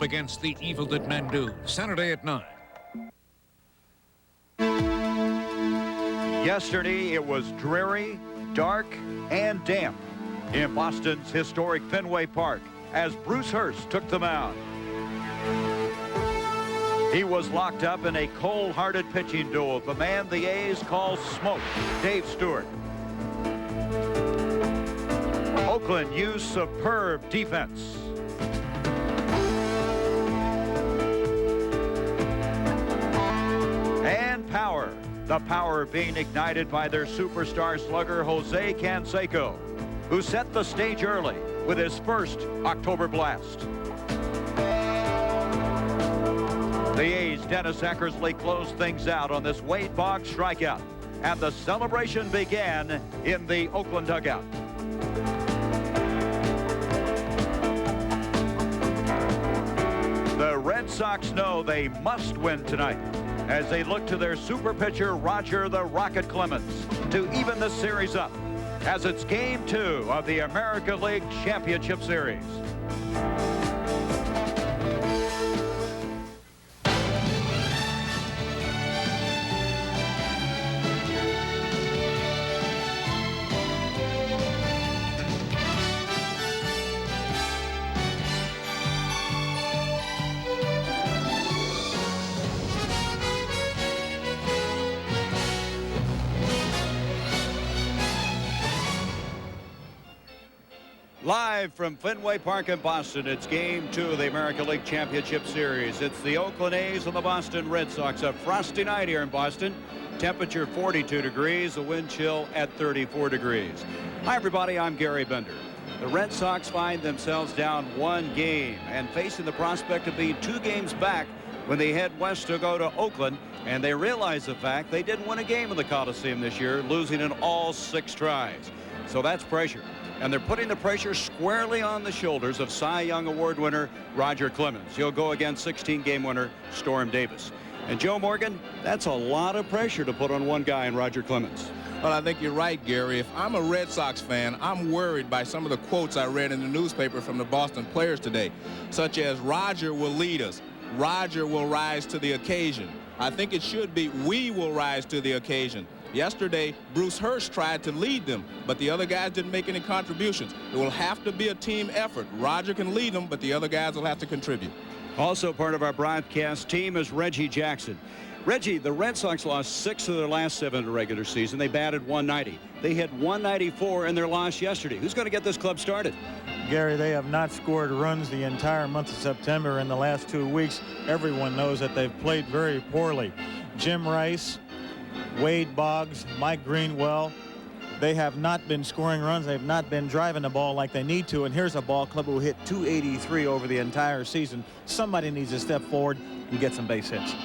against the evil that men do. Saturday at 9. Yesterday, it was dreary, dark, and damp in Boston's historic Fenway Park as Bruce Hurst took the mound. He was locked up in a cold-hearted pitching duel with the man the A's call Smoke, Dave Stewart. Oakland used superb defense. And power. The power being ignited by their superstar slugger, Jose Canseco, who set the stage early with his first October blast. The A's' Dennis Eckersley closed things out on this Wade Boggs strikeout, and the celebration began in the Oakland dugout. The Red Sox know they must win tonight as they look to their super pitcher, Roger the Rocket Clemens, to even the series up as it's Game 2 of the American League Championship Series. Live from Fenway Park in Boston, it's Game 2 of the American League Championship Series. It's the Oakland A's and the Boston Red Sox. A frosty night here in Boston. Temperature 42 degrees, the wind chill at 34 degrees. Hi, everybody. I'm Gary Bender. The Red Sox find themselves down 1 game and facing the prospect of being 2 games back when they head west to go to Oakland, and they realize the fact they didn't win a game in the Coliseum this year, losing in all 6 tries. So that's pressure. And they're putting the pressure squarely on the shoulders of Cy Young Award winner Roger Clemens. He'll go against 16-game winner Storm Davis. And Joe Morgan, that's a lot of pressure to put on one guy in Roger Clemens. Well, I think you're right, Gary. If I'm a Red Sox fan, I'm worried by some of the quotes I read in the newspaper from the Boston players today, such as Roger will lead us. Roger will rise to the occasion. I think it should be we will rise to the occasion. Yesterday, Bruce Hurst tried to lead them, but the other guys didn't make any contributions. It will have to be a team effort. Roger can lead them, but the other guys will have to contribute. Also part of our broadcast team is Reggie Jackson. Reggie, the Red Sox lost 6 of their last 7 in the regular season. They batted 190. They hit 194 in their loss yesterday. Who's going to get this club started? Gary, they have not scored runs the entire month of September in the last 2 weeks. Everyone knows that they've played very poorly. Jim Rice, Wade Boggs, Mike Greenwell, they have not been scoring runs. They've not been driving the ball like they need to. And here's a ball club who hit 283 over the entire season. Somebody needs to step forward and get some base hits.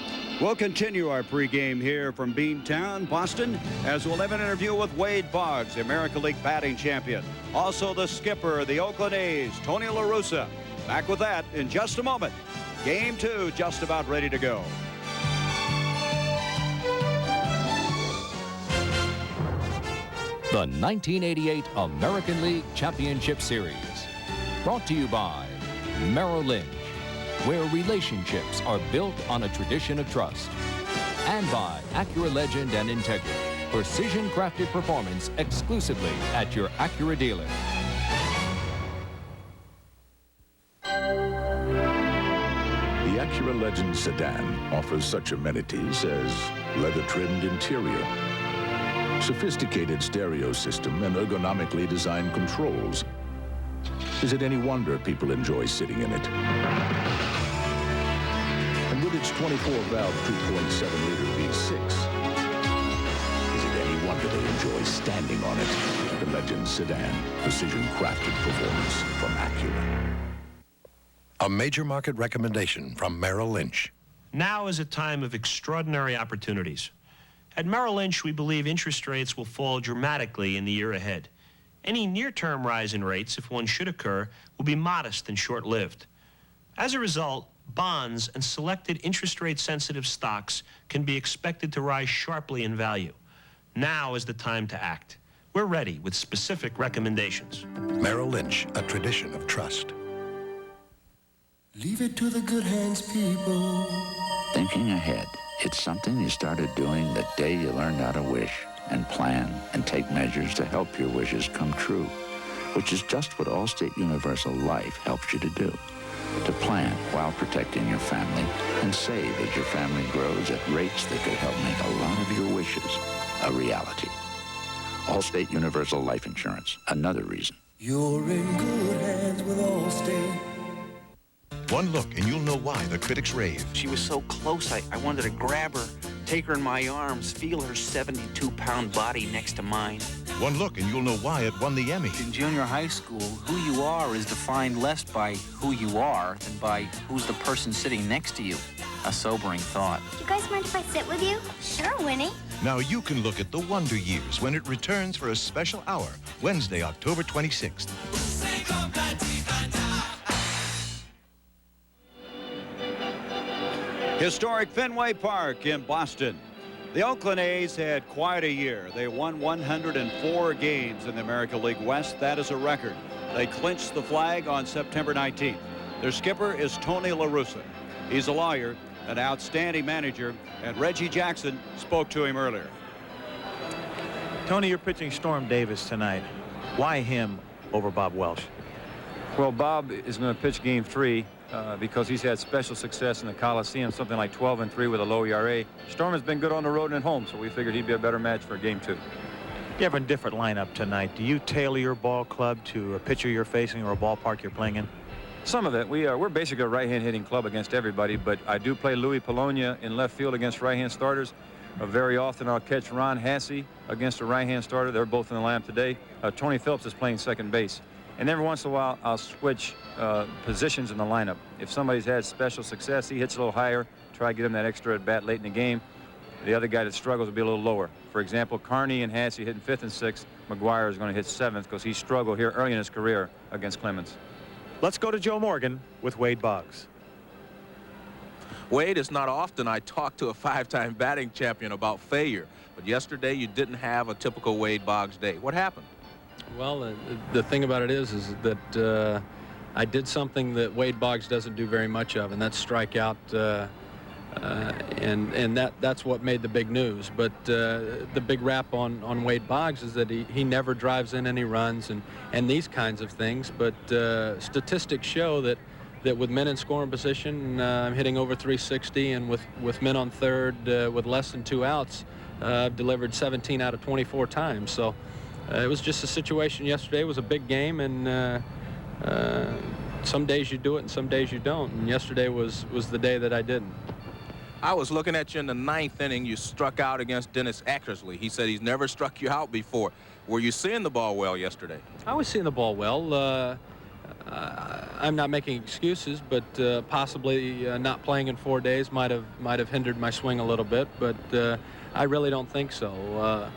We'll continue our pregame here from Beantown, Boston, as we'll have an interview with Wade Boggs, the American League batting champion. Also the skipper of the Oakland A's, Tony La Russa. Back with that in just a moment. Game 2 just about ready to go. The 1988 American League Championship Series. Brought to you by Merrill Lynch, where relationships are built on a tradition of trust. And by Acura Legend and Integra, precision-crafted performance exclusively at your Acura dealer. The Acura Legend sedan offers such amenities as leather-trimmed interior, sophisticated stereo system, and ergonomically designed controls. Is it any wonder people enjoy sitting in it? And with its 24-valve 2.7-liter V6, is it any wonder they enjoy standing on it? The Legend sedan, precision-crafted performance from Acura. A major market recommendation from Merrill Lynch. Now is a time of extraordinary opportunities. At Merrill Lynch, we believe interest rates will fall dramatically in the year ahead. Any near-term rise in rates, if one should occur, will be modest and short-lived. As a result, bonds and selected interest rate-sensitive stocks can be expected to rise sharply in value. Now is the time to act. We're ready with specific recommendations. Merrill Lynch, a tradition of trust. Leave it to the good hands, people. Thinking ahead. It's something you started doing the day you learned how to wish and plan and take measures to help your wishes come true, which is just what Allstate Universal Life helps you to do. To plan while protecting your family and save as your family grows at rates that could help make a lot of your wishes a reality. Allstate Universal Life Insurance, another reason. You're in good hands with Allstate. One look and you'll know why the critics rave. She was so close, I wanted to grab her, take her in my arms, feel her 72-pound body next to mine. One look and you'll know why it won the Emmy. In junior high school, who you are is defined less by who you are than by who's the person sitting next to you. A sobering thought. Do you guys mind if I sit with you? Sure, Winnie. Now you can look at the Wonder Years when it returns for a special hour, Wednesday, October 26th. Historic Fenway Park in Boston. The Oakland A's had quite a year. They won 104 games in the American League West. That is a record. They clinched the flag on September 19th. Their skipper is Tony La Russa. He's a lawyer, an outstanding manager, and Reggie Jackson spoke to him earlier. Tony, you're pitching Storm Davis tonight. Why him over Bob Welsh? Well, Bob is going to pitch Game 3 because he's had special success in the Coliseum, something like 12-3 with a low ERA. Storm has been good on the road and at home, so we figured he'd be a better match for Game 2. You have a different lineup tonight. Do you tailor your ball club to a pitcher you're facing or a ballpark you're playing in? Some of it. We're basically a right-hand hitting club against everybody, but I do play Louis Polonia in left field against right-hand starters. Very often I'll catch Ron Hassey against a right-hand starter. They're both in the lineup today. Tony Phillips is playing second base. And every once in a while, I'll switch positions in the lineup. If somebody's had special success, he hits a little higher, try to get him that extra at bat late in the game. The other guy that struggles will be a little lower. For example, Carney and Hassey hitting 5th and 6th. McGuire is going to hit 7th because he struggled here early in his career against Clemens. Let's go to Joe Morgan with Wade Boggs. Wade, it's not often I talk to a 5-time batting champion about failure, but yesterday you didn't have a typical Wade Boggs day. What happened? Well, the thing about it is that I did something that Wade Boggs doesn't do very much of, and that's strike out, and that's what made the big news. But the big rap on Wade Boggs is that he never drives in any runs and these kinds of things. But statistics show that with men in scoring position, I'm hitting over 360, and with men on third with less than 2 outs, I've delivered 17 out of 24 times. So. It was just a situation yesterday. It was a big game, and some days you do it and some days you don't. And yesterday was the day that I didn't. I was looking at you in the 9th inning. You struck out against Dennis Eckersley. He said he's never struck you out before. Were you seeing the ball well yesterday? I was seeing the ball well. I'm not making excuses, but possibly not playing in 4 days might have hindered my swing a little bit. But I really don't think so.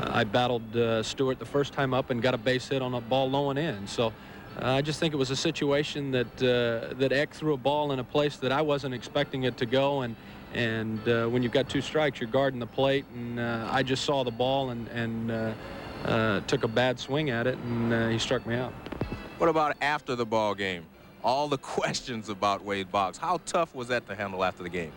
I battled Stewart the first time up and got a base hit on a ball low and in. So I just think it was a situation that Eck threw a ball in a place that I wasn't expecting it to go. And when you've got 2 strikes, you're guarding the plate. And I just saw the ball and took a bad swing at it, and he struck me out. What about after the ball game? All the questions about Wade Boggs. How tough was that to handle after the game?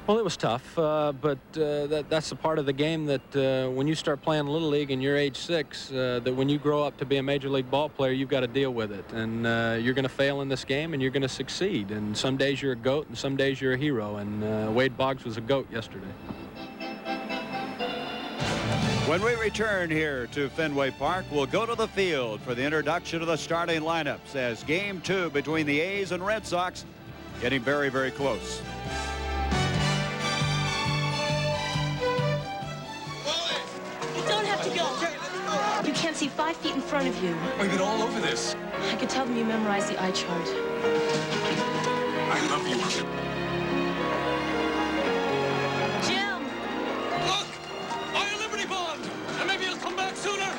Well, it was tough, but that's a part of the game that when you start playing Little League and you're age 6, that when you grow up to be a major league ball player, you've got to deal with it. And you're going to fail in this game and you're going to succeed. And some days you're a GOAT and some days you're a hero. And Wade Boggs was a GOAT yesterday. When we return here to Fenway Park, we'll go to the field for the introduction of the starting lineups as Game 2 between the A's and Red Sox getting very, very close. You can't see 5 feet in front of you. We've been all over this. I could tell them you memorized the eye chart. I love you. Jim! Look! Our Liberty Bond! And maybe he'll come back sooner!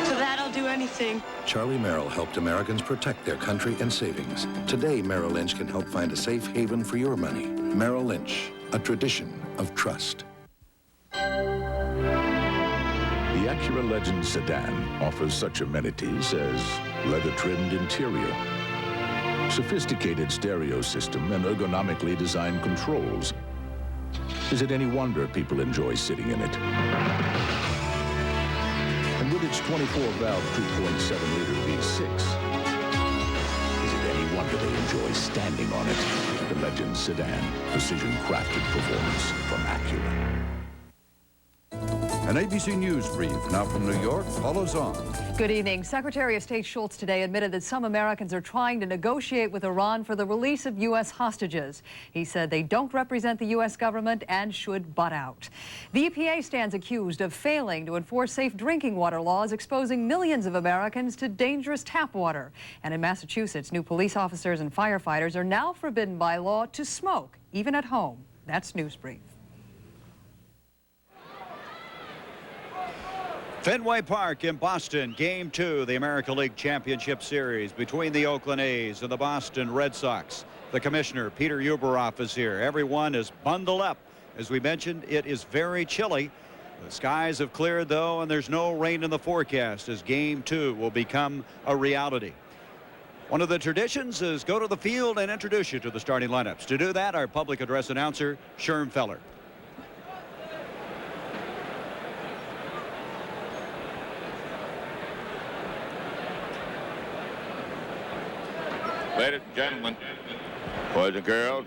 For that, I'll do anything. Charlie Merrill helped Americans protect their country and savings. Today, Merrill Lynch can help find a safe haven for your money. Merrill Lynch, a tradition of trust. The Acura Legend sedan offers such amenities as leather-trimmed interior, Sophisticated stereo system and ergonomically designed controls. Is it any wonder people enjoy sitting in it? And with its 24-valve 2.7-liter V6, is it any wonder they enjoy standing on it? The Legend sedan, precision-crafted performance from Acura. An ABC News brief now from New York follows on. Good evening. Secretary of State Schultz today admitted that some Americans are trying to negotiate with Iran for the release of U.S. hostages. He said they don't represent the U.S. government and should butt out. The EPA stands accused of failing to enforce safe drinking water laws, exposing millions of Americans to dangerous tap water. And in Massachusetts, new police officers and firefighters are now forbidden by law to smoke, even at home. That's News Brief. Fenway Park in Boston, Game 2, the American League Championship Series between the Oakland A's and the Boston Red Sox. The commissioner, Peter Ueberroth, is here. Everyone is bundled up. As we mentioned, it is very chilly. The skies have cleared, though, and there's no rain in the forecast as Game 2 will become a reality. One of the traditions is go to the field and introduce you to the starting lineups. To do that, our public address announcer, Sherm Feller. Ladies and gentlemen, boys and girls,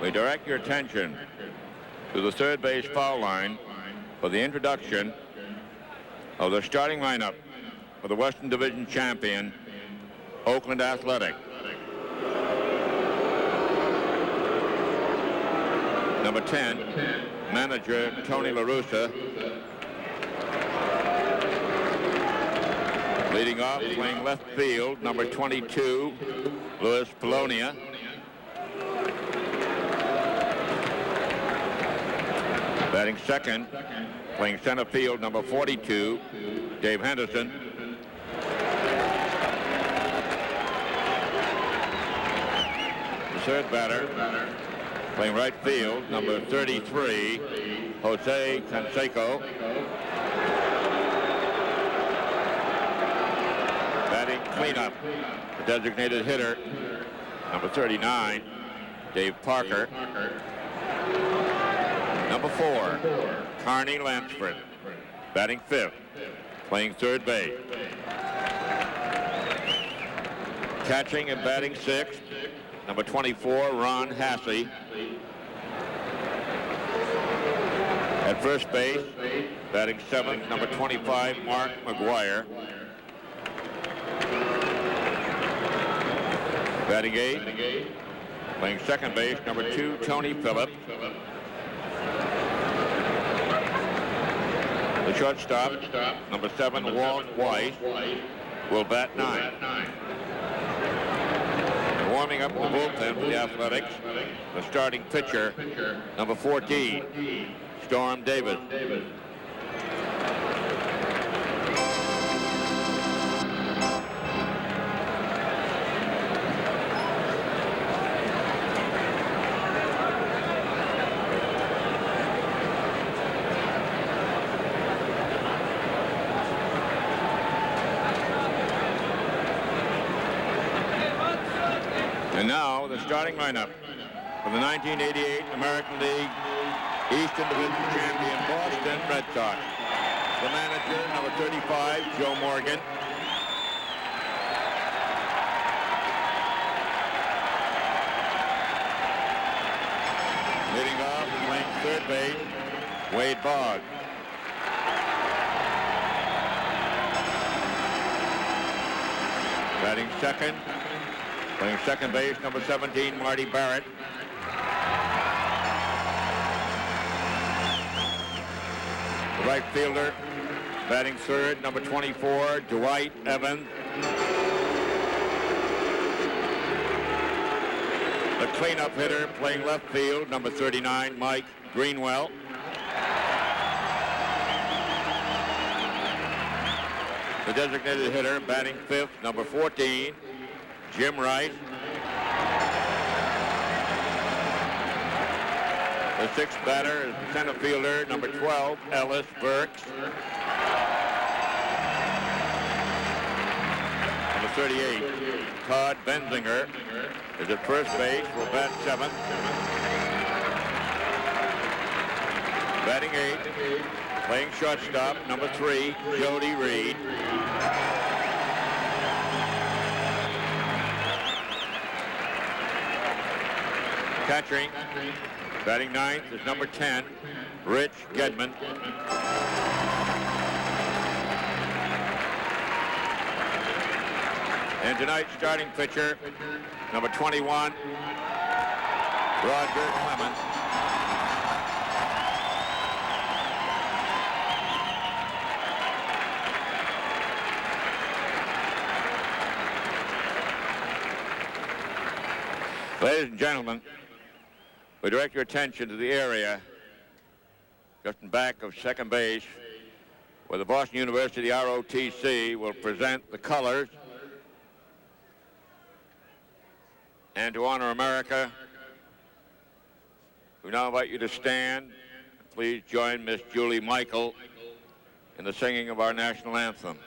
we direct your attention to the third base foul line for the introduction of the starting lineup for the Western Division champion, Oakland Athletic. Number 10, manager Tony La Russa. Leading off, playing left field, number 22, Louis Polonia. Batting second, playing center field, number 42, Dave Henderson. The third batter, playing right field, number 33, Jose Canseco. Batting cleanup, the designated hitter, number 39, Dave Parker. Number 4, Carney Lansford, batting fifth, playing third base. Catching and batting sixth, number 24, Ron Hasse. At first base, batting seventh, number 25, Mark McGuire. Batting eighth, playing second base, number 2, Tony Phillips. The shortstop, number 7, Walt Weiss, will bat ninth. And warming up the bullpen for the Athletics, the starting pitcher, number 14, Storm Davis. And now the starting lineup for the 1988 American League Eastern Division champion Boston Red Sox. The manager, number 35, Joe Morgan. Leading off and playing third base, Wade Boggs. Batting second, playing second base, number 17, Marty Barrett. The right fielder, batting third, number 24, Dwight Evans. The cleanup hitter, playing left field, number 39, Mike Greenwell. The designated hitter, batting fifth, number 14, Jim Rice. The sixth batter is the center fielder, number 12, Ellis Burks. Number 38. Todd Benzinger is at first base, will bat 7th. Batting 8th, playing shortstop, number 3, Jody Reed. Catching, batting 9th is number 10, Rich Gedman. And tonight's starting pitcher, number 21, Roger Clemens. Ladies and gentlemen, we direct your attention to the area just in back of second base where the Boston University ROTC will present the colors. And to honor America, we now invite you to stand. Please join Miss Julie Michael in the singing of our national anthem.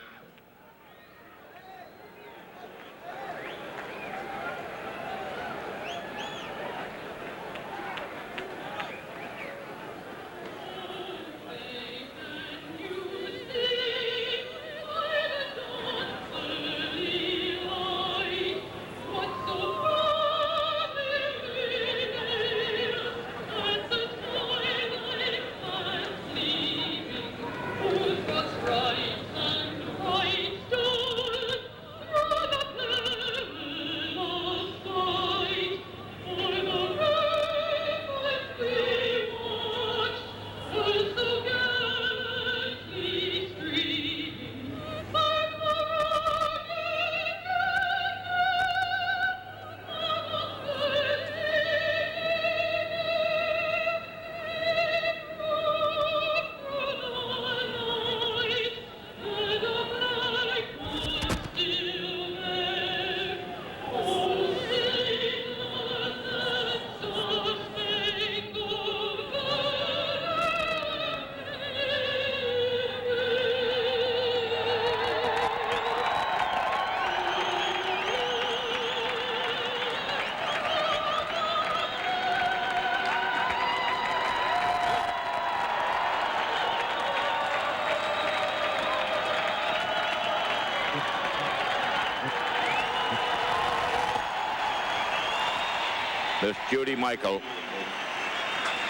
Miss Judy Michael.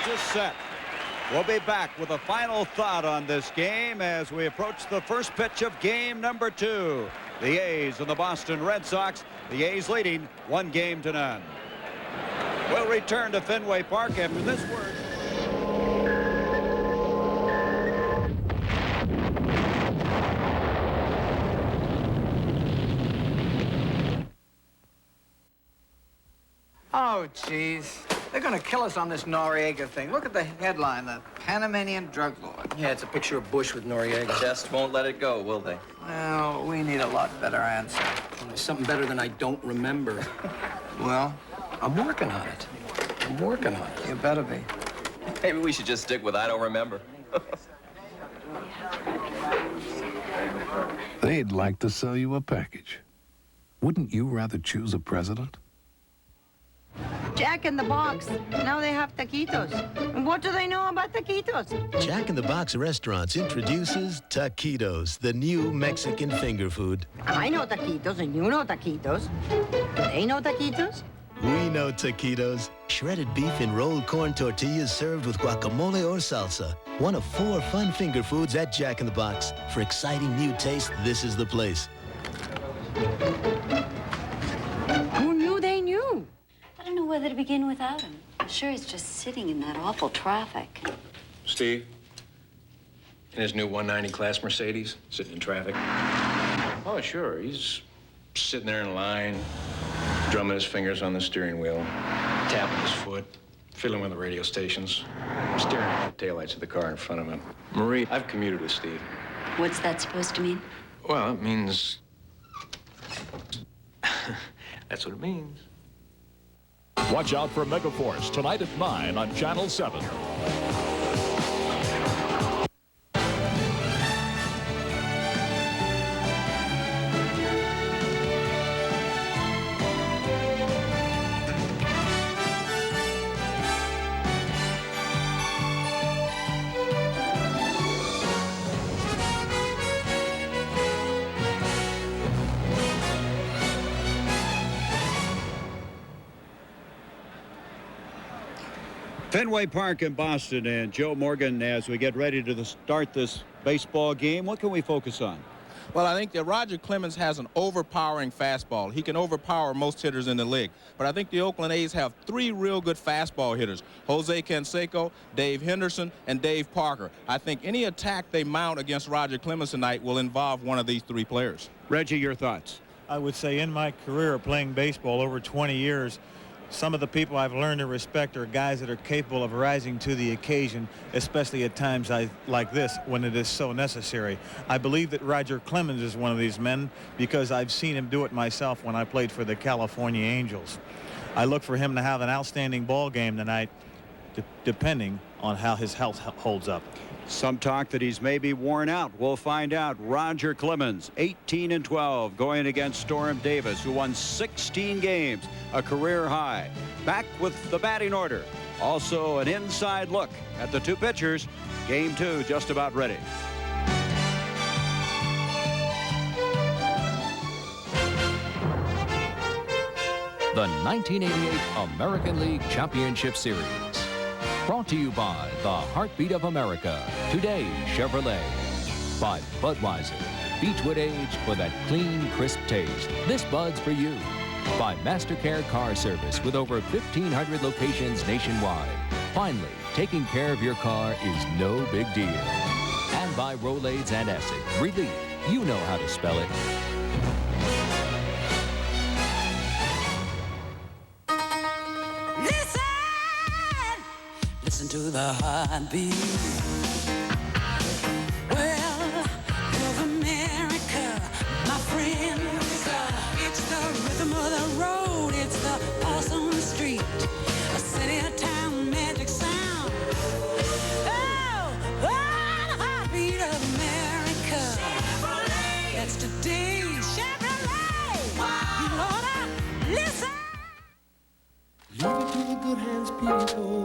Just set. We'll be back with a final thought on this game as we approach the first pitch of game number 2. The A's and the Boston Red Sox. The A's leading 1-0. We'll return to Fenway Park after this word. Oh, geez. They're going to kill us on this Noriega thing. Look at the headline, the Panamanian drug lord. Yeah, it's a picture of Bush with Noriega. Just won't let it go, will they? Well, we need a lot better answer. Well, something better than I don't remember. Well? I'm working on it. I'm working on it. You better be. Maybe we should just stick with I don't remember. They'd like to sell you a package. Wouldn't you rather choose a president? Jack in the Box. Now they have taquitos. And what do they know about taquitos? Jack in the Box Restaurants introduces taquitos, the new Mexican finger food. I know taquitos and you know taquitos. They know taquitos? We know taquitos. Shredded beef and rolled corn tortillas served with guacamole or salsa. One of 4 fun finger foods at Jack in the Box. For exciting new taste, this is the place. Who knew they knew? I don't know whether to begin without him. I'm sure he's just sitting in that awful traffic. Steve, in his new 190 class Mercedes, sitting in traffic. Oh, sure. He's sitting there in line, drumming his fingers on the steering wheel, tapping his foot, fiddling with the radio stations, staring at the taillights of the car in front of him. Marie, I've commuted with Steve. What's that supposed to mean? Well, it means... That's what it means. Watch out for Megaforce tonight at 9 on Channel 7. Fenway Park in Boston, and Joe Morgan, as we get ready to start this baseball game, what can we focus on? Well, I think that Roger Clemens has an overpowering fastball. He can overpower most hitters in the league. But I think the Oakland A's have three real good fastball hitters: Jose Canseco, Dave Henderson, and Dave Parker. I think any attack they mount against Roger Clemens tonight will involve one of these three players. Reggie, your thoughts? I would say in my career of playing baseball over 20 years, some of the people I've learned to respect are guys that are capable of rising to the occasion, especially at times like this when it is so necessary. I believe that Roger Clemens is one of these men because I've seen him do it myself when I played for the California Angels. I look for him to have an outstanding ball game tonight, depending on how his health holds up. Some talk that he's maybe worn out. We'll find out. Roger Clemens, 18-12, going against Storm Davis, who won 16 games, a career high. Back with the batting order. Also an inside look at the two pitchers. Game 2 just about ready. The 1988 American League Championship Series. Brought to you by the Heartbeat of America, Today Chevrolet. By Budweiser, Beechwood Age for that clean, crisp taste. This Bud's for you. By MasterCare Car Service with over 1,500 locations nationwide. Finally, taking care of your car is no big deal. And by Rolaids and Acid. Relief. You know how to spell it. Listen to the heartbeat. Well, of America, my friend. It's the rhythm of the road. It's the pulse on the street. A city, a town, magic sound. Oh, the heartbeat of America. Chevrolet. That's today's Chevrolet. Wow. You ought to listen. Leave it to the good hands, people.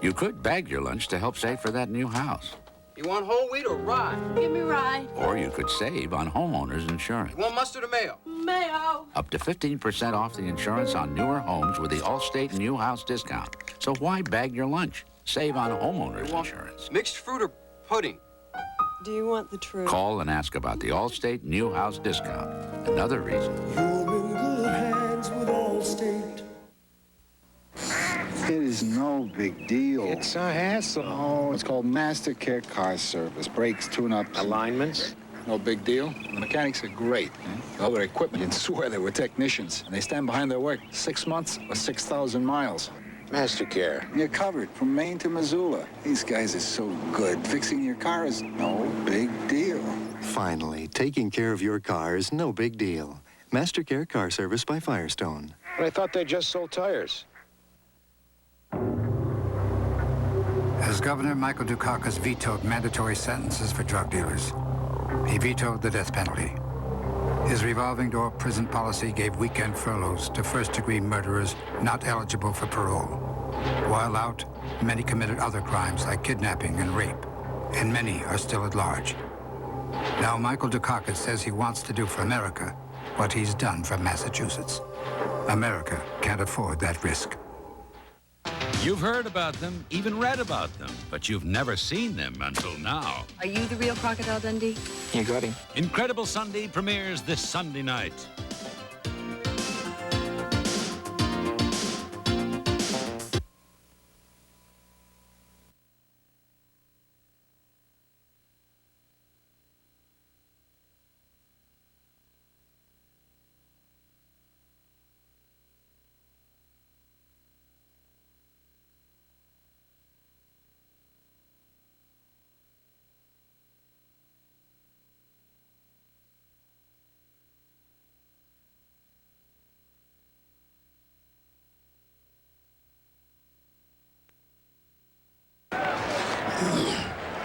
You could bag your lunch to help save for that new house. You want whole wheat or rye? Give me rye. Or you could save on homeowners insurance. You want mustard or mayo? Mayo. Up to 15% off the insurance on newer homes with the Allstate New House discount. So why bag your lunch? Save on homeowners insurance. Mixed fruit or pudding? Do you want the truth? Call and ask about the Allstate New House discount. Another reason. You're in good hands with Allstate. It is no big deal. It's a hassle. Oh, it's called MasterCare Car Service. Brakes, tune-ups. Alignments? No big deal. The mechanics are great. All their equipment, you'd swear they were technicians. And they stand behind their work 6 months or 6,000 miles. MasterCare. You're covered from Maine to Missoula. These guys are so good. Fixing your car is no big deal. Finally, taking care of your car is no big deal. MasterCare Car Service by Firestone. But I thought they just sold tires. As Governor Michael Dukakis vetoed mandatory sentences for drug dealers, he vetoed the death penalty. His revolving door prison policy gave weekend furloughs to first-degree murderers not eligible for parole. While out, many committed other crimes like kidnapping and rape, and many are still at large. Now Michael Dukakis says he wants to do for America what he's done for Massachusetts. America can't afford that risk. You've heard about them, even read about them, but you've never seen them until now. Are you the real Crocodile Dundee? You got him. Incredible Sunday premieres this Sunday night.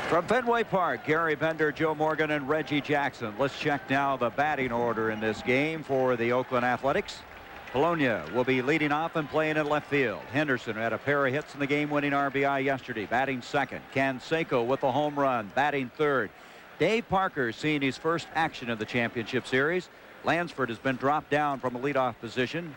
From Fenway Park, Gary Bender, Joe Morgan, and Reggie Jackson. Let's check now the batting order in this game for the Oakland Athletics. Polonia will be leading off and playing in left field. Henderson had a pair of hits in the game-winning RBI yesterday, batting second. Canseco with the home run, batting third. Dave Parker seeing his first action of the championship series. Lansford has been dropped down from a leadoff position.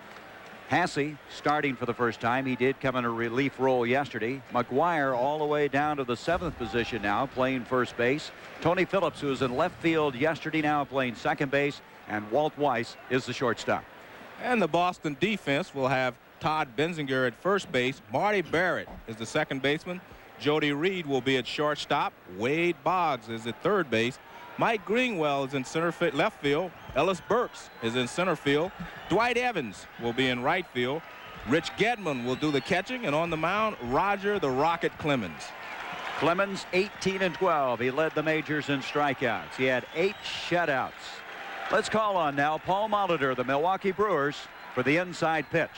Hasse starting for the first time. He did come in a relief role yesterday. McGuire all the way down to the 7th position now, playing first base. Tony Phillips, who was in left field yesterday, now playing second base. And Walt Weiss is the shortstop. And the Boston defense will have Todd Benzinger at first base. Marty Barrett is the second baseman. Jody Reed will be at shortstop. Wade Boggs is at third base. Mike Greenwell is in left field. Ellis Burks is in center field. Dwight Evans will be in right field. Rich Gedman will do the catching. And on the mound, Roger the Rocket Clemens. Clemens 18-12. He led the majors in strikeouts. He had 8 shutouts. Let's call on now Paul Molitor, the Milwaukee Brewers, for the inside pitch.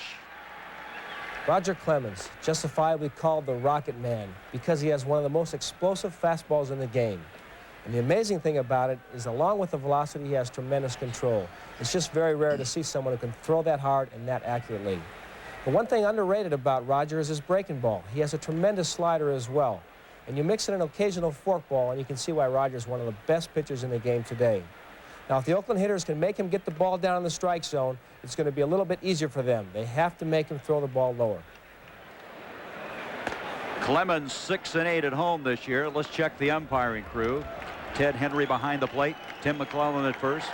Roger Clemens, justifiably called the Rocket Man because he has one of the most explosive fastballs in the game. And the amazing thing about it is, along with the velocity, he has tremendous control. It's just very rare to see someone who can throw that hard and that accurately. The one thing underrated about Roger is his breaking ball. He has a tremendous slider as well. And you mix in an occasional forkball, and you can see why Roger's one of the best pitchers in the game today. Now, if the Oakland hitters can make him get the ball down in the strike zone, it's going to be a little bit easier for them. They have to make him throw the ball lower. Clemens 6-8 at home this year. Let's check the umpiring crew. Ted Henry behind the plate. Tim McClellan at first.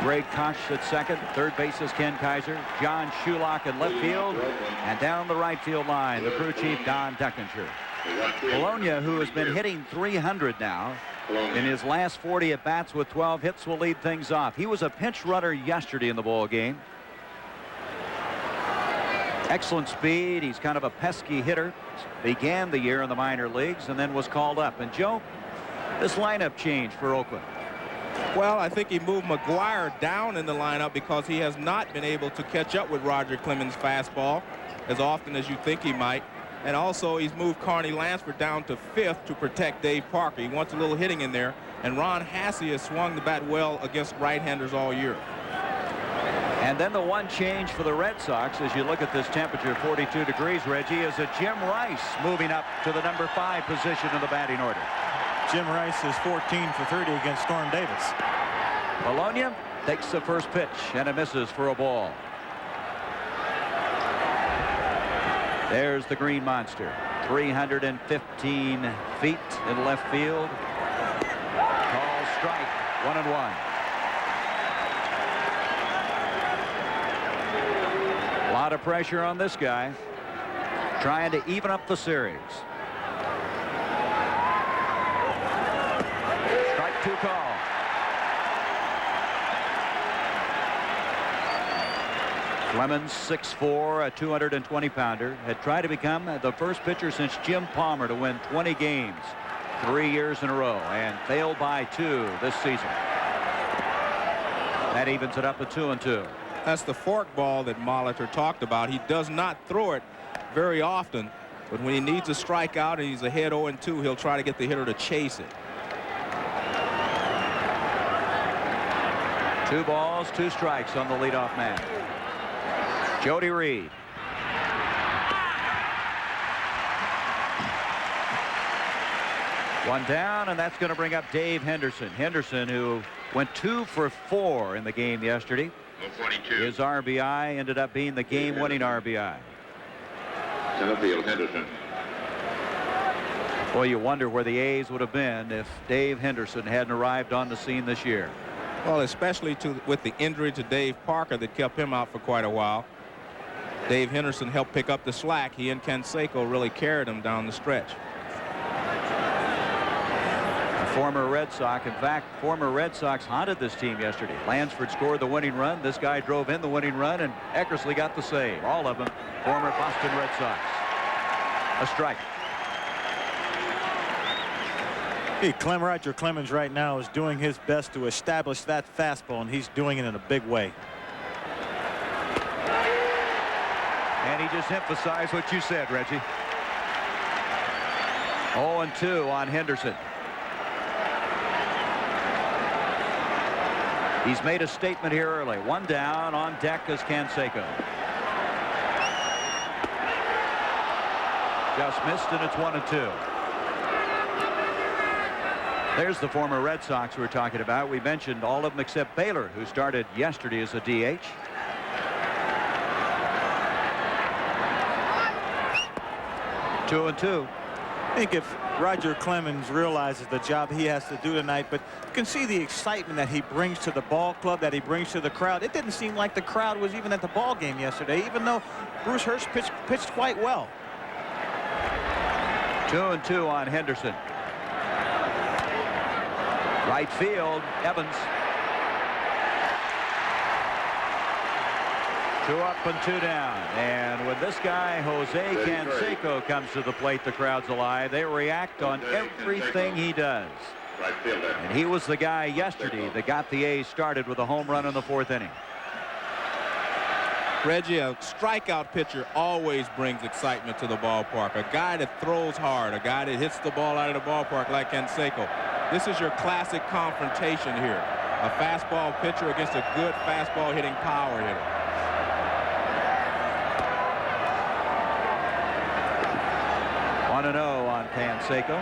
Greg Koch at second. Third base is Ken Kaiser. John Shulock in left field. And down the right field line, the crew chief, Don Deckinger. Bologna, who has been hitting .300 now, in his last 40 at-bats with 12 hits, will lead things off. He was a pinch runner yesterday in the ball game. Excellent speed. He's kind of a pesky hitter. Began the year in the minor leagues and then was called up. And Joe, this lineup change for Oakland. Well, I think he moved McGuire down in the lineup because he has not been able to catch up with Roger Clemens' fastball as often as you think he might. And also, he's moved Carney Lansford down to 5th to protect Dave Parker. He wants a little hitting in there. And Ron Hasse has swung the bat well against right-handers all year. And then the one change for the Red Sox, as you look at this temperature, 42 degrees, Reggie, is a Jim Rice moving up to the number 5 position in the batting order. Jim Rice is 14 for 30 against Storm Davis. Bologna takes the first pitch, and it misses for a ball. There's the Green Monster. 315 feet in left field. Call strike. 1-1. A lot of pressure on this guy, trying to even up the series. Strike 2 call. Clemens, 6'4", a 220-pounder, had tried to become the first pitcher since Jim Palmer to win 20 games 3 years in a row, and failed by 2 this season. That evens it up at 2-2. That's the fork ball that Molitor talked about. He does not throw it very often, but when he needs a strikeout and he's ahead 0-2, he'll try to get the hitter to chase it. 2 balls, 2 strikes on the leadoff man. Jody Reed. One down, and that's going to bring up Dave Henderson. Henderson, who went 2 for 4 in the game yesterday. His RBI ended up being the game-winning RBI. Center field, Henderson. Boy, you wonder where the A's would have been if Dave Henderson hadn't arrived on the scene this year. Well, especially with the injury to Dave Parker that kept him out for quite a while. Dave Henderson helped pick up the slack. He and Canseco really carried him down the stretch. A former Red Sox, in fact, former Red Sox haunted this team yesterday. Lansford scored the winning run. This guy drove in the winning run, and Eckersley got the save. All of them former Boston Red Sox. A strike. Hey, Roger Clemens right now is doing his best to establish that fastball, and he's doing it in a big way. And he just emphasized what you said, Reggie. 0-2 on Henderson. He's made a statement here early. 1 down. On deck is Canseco. Just missed, and it's 1-2. There's the former Red Sox we were talking about. We mentioned all of them except Baylor, who started yesterday as a DH. 2-2. I think if Roger Clemens realizes the job he has to do tonight, but you can see the excitement that he brings to the ball club, that he brings to the crowd. It didn't seem like the crowd was even at the ball game yesterday, even though Bruce Hurst pitched quite well. 2-2 on Henderson. Right field, Evans. 2 up and 2 down. And when this guy, Jose Canseco, comes to the plate, the crowd's alive. They react on everything he does. And he was the guy yesterday that got the A's started with a home run in the 4th inning. Reggie, a strikeout pitcher always brings excitement to the ballpark. A guy that throws hard, a guy that hits the ball out of the ballpark like Canseco. This is your classic confrontation here. A fastball pitcher against a good fastball hitting power hitter. On Canseco.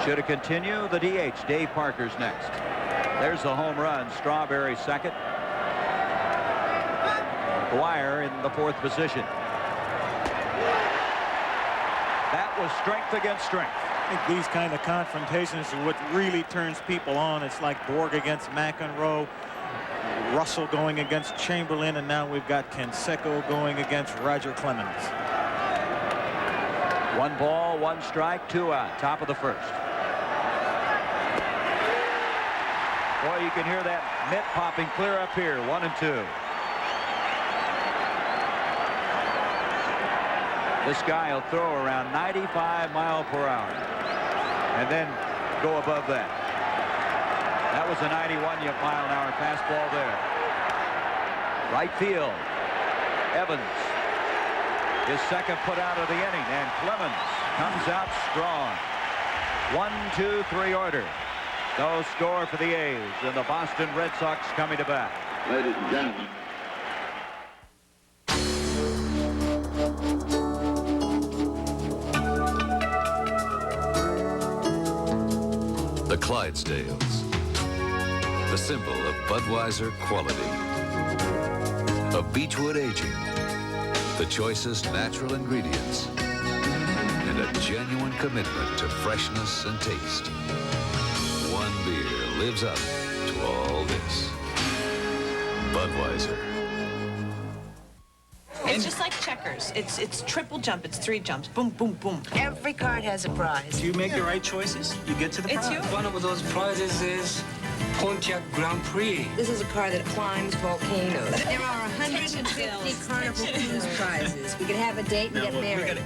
Should it continue? The DH, Dave Parker's next. There's the home run. Strawberry second. Dwyer in the 4th position. That was strength against strength. I think these kind of confrontations is what really turns people on. It's like Borg against McEnroe, Russell going against Chamberlain, and now we've got Canseco going against Roger Clemens. 1 ball, 1 strike, 2 out. Top of the 1st. Boy, you can hear that mitt popping clear up here. 1-2. This guy will throw around 95 miles per hour and then go above that. That was a 91-mile-an-hour fastball there. Right field. Evans. His second put out of the inning, and Clemens comes out strong. 1-2-3 order. No score for the A's, and the Boston Red Sox coming to bat. Ladies and gentlemen. The Clydesdales, the symbol of Budweiser quality, of Beechwood aging, the choicest natural ingredients, and a genuine commitment to freshness and taste. One beer lives up to all this. Budweiser. It's just like checkers. It's triple jump. It's 3 jumps. Boom, boom, boom. Every card has a prize. Do you make the right choices? You get to the prize. It's yours. One of those prizes is Pontiac Grand Prix. This is a car that climbs volcanoes. There are 150 Carnival Cruise prizes. We could have a date and get married.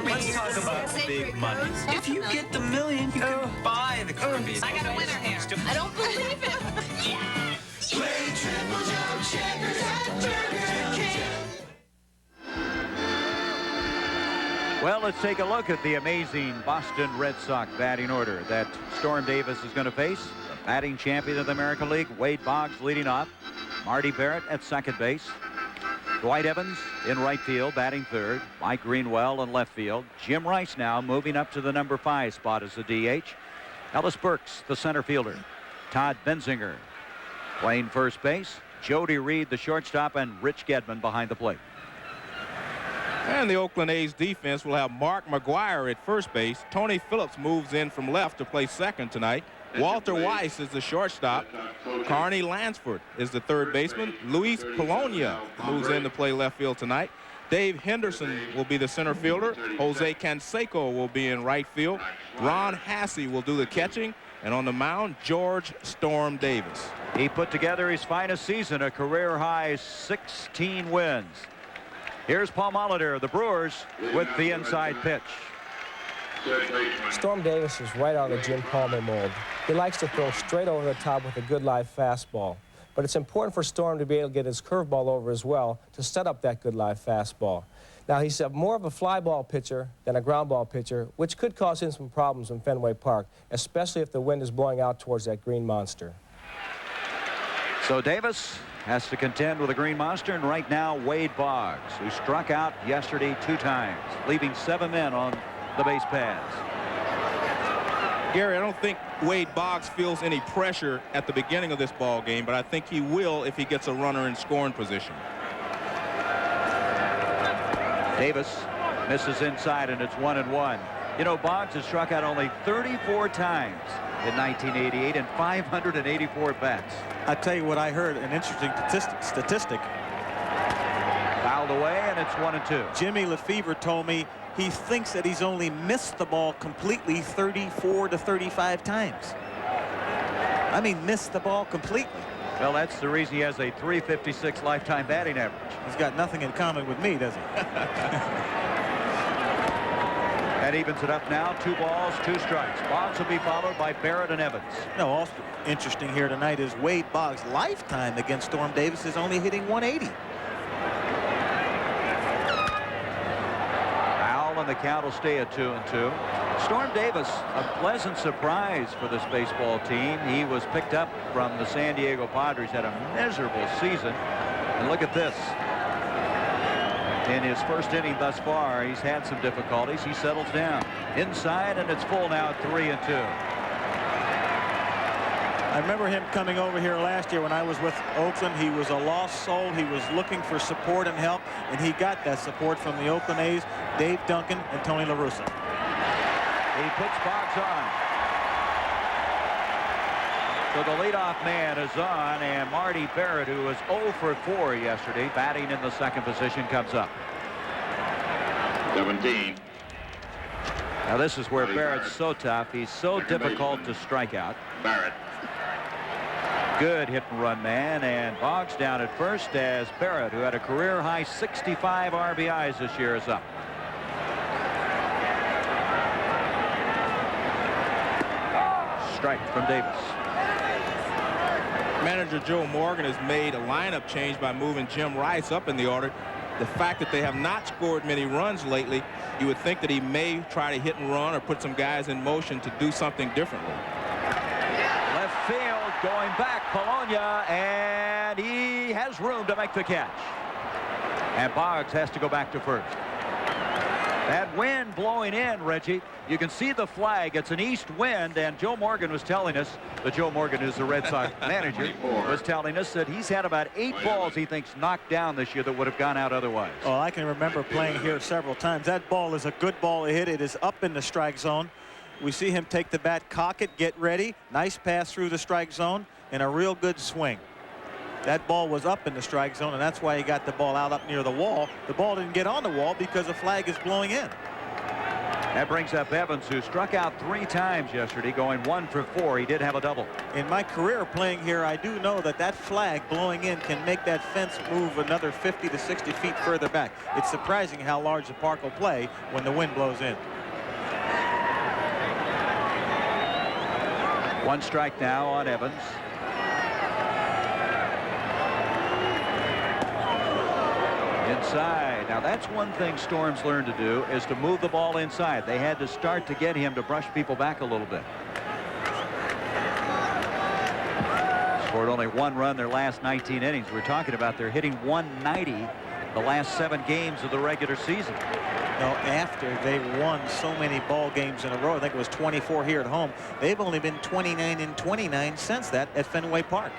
Let's talk about the big money. If you get the million, you can buy the Caribbean. I got a winner here. I don't believe it. Yeah. Play triple jump checkers at Burger King. Well, let's take a look at the amazing Boston Red Sox batting order that Storm Davis is going to face. The batting champion of the American League, Wade Boggs, leading off. Marty Barrett at second base. Dwight Evans in right field, batting third. Mike Greenwell in left field. Jim Rice now moving up to the number 5 spot as the DH. Ellis Burks, the center fielder. Todd Benzinger playing first base. Jody Reed, the shortstop, and Rich Gedman behind the plate. And the Oakland A's defense will have Mark McGuire at first base. Tony Phillips moves in from left to play second tonight. Walter Weiss is the shortstop. Carney Lansford is the third baseman. Luis Polonia moves in to play left field tonight. Dave Henderson will be the center fielder. Jose Canseco will be in right field. Ron Hassey will do the catching. And on the mound, George Storm Davis. He put together his finest season, a career-high 16 wins. Here's Paul Molitor of the Brewers with the inside pitch. Storm Davis is right out of the Jim Palmer mold. He likes to throw straight over the top with a good live fastball. But it's important for Storm to be able to get his curveball over as well to set up that good live fastball. Now, he's more of a fly ball pitcher than a ground ball pitcher, which could cause him some problems in Fenway Park, especially if the wind is blowing out towards that green monster. So Davis has to contend with a green monster, and right now Wade Boggs, who struck out yesterday 2 times, leaving 7 men on the base paths. Gary, I don't think Wade Boggs feels any pressure at the beginning of this ball game, but I think he will if he gets a runner in scoring position. Davis Misses inside, and it's 1-1. You know, Boggs has struck out only 34 times in 1988 and 584 bats. I tell you what, I heard an interesting statistic. Fouled away, and it's 1-2. Jimmy Lefevre told me he thinks that he's only missed the ball completely 34 to 35 times. I mean, missed the ball completely. Well, that's the reason he has a .356 lifetime batting average. He's got nothing in common with me, does he? That evens it up now. 2 balls, 2 strikes. Boggs will be followed by Barrett and Evans. No, also interesting here tonight is Wade Boggs' lifetime against Storm Davis is only hitting 180. Foul, and the count will stay at 2-2. Storm Davis, a pleasant surprise for this baseball team. He was picked up from the San Diego Padres, had a miserable season. And look at this. In his first inning thus far, he's had some difficulties. He settles down. Inside, and it's full now at 3-2. I remember him coming over here last year when I was with Oakland. He was a lost soul. He was looking for support and help, and he got that support from the Oakland A's, Dave Duncan, and Tony La Russa. He puts Boggs on. So the leadoff man is on, and Marty Barrett, who was 0 for 4 yesterday, batting in the second position, comes up. 17. Now this is where Barrett's so tough. He's so difficult to strike out. Barrett. Good hit and run man, and Boggs down at first as Barrett, who had a career high 65 RBIs this year, is up. Strike from Davis. Manager Joe Morgan has made a lineup change by moving Jim Rice up in the order. The fact that they have not scored many runs lately, you would think that he may try to hit and run or put some guys in motion to do something differently. Left field, going back, Polonia, and he has room to make the catch. And Boggs has to go back to first. That wind blowing in, Reggie. You can see the flag. It's an east wind, and Joe Morgan was telling us, but Joe Morgan is the Red Sox manager, was telling us that he's had about 8 balls he thinks knocked down this year that would have gone out otherwise. Oh, I can remember playing here several times. That ball is a good ball to hit. It is up in the strike zone. We see him take the bat, cock it, get ready. Nice pass through the strike zone, and a real good swing. That ball was up in the strike zone, and that's why he got the ball out up near the wall. The ball didn't get on the wall because the flag is blowing in. That brings up Evans, who struck out 3 times yesterday, going 1 for 4. He did have a double. In my career playing here, I do know that that flag blowing in can make that fence move another 50 to 60 feet further back. It's surprising how large the park will play when the wind blows in. 1 strike now on Evans. Inside. Now that's one thing Storm's learned to do, is to move the ball inside. They had to start to get him to brush people back a little bit. Scored only 1 run their last 19 innings. We're talking about they're hitting 190 the last 7 games of the regular season. No, after they won so many ball games in a row, I think it was 24 here at home, they've only been 29 and 29 since that at Fenway Park.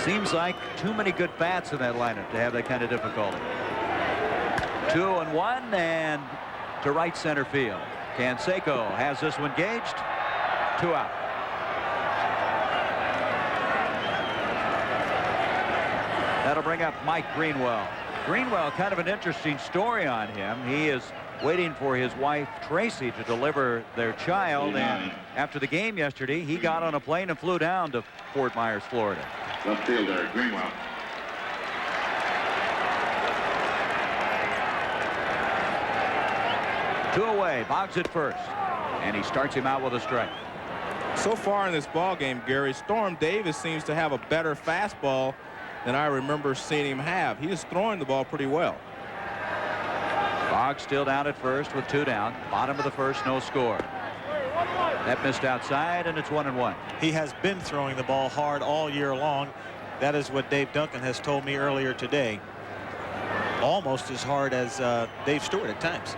Seems like too many good bats in that lineup to have that kind of difficulty. 2-1, and to right center field. Canseco has this one gauged. 2 out. That'll bring up Mike Greenwell. Greenwell, kind of an interesting story on him. He is waiting for his wife Tracy to deliver their child, and after the game yesterday, he got on a plane and flew down to Fort Myers, Florida. Left fielder, Greenwell. Two away, Boggs at first, and he starts him out with a strike. So far in this ball game, Gary, Storm Davis seems to have a better fastball than I remember seeing him have. He is throwing the ball pretty well. Boggs still down at first with 2 down. Bottom of the first, no score. That missed outside, and it's 1-1. He has been throwing the ball hard all year long. That is what Dave Duncan has told me earlier today. Almost as hard as Dave Stewart at times.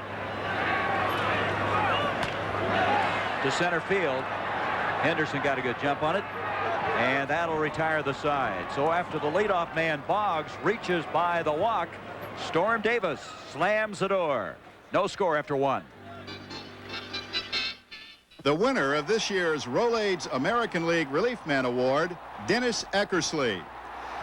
To center field. Henderson got a good jump on it, and that'll retire the side. So after the leadoff man Boggs reaches by the walk, Storm Davis slams the door. No score after 1. The winner of this year's Rolaids American League Relief Man Award, Dennis Eckersley.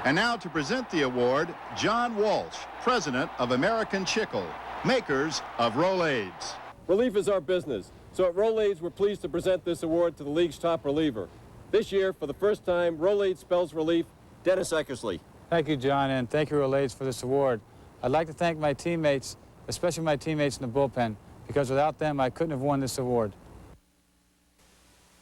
And now to present the award, John Walsh, president of American Chickle, makers of Rolaids. Relief is our business, so at Rolaids we're pleased to present this award to the league's top reliever. This year, for the first time, Rolaids spells relief, Dennis Eckersley. Thank you, John, and thank you, Rolaids, for this award. I'd like to thank my teammates, especially my teammates in the bullpen, because without them, I couldn't have won this award.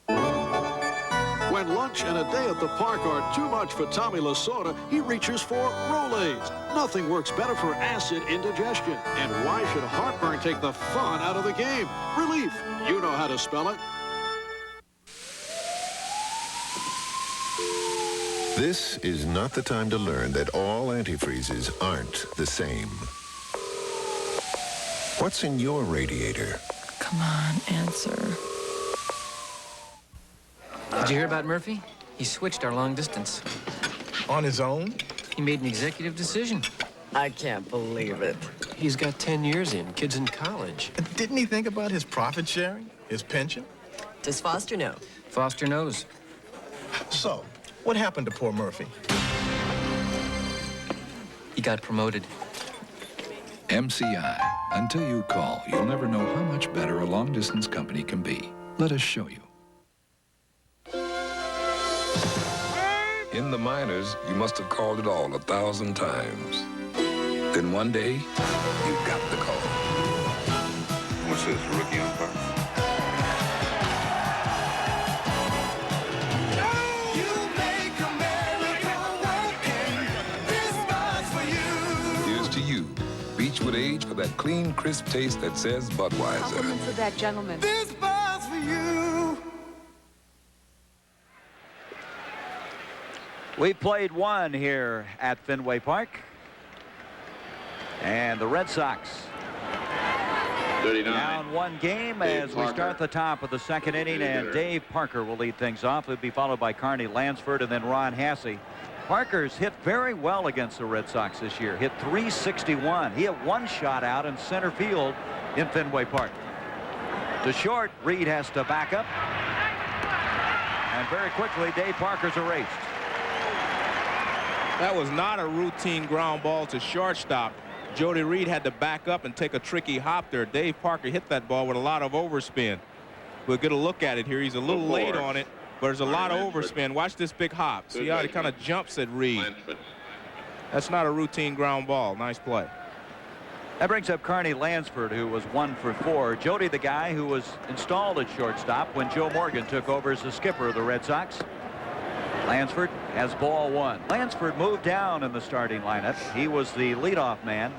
When lunch and a day at the park are too much for Tommy Lasorda, he reaches for Rolaids. Nothing works better for acid indigestion. And why should heartburn take the fun out of the game? Relief. You know how to spell it. This is not the time to learn that all antifreezes aren't the same. What's in your radiator? Come on, answer. Did you hear about Murphy? He switched our long distance. On his own? He made an executive decision. I can't believe it. He's got 10 years in, kids in college. Didn't he think about his profit sharing, his pension? Does Foster know? Foster knows. So, what happened to poor Murphy? He got promoted. MCI. Until you call, you'll never know how much better a long-distance company can be. Let us show you. In the minors, you must have called it all 1,000 times. Then one day, you got the call. What's this, rookie umpire? Here's to you. Beechwood Age for that clean, crisp taste that says Budweiser. Compliments of that gentleman. This bar's for you. We played 1 here at Fenway Park. And the Red Sox 39. down 1 game Dave as we Parker. start the top of the 2nd inning, and Dave Parker will lead things off. He'll be followed by Carney Lansford and then Ron Hasse. Parker's hit very well against the Red Sox this year. Hit .361. He hit 1 shot out in center field in Fenway Park. To short, Reed has to back up. And very quickly, Dave Parker's erased. That was not a routine ground ball to shortstop. Jody Reed had to back up and take a tricky hop there. Dave Parker hit that ball with a lot of overspin. We'll get a look at it here. He's a little late on it, but there's a lot of overspin. Watch this big hop. See how he kind of jumps at Reed. That's not a routine ground ball. Nice play. That brings up Carney Lansford, who was 1 for 4. Jody, the guy who was installed at shortstop when Joe Morgan took over as the skipper of the Red Sox. Lansford has ball 1. Lansford moved down in the starting lineup. He was the leadoff man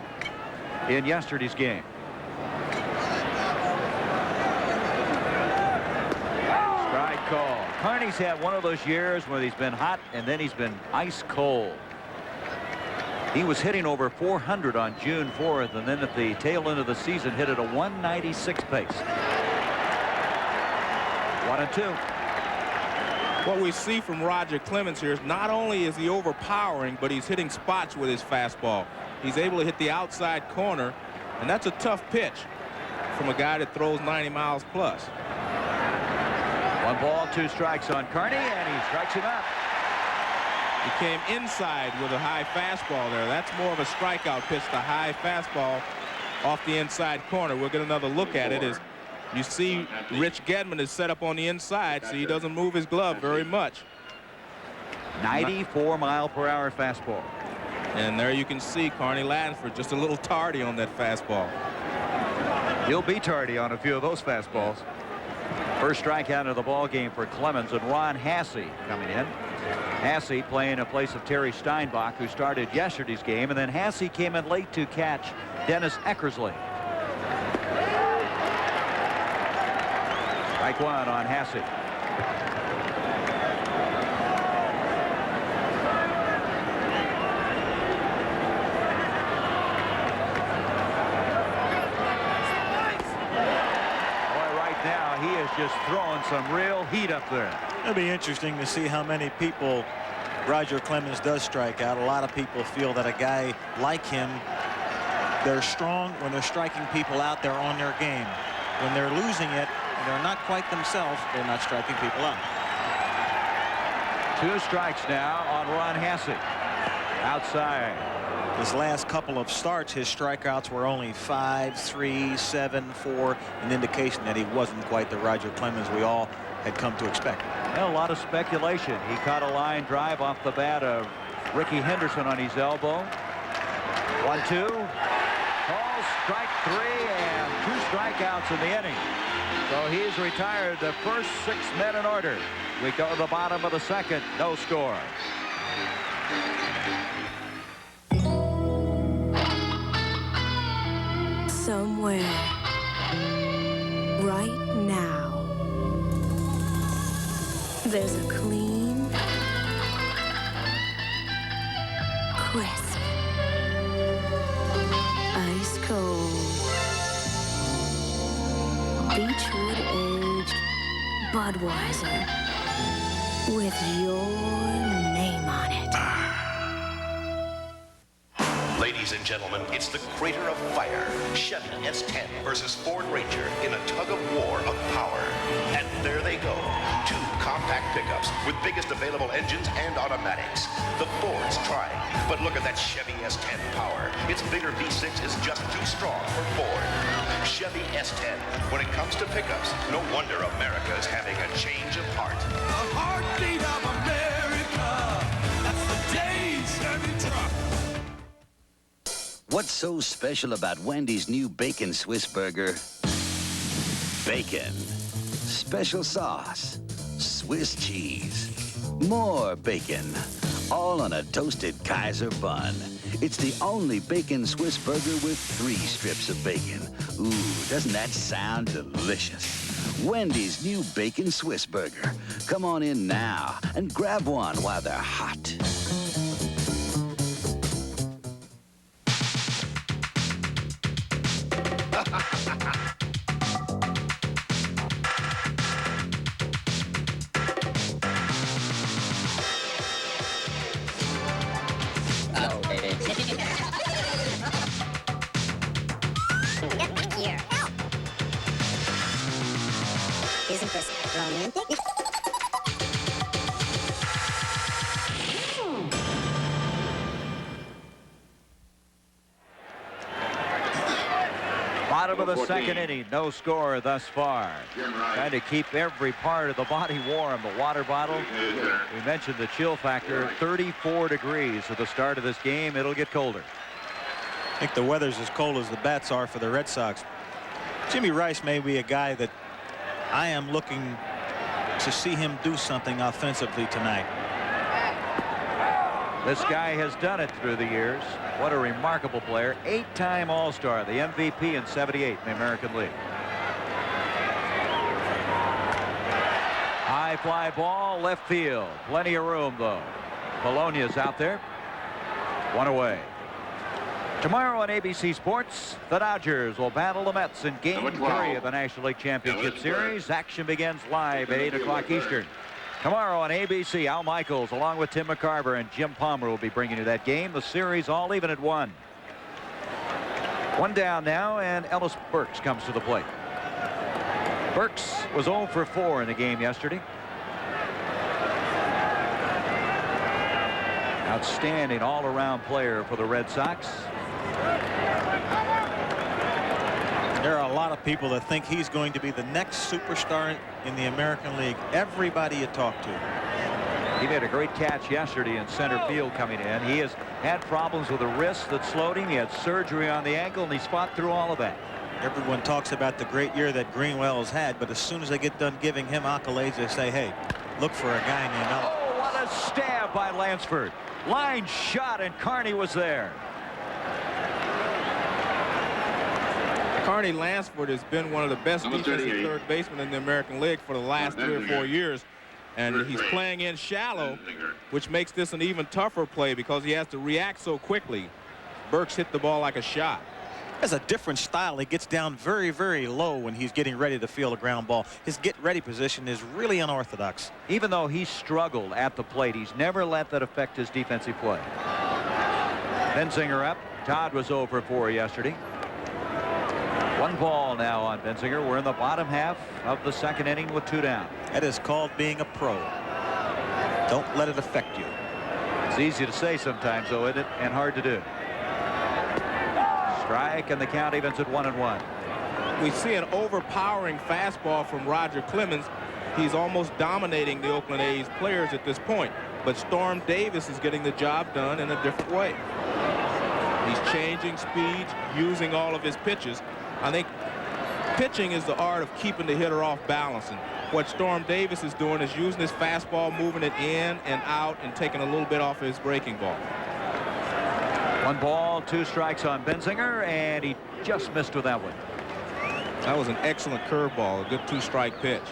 in yesterday's game. Strike call. Carney's had one of those years where he's been hot and then he's been ice cold. He was hitting over 400 on June 4th, and then at the tail end of the season hit at a 196 pace. 1-2. What we see from Roger Clemens here is not only is he overpowering, but he's hitting spots with his fastball. He's able to hit the outside corner, and that's a tough pitch from a guy that throws 90 miles plus. 1 ball, 2 strikes on Carney, and he strikes him out. He came inside with a high fastball there. That's more of a strikeout pitch, the high fastball off the inside corner. We'll get another look at it. As you see, Rich Gedman is set up on the inside, so he doesn't move his glove very much. 94-mile-per-hour fastball. And there you can see Carney Lansford just a little tardy on that fastball. He'll be tardy on a few of those fastballs. First strikeout of the ball game for Clemens, and Ron Hasse coming in. Hasse playing in place of Terry Steinbach, who started yesterday's game, and then Hasse came in late to catch Dennis Eckersley. Strike 1 on Hasse. Boy, right now he is just throwing some real heat up there. It'll be interesting to see how many people Roger Clemens does strike out. A lot of people feel that a guy like him They're strong when they're striking people out. They're on their game. When they're losing it, and they're not quite themselves, they're not striking people out. 2 strikes now on Ron Hassey. Outside. His last couple of starts, his strikeouts were only 5, 3, 7, 4, an indication that he wasn't quite the Roger Clemens we all had come to expect. Well, a lot of speculation. He caught a line drive off the bat of Ricky Henderson on his elbow. 1-2. Call strike 3 and 2 strikeouts in the inning. So he's retired the first 6 men in order. We go to the bottom of the second. No score. Somewhere, right now, there's a clean, crisp, ice cold, Beechwood aged Budweiser with your name on it. Ladies and gentlemen, it's the Crater of Fire, Chevy S10 versus Ford Ranger in a tug of war of power. And there they go, 2 compact pickups with biggest available engines and automatics. The Ford's trying, but look at that Chevy S10 power. Its bigger V6 is just too strong for Ford. Chevy S10. When it comes to pickups, no wonder America is having a change of heart. The heartbeat of America. That's the day Chevy truck. What's so special about Wendy's new Bacon Swiss Burger? Bacon. Special sauce. Swiss cheese. More bacon. All on a toasted Kaiser bun. It's the only Bacon Swiss Burger with 3 strips of bacon. Ooh, doesn't that sound delicious? Wendy's new Bacon Swiss Burger. Come on in now and grab one while they're hot. Isn't this romantic? Bottom of the second inning, no score thus far. Trying to keep every part of the body warm. The water bottle, we mentioned the chill factor, 34 degrees at the start of this game. It'll get colder. I think the weather's as cold as the bats are for the Red Sox. Jimmy Rice may be a guy that I am looking to see him do something offensively tonight. This guy has done it through the years. What a remarkable player. 8-time All-Star, the MVP in '78 in the American League. High fly ball, left field. Plenty of room, though. Polonia's out there. 1 away. Tomorrow on ABC Sports, the Dodgers will battle the Mets in Game 3 of the National League Championship Series. Action begins live at 8 o'clock Eastern. Tomorrow on ABC, Al Michaels, along with Tim McCarver and Jim Palmer, will be bringing you that game. The series all even at 1. 1 down now, and Ellis Burks comes to the plate. Burks was 0 for 4 in the game yesterday. Outstanding all-around player for the Red Sox. There are a lot of people that think he's going to be the next superstar in the American League. Everybody you talk to. He made a great catch yesterday in center field coming in. He has had problems with a wrist that slowed him. He had surgery on the ankle, and he fought through all of that. Everyone talks about the great year that Greenwell has had, but as soon as they get done giving him accolades, they say, hey, look for a guy named Ellis. Oh, what a stab by Lansford. Line shot, and Carney was there. Carney Lansford has been one of the best defensive third basemen in the American League for the last 3 or 4 years. And he's playing in shallow, which makes this an even tougher play because he has to react so quickly. Burks hit the ball like a shot. Has a different style. He gets down very, very low when he's getting ready to field a ground ball. His get-ready position is really unorthodox. Even though he struggled at the plate, he's never let that affect his defensive play. Benzinger up. Todd was 0 for 4 yesterday. 1 ball now on Benzinger. We're in the bottom half of the second inning with 2 down. That is called being a pro. Don't let it affect you. It's easy to say sometimes, though, isn't it? And hard to do. Strike, and the count evens at 1-1. We see an overpowering fastball from Roger Clemens. He's almost dominating the Oakland A's players at this point. But Storm Davis is getting the job done in a different way. He's changing speeds, using all of his pitches. I think pitching is the art of keeping the hitter off balance. And what Storm Davis is doing is using his fastball, moving it in and out, and taking a little bit off his breaking ball. 1 ball, 2 strikes on Benzinger, and he just missed with that one. That was an excellent curveball, a good 2-strike pitch.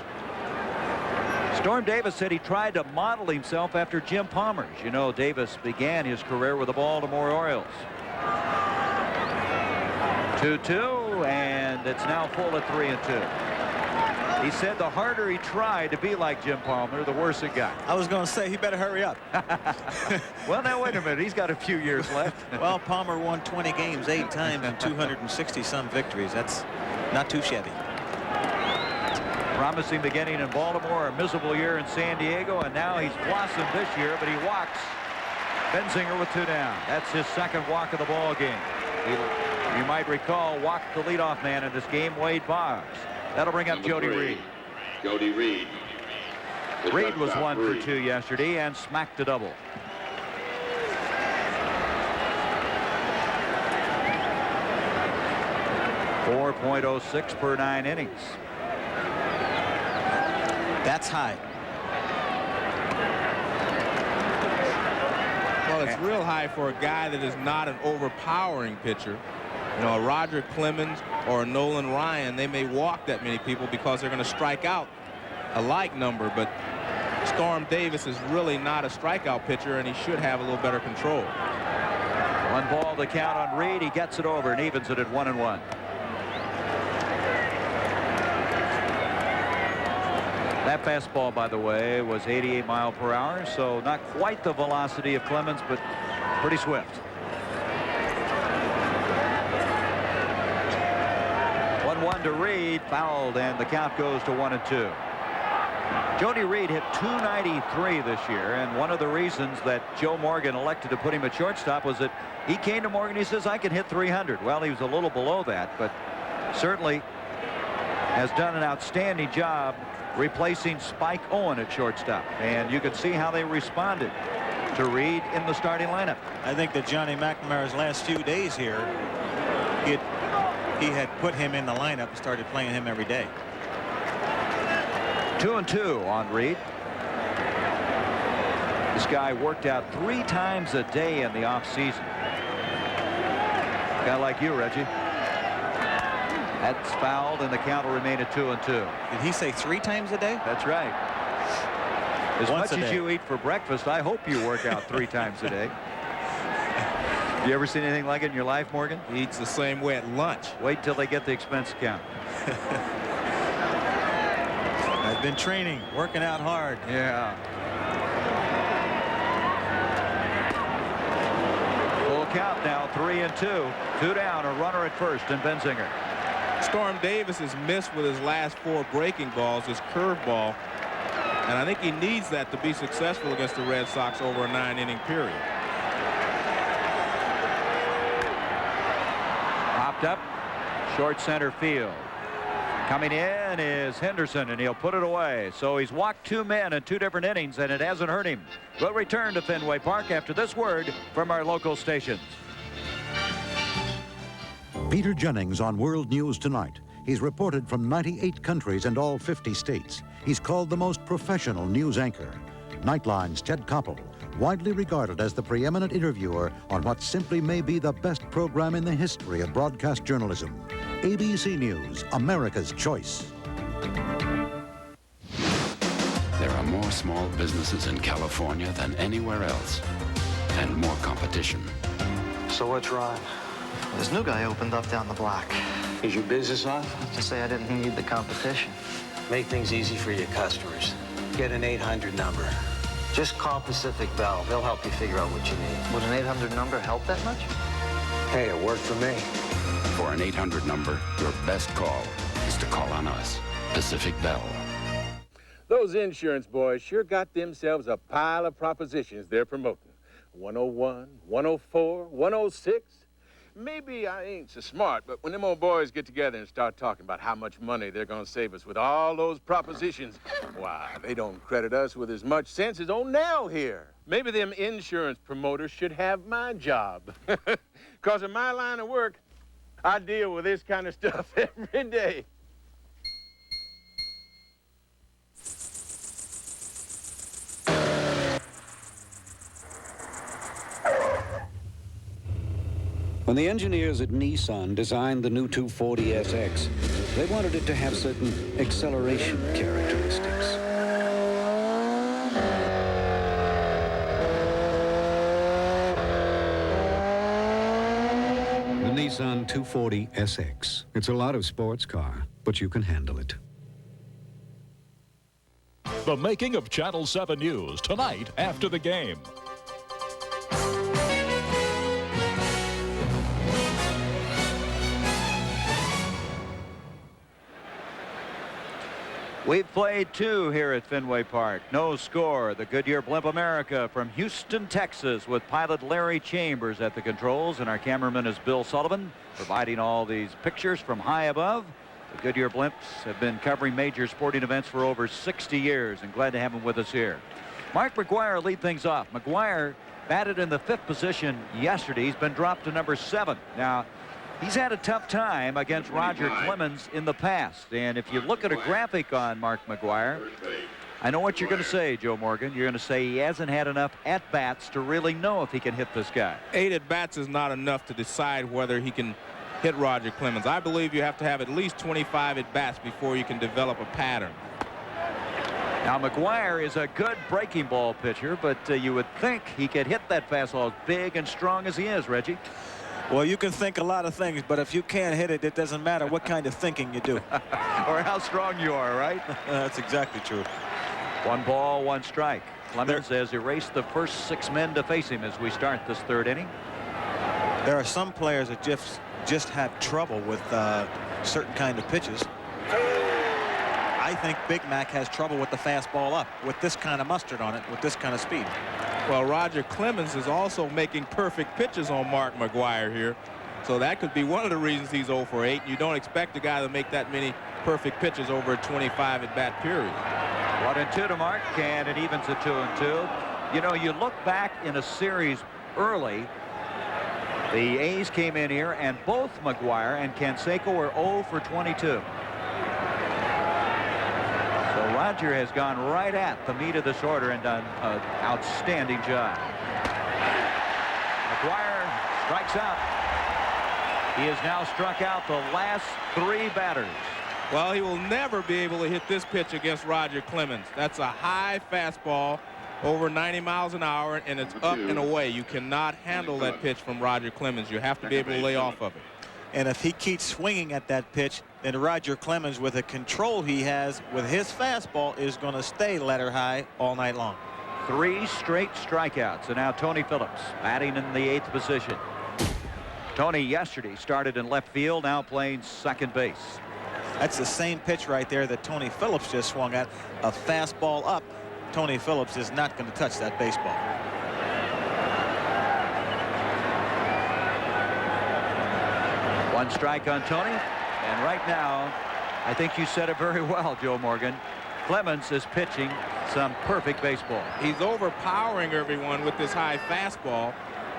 Storm Davis said he tried to model himself after Jim Palmer. You know, Davis began his career with the Baltimore Orioles. 2-2, and it's now full at 3-2. He said the harder he tried to be like Jim Palmer, the worse it got. I was going to say he better hurry up. Well, now wait a minute. He's got a few years left. Well, Palmer won 20 games 8 times and 260-some victories. That's not too shabby. Promising beginning in Baltimore, a miserable year in San Diego, and now he's blossomed this year, but he walks Benzinger with 2 down. That's his 2nd walk of the ball game. You might recall walked the leadoff man in this game, Wade Boggs. That'll bring up Jody Reed. Jody Reed. Reed was 1 for 2 yesterday and smacked a double. .06 per 9 innings. That's high. Well, it's real high for a guy that is not an overpowering pitcher. You know, a Roger Clemens or a Nolan Ryan, they may walk that many people because they're going to strike out a like number, but Storm Davis is really not a strikeout pitcher, and he should have a little better control. 1 ball to count on Reed. He gets it over and evens it at 1-1. That fastball, by the way, was 88 miles per hour, so not quite the velocity of Clemens, but pretty swift. 1-1 to Reed, fouled, and the count goes to 1-2. Jody Reed hit .293 this year, and one of the reasons that Joe Morgan elected to put him at shortstop was that he came to Morgan. He says, I can hit .300. Well, he was a little below that, but certainly has done an outstanding job replacing Spike Owen at shortstop, and you could see how they responded to Reed in the starting lineup. I think that Johnny McNamara's last few days here, he had put him in the lineup and started playing him every day. 2-2 on Reed. This guy worked out 3 times a day in the offseason. Guy like you, Reggie. That's fouled, and the count will remain at 2-2. Did he say 3 times a day? That's right. As Once much a as day. you eat for breakfast, I hope you work out 3 times a day. You ever seen anything like it in your life, Morgan? He eats the same way at lunch. Wait till they get the expense account. I've been training, working out hard. Yeah. Full count now, 3-2. 2 down, a runner at first, and Benzinger. Storm Davis has missed with his last 4 breaking balls, his curveball, and I think he needs that to be successful against the Red Sox over a 9-inning period. Popped up, short center field. Coming in is Henderson, and he'll put it away. So he's walked 2 men in 2 different innings, and it hasn't hurt him. We'll return to Fenway Park after this word from our local stations. Peter Jennings on World News Tonight. He's reported from 98 countries and all 50 states. He's called the most professional news anchor. Nightline's Ted Koppel, widely regarded as the preeminent interviewer on what simply may be the best program in the history of broadcast journalism. ABC News, America's choice. There are more small businesses in California than anywhere else, and more competition. So what's wrong? This new guy opened up down the block. Is your business off? To say I didn't need the competition. Make things easy for your customers. Get an 800 number. Just call Pacific Bell. They'll help you figure out what you need. Would an 800 number help that much? Hey, it worked for me. For an 800 number, your best call is to call on us. Pacific Bell. Those insurance boys sure got themselves a pile of propositions they're promoting. 101, 104, 106. Maybe I ain't so smart, but when them old boys get together and start talking about how much money they're going to save us with all those propositions, why, they don't credit us with as much sense as old Nell here. Maybe them insurance promoters should have my job. Because in my line of work, I deal with this kind of stuff every day. When the engineers at Nissan designed the new 240SX, they wanted it to have certain acceleration characteristics. The Nissan 240SX. It's a lot of sports car, but you can handle it. The making of Channel 7 News tonight after the game. We've played two here at Fenway Park. No score. The Goodyear Blimp America from Houston, Texas, with pilot Larry Chambers at the controls, and our cameraman is Bill Sullivan, providing all these pictures from high above. The Goodyear Blimps have been covering major sporting events for over 60 years, and glad to have him with us here. Mark McGwire lead things off. McGwire batted in the 5th position yesterday. He's been dropped to number 7. Now, he's had a tough time against Roger Clemens in the past. And if you look at a graphic on Mark McGwire, I know what you're going to say, Joe Morgan. You're going to say he hasn't had enough at-bats to really know if he can hit this guy. 8 at-bats is not enough to decide whether he can hit Roger Clemens. I believe you have to have at least 25 at-bats before you can develop a pattern. Now, McGwire is a good breaking ball pitcher, but you would think he could hit that fastball as big and strong as he is, Reggie. Well, you can think a lot of things, but if you can't hit it, it doesn't matter what kind of thinking you do. Or how strong you are, right? That's exactly true. 1 ball, 1 strike. Clemens has erased the first 6 men to face him as we start this 3rd inning. There are some players that just have trouble with certain kind of pitches. I think Big Mac has trouble with the fastball up, with this kind of mustard on it, with this kind of speed. Well, Roger Clemens is also making perfect pitches on Mark McGwire here. So that could be one of the reasons he's 0 for 8. You don't expect a guy to make that many perfect pitches over a 25 at-bat period. 1-2 to Mark, and it evens at 2-2. You know, you look back in a series early, the A's came in here, and both McGwire and Canseco were 0 for 22. Roger has gone right at the meat of this order and done an outstanding job. McGwire strikes out. He has now struck out the last 3 batters. Well, he will never be able to hit this pitch against Roger Clemens. That's a high fastball, over 90 miles an hour, and it's up and away. You cannot handle that pitch from Roger Clemens. You have to be able to lay off of it. And if he keeps swinging at that pitch, then Roger Clemens, with the control he has with his fastball, is going to stay letter high all night long. 3 straight strikeouts, and now Tony Phillips batting in the 8th position. Tony yesterday started in left field, now playing second base. That's the same pitch right there that Tony Phillips just swung at, a fastball up. Tony Phillips is not going to touch that baseball. One strike on Tony, and right now, I think you said it very well, Joe Morgan. Clemens is pitching some perfect baseball. He's overpowering everyone with this high fastball,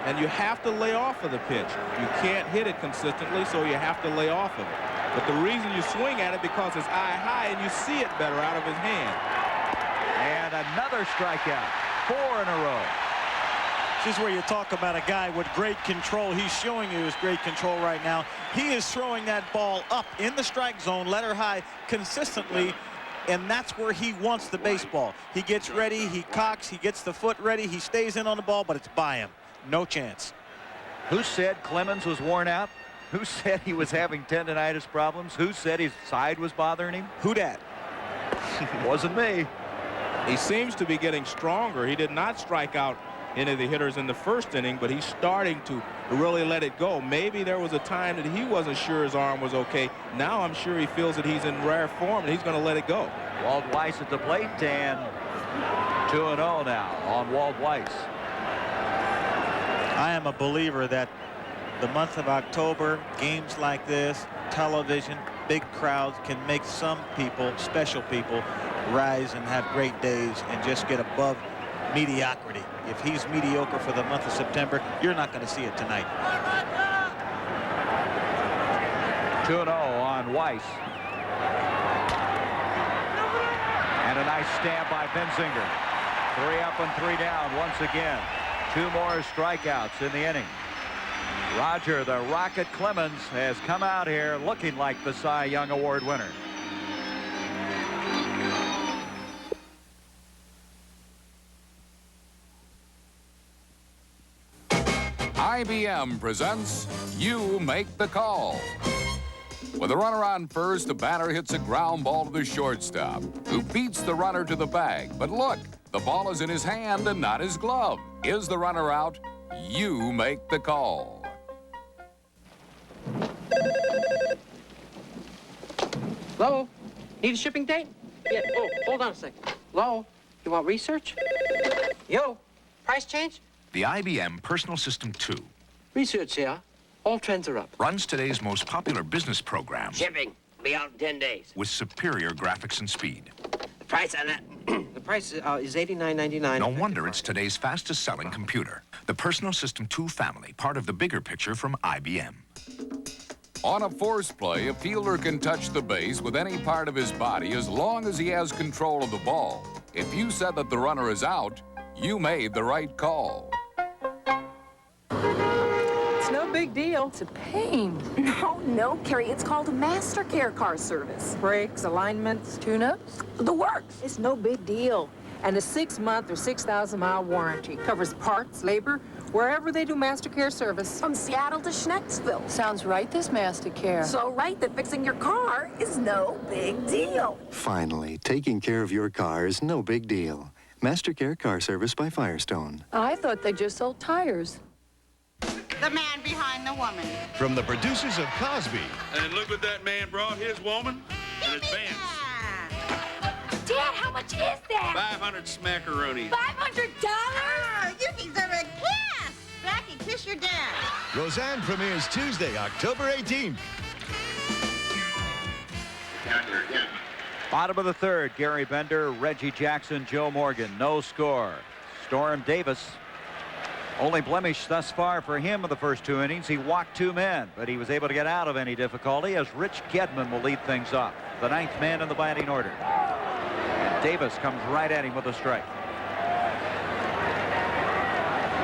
and you have to lay off of the pitch. You can't hit it consistently, so you have to lay off of it. But the reason you swing at it because it's eye high and you see it better out of his hand. And another strikeout, 4 in a row. This is where you talk about a guy with great control. He's showing you his great control right now. He is throwing that ball up in the strike zone, letter high, consistently, and that's where he wants the baseball. He gets ready, he cocks, he gets the foot ready, he stays in on the ball, but it's by him. No chance. Who said Clemens was worn out? Who said he was having tendonitis problems? Who said his side was bothering him? Who dat? Wasn't me. He seems to be getting stronger. He did not strike out any of the hitters in the first inning, but he's starting to really let it go. Maybe there was a time that he wasn't sure his arm was okay. Now I'm sure he feels that he's in rare form, and he's going to let it go. Walt Weiss at the plate, and 2-0 now on Walt Weiss. I am a believer that the month of October, games like this, television, big crowds can make some people, special people, rise and have great days and just get above mediocrity. If he's mediocre for the month of September, you're not going to see it tonight. 2-0 on Weiss. And a nice stab by Benzinger. 3 up and 3 down once again. 2 more strikeouts in the inning. Roger the Rocket Clemens has come out here looking like the Cy Young Award winner. IBM presents You Make the Call. With a runner on first, the batter hits a ground ball to the shortstop, who beats the runner to the bag. But look, the ball is in his hand and not his glove. Is the runner out? You make the call. Hello? Need a shipping date? Yeah. Oh, hold on a second. Hello? You want research? Yo, price change? The IBM Personal System 2 Research here. All trends are up. runs today's most popular business programs Shipping. Be out in 10 days. with superior graphics and speed. The price on that? The price is $89.99. No wonder it's today's fastest-selling computer. The Personal System 2 family, part of the bigger picture from IBM. On a force play, a fielder can touch the base with any part of his body as long as he has control of the ball. If you said that the runner is out, you made the right call. It's no big deal. It's a pain. No, Carrie. It's called a Master Care car service. Brakes, alignments, tune-ups, the works. It's no big deal. And a 6-month or 6,000-mile warranty covers parts, labor, wherever they do Master Care service. From Seattle to Schnecksville. Sounds right, this Master Care. So right that fixing your car is no big deal. Finally, taking care of your car is no big deal. Mastercare Car Service by Firestone. I thought they just sold tires. The man behind the woman. From the producers of Cosby. And look what that man brought his woman in advance. Dad, how much is that? 500 smackaroonies. $500? You deserve a kiss. Back and kiss your dad. Roseanne premieres Tuesday, October 18th. Bottom of the third, Gary Bender, Reggie Jackson, Joe Morgan. No score. Storm Davis. Only blemish thus far for him in the first 2 innings. He walked 2 men, but he was able to get out of any difficulty as Rich Gedman will lead things off. The 9th man in the batting order. And Davis comes right at him with a strike.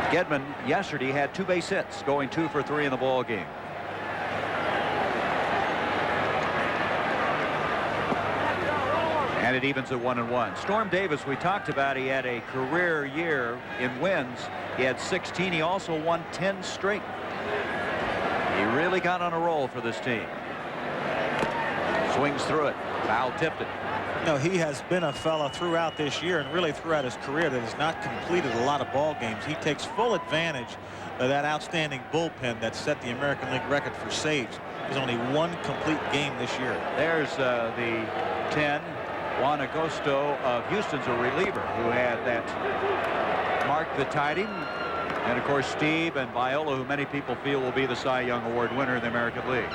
Gedman yesterday had 2 base hits, going 2 for 3 in the ball game. And it evens at 1-1. Storm Davis, we talked about, he had a career year in wins. He had 16. He also won 10 straight. He really got on a roll for this team. Swings through it. Foul tipped it. No, he has been a fella throughout this year and really throughout his career that has not completed a lot of ball games. He takes full advantage of that outstanding bullpen that set the American League record for saves. There's only 1 complete game this year. There's the 10. Juan Agosto of Houston's a reliever who had that mark that tied him. And of course Steve and Viola, who many people feel will be the Cy Young Award winner in the American League.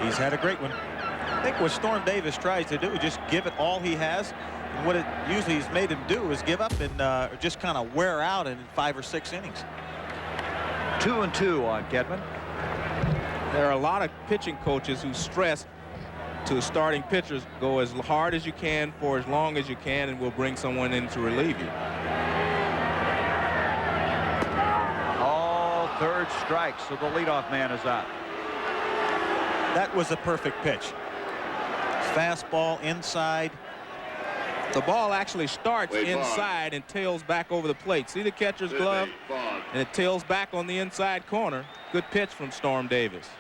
He's had a great one. I think what Storm Davis tries to do is just give it all he has. And what it usually has made him do is give up and just kind of wear out in 5 or 6 innings. 2-2 on Gedman. There are a lot of pitching coaches who stress to starting pitchers, go as hard as you can for as long as you can, and we'll bring someone in to relieve you. All 3rd strikes, so the leadoff man is out. That was a perfect pitch. Fastball inside. The ball actually starts inside and tails back over the plate. See the catcher's glove? And it tails back on the inside corner. Good pitch from Storm Davis.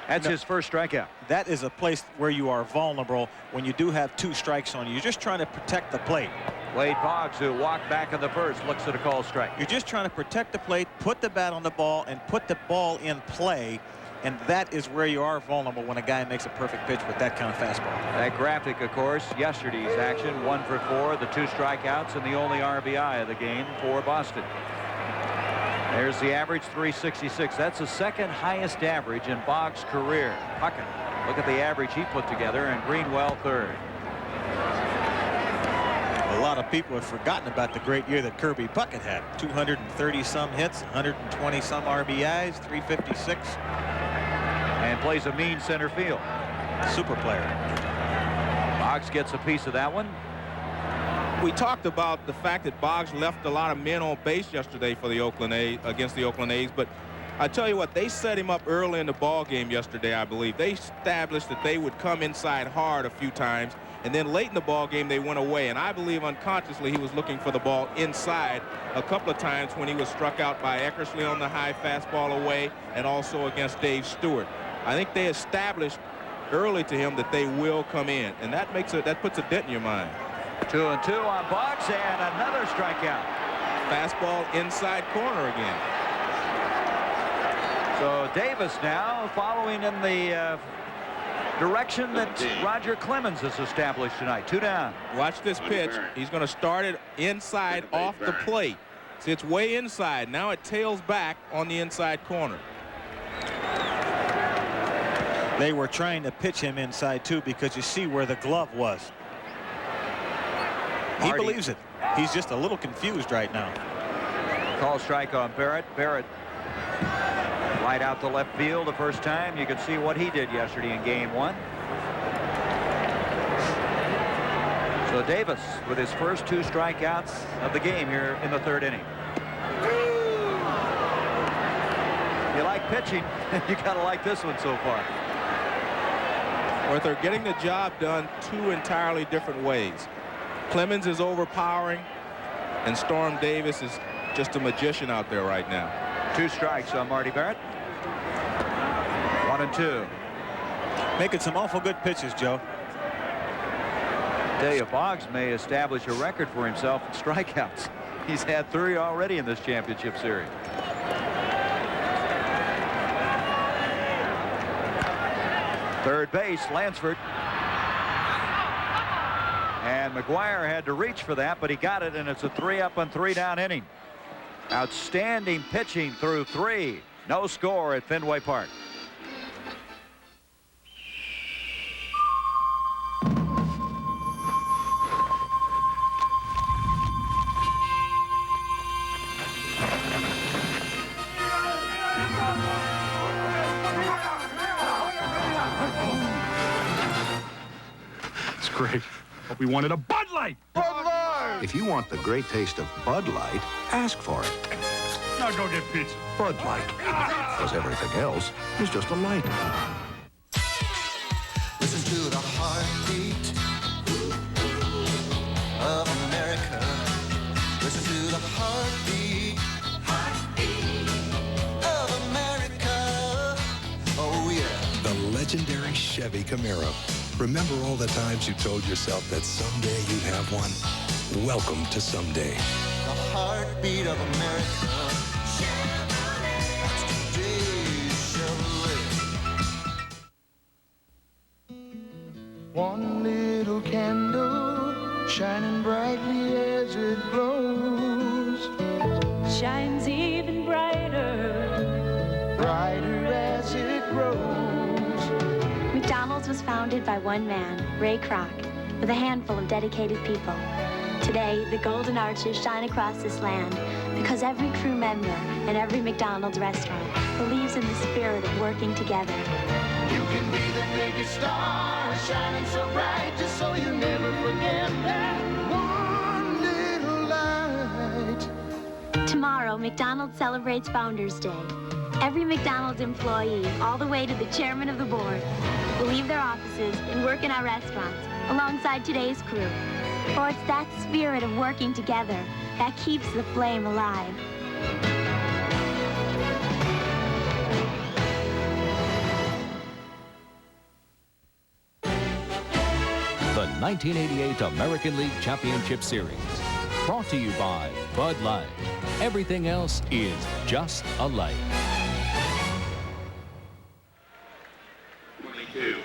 That's his first strikeout. That is a place where you are vulnerable when you do have 2 strikes on you. You're just trying to protect the plate. Wade Boggs, who walked back in the first, looks at a call strike. You're just trying to protect the plate, put the bat on the ball, and put the ball in play. And that is where you are vulnerable when a guy makes a perfect pitch with that kind of fastball. That graphic, of course, yesterday's action, 1 for 4, the 2 strikeouts, and the only RBI of the game for Boston. There's the average, 366. That's the second highest average in Boggs' career. Puckett, look at the average he put together, and Greenwell third. A lot of people have forgotten about the great year that Kirby Puckett had. 230 some hits, 120 some RBIs, 356. And plays a mean center field. Super player. Boggs gets a piece of that one. We talked about the fact that Boggs left a lot of men on base yesterday for the Oakland A's, against the Oakland A's, but I tell you what, they set him up early in the ball game yesterday, I believe. They established that they would come inside hard a few times, and then late in the ball game they went away, and I believe unconsciously he was looking for the ball inside a couple of times when he was struck out by Eckersley on the high fastball away and also against Dave Stewart. I think they established early to him that they will come in, and that puts a dent in your mind. 2-2 on Boggs, and another strikeout. Fastball inside corner again. So Davis now following in the direction that Roger Clemens has established tonight. 2 down. Watch this pitch. He's going to start it inside off the plate. See, it's way inside. Now it tails back on the inside corner. They were trying to pitch him inside too, because you see where the glove was. He believes it. He's just a little confused right now. Call strike on Barrett. Barrett right out to left field the first time. You could see what he did yesterday in game 1. So Davis with his first 2 strikeouts of the game here in the 3rd inning. You like pitching, you gotta like this one so far. Or they're getting the job done 2 entirely different ways. Clemens is overpowering, and Storm Davis is just a magician out there right now. 2 strikes on Marty Barrett. 1-2. Making some awful good pitches, Joe. I tell you, Boggs may establish a record for himself in strikeouts. He's had 3 already in this championship series. Third base, Lansford. And McGuire had to reach for that, but he got it, and it's a 3-up and 3-down inning. Outstanding pitching through 3. No score at Fenway Park. It's great. But we wanted a Bud Light. Bud Light! If you want the great taste of Bud Light, ask for it. Now go get pizza. Bud Light. Because everything else is just a light. Listen to the heartbeat of America. Listen to the heartbeat of America. Oh, yeah. The legendary Chevy Camaro. Remember all the times you told yourself that someday you'd have one? Welcome to someday. The heartbeat of America. That's today's Chevrolet. One little candle shining brightly as it glows. Shines even brighter. Brighter as it grows. McDonald's was founded by one man, Ray Kroc, with a handful of dedicated people. Today, the golden arches shine across this land because every crew member in every McDonald's restaurant believes in the spirit of working together. You can be the biggest star, shining so bright, just so you never forget that one little light. Tomorrow, McDonald's celebrates Founders Day. Every McDonald's employee, all the way to the chairman of the board, will leave their offices and work in our restaurants alongside today's crew. For it's that spirit of working together that keeps the flame alive. the 1988 American League Championship Series. Brought to you by Bud Light. Everything else is just a light. 22.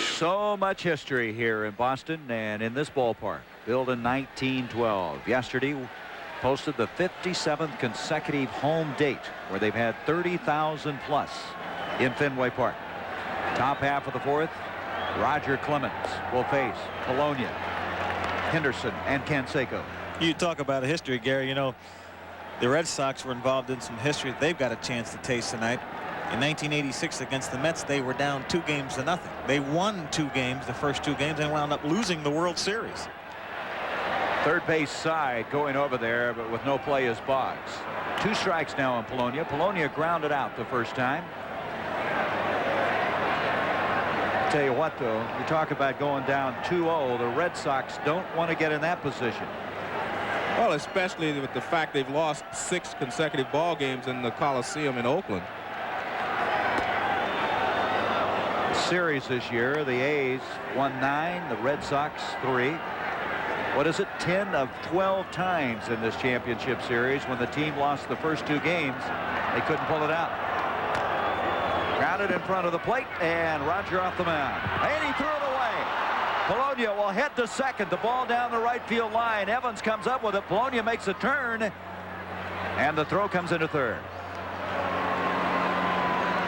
So much history here in Boston and in this ballpark. Built in 1912. Yesterday posted the 57th consecutive home date where they've had 30,000 plus in Fenway Park. Top half of the fourth, Roger Clemens will face Polonia, Henderson, and Canseco. You talk about a history, Gary. You know, the Red Sox were involved in some history they've got a chance to taste tonight. In 1986 against the Mets, they were down 2-0. They won 2 games, the first 2 games, and wound up losing the World Series. Third base side going over there, but with no play is Boggs. 2 strikes now on Polonia. Polonia grounded out the first time. Tell you what, though, you talk about going down 2-0. The Red Sox don't want to get in that position. Well, especially with the fact they've lost 6 consecutive ball games in the Coliseum in Oakland. Series this year, the A's won 9, the Red Sox 3. What is it, 10 of 12 times in this championship series when the team lost the first 2 games, they couldn't pull it out. Grounded in front of the plate, and Roger off the mound, and he threw it away. Polonia will head to second. The ball down the right field line. Evans comes up with it. Polonia makes a turn, and the throw comes into third.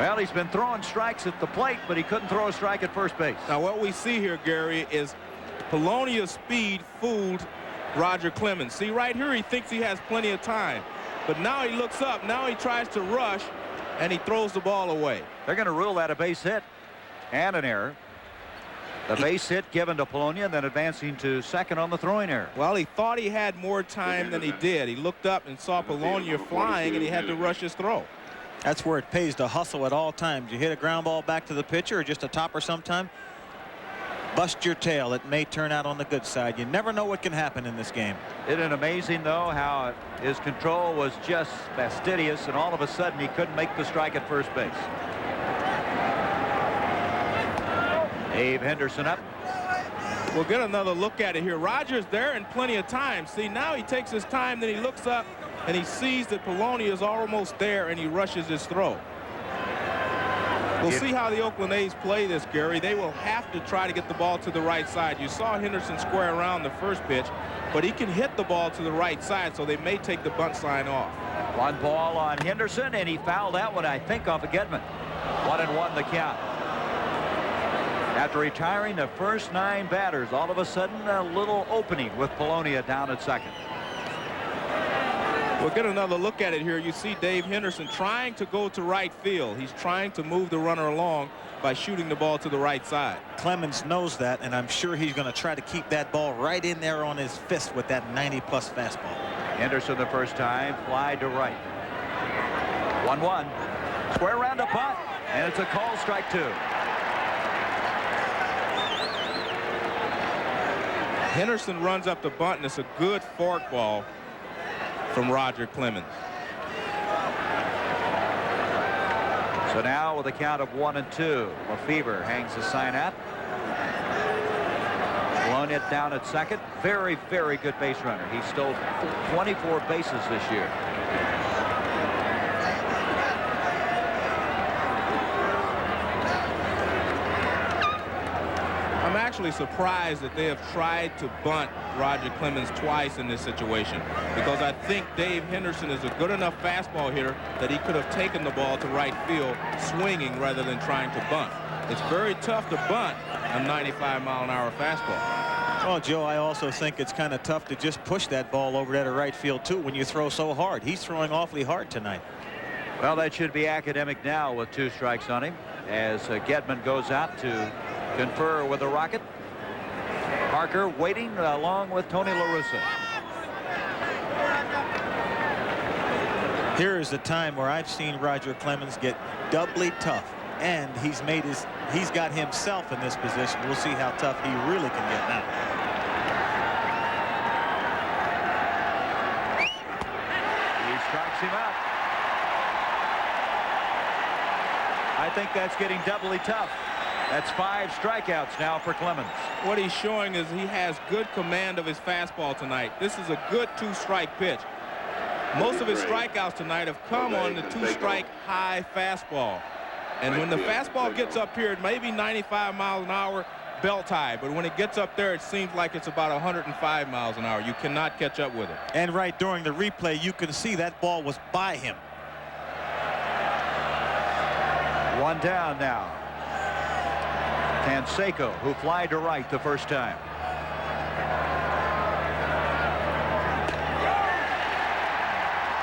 Well, he's been throwing strikes at the plate, but he couldn't throw a strike at first base. Now, what we see here, Gary, is Polonia's speed fooled Roger Clemens. See, right here, he thinks he has plenty of time. But now he looks up. Now he tries to rush, and he throws the ball away. They're going to rule that a base hit and an error. The base hit given to Polonia, then advancing to second on the throwing error. Well, he thought he had more time than he did. He looked up and saw Polonia flying, and he had to rush his throw. That's where it pays to hustle at all times. You hit a ground ball back to the pitcher or just a topper sometime, bust your tail. It may turn out on the good side. You never know what can happen in this game. Isn't it amazing, though, how his control was just fastidious, and all of a sudden he couldn't make the strike at first base. Dave Henderson up. We'll get another look at it here. Rogers there in plenty of time. See, now he takes his time, then he looks up, and he sees that Polonia is almost there, and he rushes his throw. We'll see how the Oakland A's play this, Gary. They will have to try to get the ball to the right side. You saw Henderson square around the first pitch, but he can hit the ball to the right side, so they may take the bunt sign off. 1 ball on Henderson, and he fouled that one, I think, off of Gedman. 1-1 the count. After retiring the first 9 batters, all of a sudden a little opening with Polonia down at second. We'll get another look at it here. You see Dave Henderson trying to go to right field. He's trying to move the runner along by shooting the ball to the right side. Clemens knows that, and I'm sure he's going to try to keep that ball right in there on his fist with that 90-plus fastball. Henderson the first time, fly to right. 1-1. Square round to bunt, and it's a call, strike 2. Henderson runs up the bunt, and it's a good fork ball from Roger Clemens. So now with a count of 1-2, Lefebvre hangs the sign up. Polonia down at second. Very, very good base runner. He stole 24 bases this year. I'm actually surprised that they have tried to bunt Roger Clemens twice in this situation, because I think Dave Henderson is a good enough fastball hitter that he could have taken the ball to right field swinging rather than trying to bunt. It's very tough to bunt a 95-mile-an-hour fastball. Well, Joe, I also think it's kind of tough to just push that ball over there to right field, too, when you throw so hard. He's throwing awfully hard tonight. Well, that should be academic now with 2 strikes on him as Gedman goes out to confer with the Rocket. Parker waiting along with Tony La Russa. Here is a time where I've seen Roger Clemens get doubly tough, and he's got himself in this position. We'll see how tough he really can get now. He strikes him out. I think that's getting doubly tough. That's 5 strikeouts now for Clemens. What he's showing is he has good command of his fastball tonight. This is a good 2-strike pitch. Most of his strikeouts tonight have come on the 2-strike high fastball. And when the fastball gets up here, it may be 95 miles an hour belt high, but when it gets up there, it seems like it's about 105 miles an hour. You cannot catch up with it. And right during the replay, you can see that ball was by him. 1 down now. Canseco, who flied to right the first time.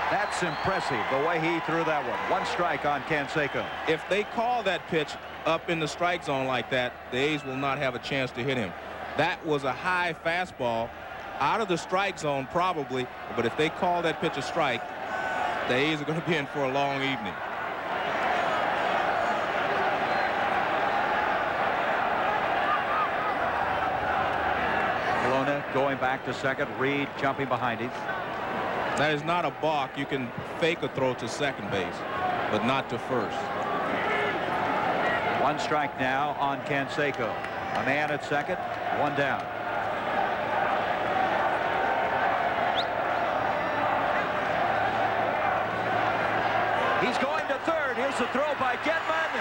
That's impressive, the way he threw that one. 1 strike on Canseco. If they call that pitch up in the strike zone like that, the A's will not have a chance to hit him. That was a high fastball out of the strike zone probably, but if they call that pitch a strike, the A's are going to be in for a long evening. Going back to second. Reed jumping behind him. That is not a balk. You can fake a throw to second base, but not to first. 1 strike now on Canseco. A man at second, 1 down. He's going to third. Here's the throw by Getman.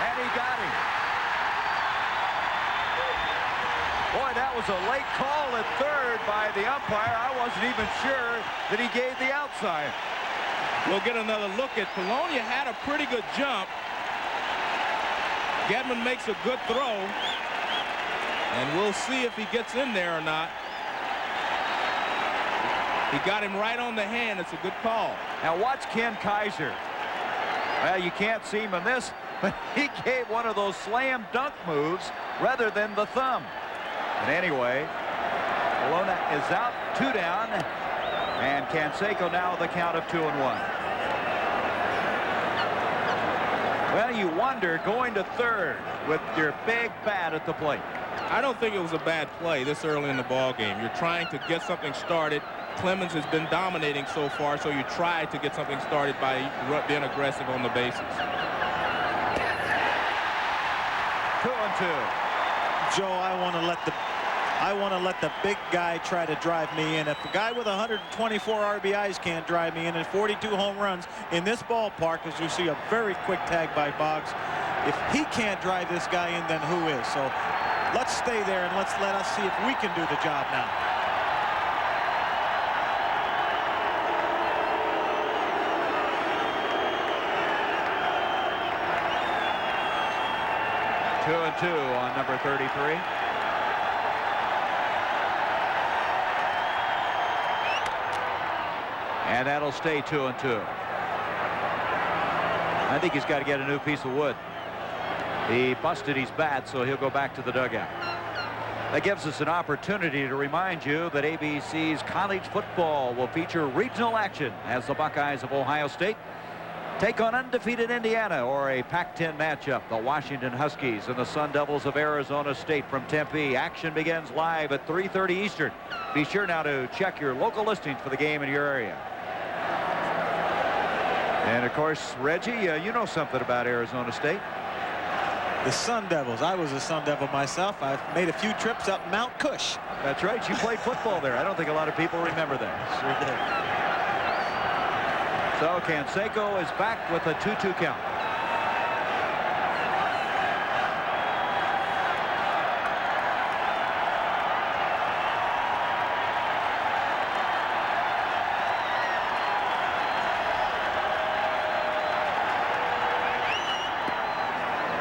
And he got him. Boy, that was a late call at third by the umpire. I wasn't even sure that he gave the outside. We'll get another look at Polonia. Had a pretty good jump. Getman makes a good throw. And we'll see if he gets in there or not. He got him right on the hand. It's a good call. Now watch Ken Kaiser. Well, you can't see him in this, but he gave one of those slam dunk moves rather than the thumb. But anyway, Bologna is out, 2 down, and Canseco now with the count of 2-1. Well, you wonder going to third with your big bat at the plate. I don't think it was a bad play this early in the ball game. You're trying to get something started. Clemens has been dominating so far, so you try to get something started by being aggressive on the bases. 2-2. Joe, I want to let the big guy try to drive me in. If a guy with 124 RBIs can't drive me in and 42 home runs in this ballpark, as you see a very quick tag by Boggs, if he can't drive this guy in, then who is? So let's stay there and let us see if we can do the job now. Two and 2 on number 33. And that'll stay 2-2. I think he's got to get a new piece of wood. He busted his bat, so he'll go back to the dugout. That gives us an opportunity to remind you that ABC's college football will feature regional action as the Buckeyes of Ohio State take on undefeated Indiana, or a Pac-10 matchup, the Washington Huskies and the Sun Devils of Arizona State from Tempe. Action begins live at 3:30 Eastern. Be sure now to check your local listings for the game in your area. And of course, Reggie, you know something about Arizona State. The Sun Devils. I was a Sun Devil myself. I've made a few trips up Mount Cush. That's right. You played football there. I don't think a lot of people remember that. Sure did. So Canseco is back with a 2-2 count.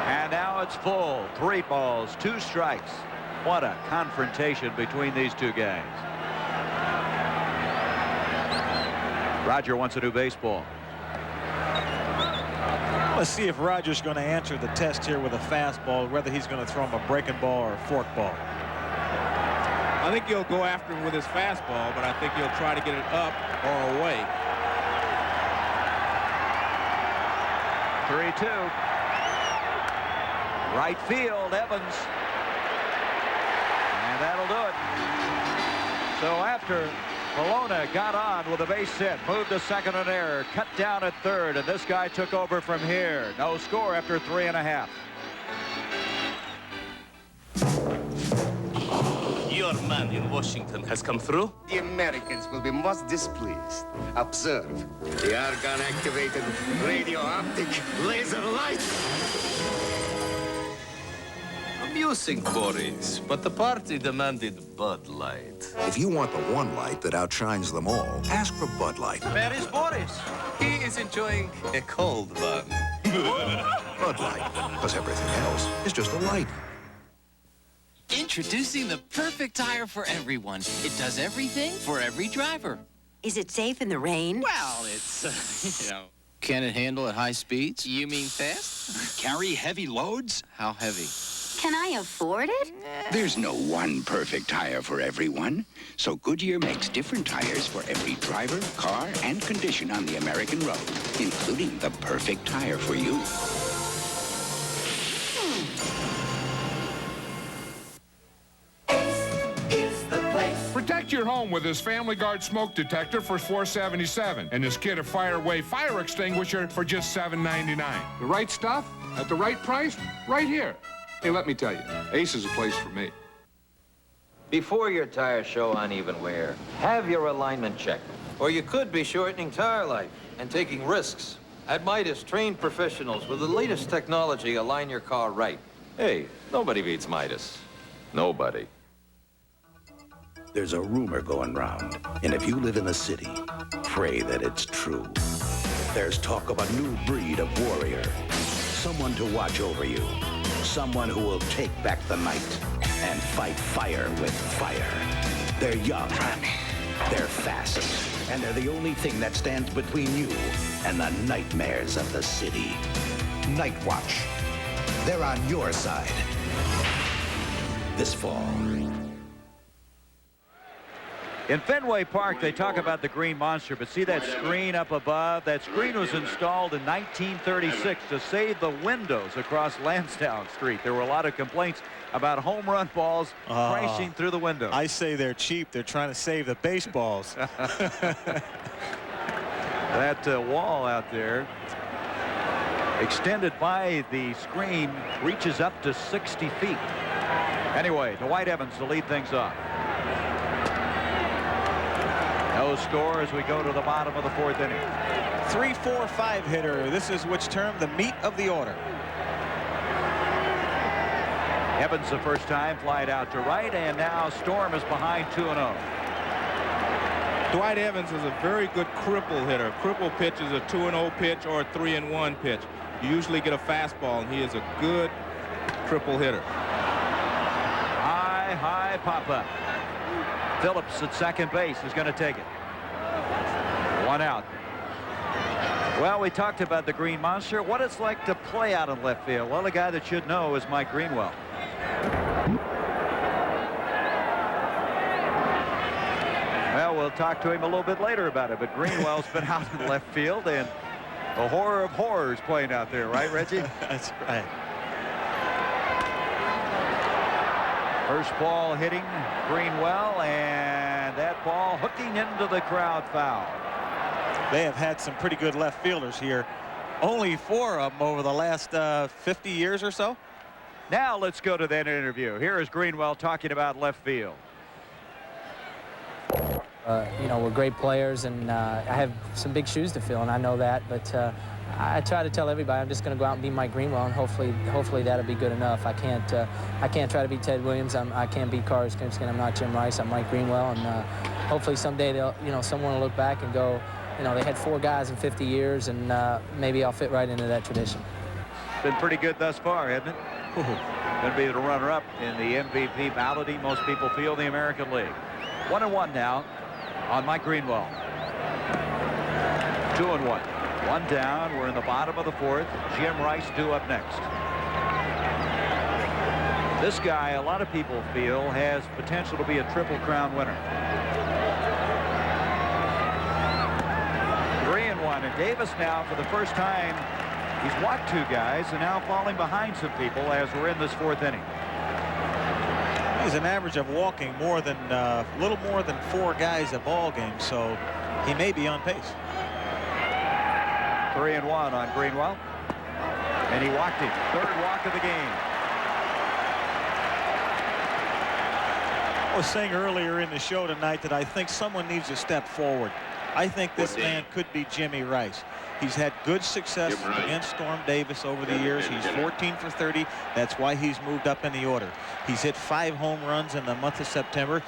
And now it's full. 3 balls, 2 strikes. What a confrontation between these two guys. Roger wants a new baseball. Let's see if Roger's going to answer the test here with a fastball, whether he's going to throw him a breaking ball or a fork ball. I think he'll go after him with his fastball, but I think he'll try to get it up or away. 3-2. Right field, Evans. And that'll do it. So after Bologna got on with a base hit, moved to second on error, cut down at third, and this guy took over from here. No score after 3 1/2. Your man in Washington has come through? The Americans will be most displeased. Observe. The argon-activated radio-optic laser light. Amusing, Boris, but the party demanded Bud Light. If you want the one light that outshines them all, ask for Bud Light. Where is Boris? He is enjoying a cold one. Bud Light, because everything else is just a light. Introducing the perfect tire for everyone. It does everything for every driver. Is it safe in the rain? Well, it's, you know. Can it handle at high speeds? You mean fast? Carry heavy loads? How heavy? Can I afford it? There's no one perfect tire for everyone. So Goodyear makes different tires for every driver, car, and condition on the American road, including the perfect tire for you. Protect your home with this Family Guard smoke detector for $4.77 and this kit of Fireway fire extinguisher for just $7.99. The right stuff at the right price, right here. Hey, let me tell you, Ace is a place for me. Before your tires show uneven wear, have your alignment checked. Or you could be shortening tire life and taking risks. At Midas, trained professionals with the latest technology align your car right. Hey, nobody beats Midas. Nobody. There's a rumor going round, and if you live in the city, pray that it's true. There's talk of a new breed of warrior. Someone to watch over you. Someone who will take back the night and fight fire with fire. They're young, they're fast, and they're the only thing that stands between you and the nightmares of the city. Night Watch. They're on your side. This fall. In Fenway Park, they talk about the Green Monster, but see that screen up above? That screen was installed in 1936 to save the windows across Lansdowne Street. There were a lot of complaints about home run balls crashing through the window. I say they're cheap. They're trying to save the baseballs. That wall out there, extended by the screen, reaches up to 60 feet. Anyway, Dwight Evans to lead things off. No score as we go to the bottom of the fourth inning. 3-4-5 hitter. This is what's termed the meat of the order. Evans the first time, flied out to right, and now Storm is behind 2-0. Dwight Evans is a very good cripple hitter. Cripple pitch is a 2-0 pitch or a 3-1 pitch. You usually get a fastball, and he is a good cripple hitter. High pop-up. Phillips at second base is going to take it. One out. Well, we talked about the Green Monster. What it's like to play out in left field. Well, the guy that should know is Mike Greenwell. Well, we'll talk to him a little bit later about it, but Greenwell's been out in left field, and the horror of horrors playing out there, right, Reggie? That's right. First ball hitting Greenwell, and that ball hooking into the crowd foul. They have had some pretty good left fielders here. Only 4 of them over the last 50 years or so. Now let's go to that interview. Here is Greenwell talking about left field. You know, we're great players, and I have some big shoes to fill, and I know that, but I try to tell everybody I'm just going to go out and be Mike Greenwell, and hopefully that'll be good enough. I can't try to be Ted Williams. I can't be Carter Skimskin. I'm not Jim Rice. I'm Mike Greenwell, and hopefully someday someone will look back and go, they had 4 guys in 50 years, and maybe I'll fit right into that tradition. Been pretty good thus far, hasn't it? Going to be the runner-up in the MVP balloting. Most people feel in the American League. 1-1 now on Mike Greenwell. 2-1. One down. We're in the bottom of the fourth. Jim Rice due up next. This guy, a lot of people feel, has potential to be a Triple Crown winner. 3-1. And Davis now, for the first time, he's walked 2 guys and now falling behind some people as we're in this fourth inning. He's an average of walking more than a little more than 4 guys a ball game, so he may be on pace. 3-1 on Greenwell, and he walked him. 3rd walk of the game. I was saying earlier in the show tonight that I think someone needs to step forward. I think this man could be Jimmy Rice. He's had good success against Storm Davis over the years. He's 14 for 30. That's why he's moved up in the order. He's hit 5 home runs in the month of September.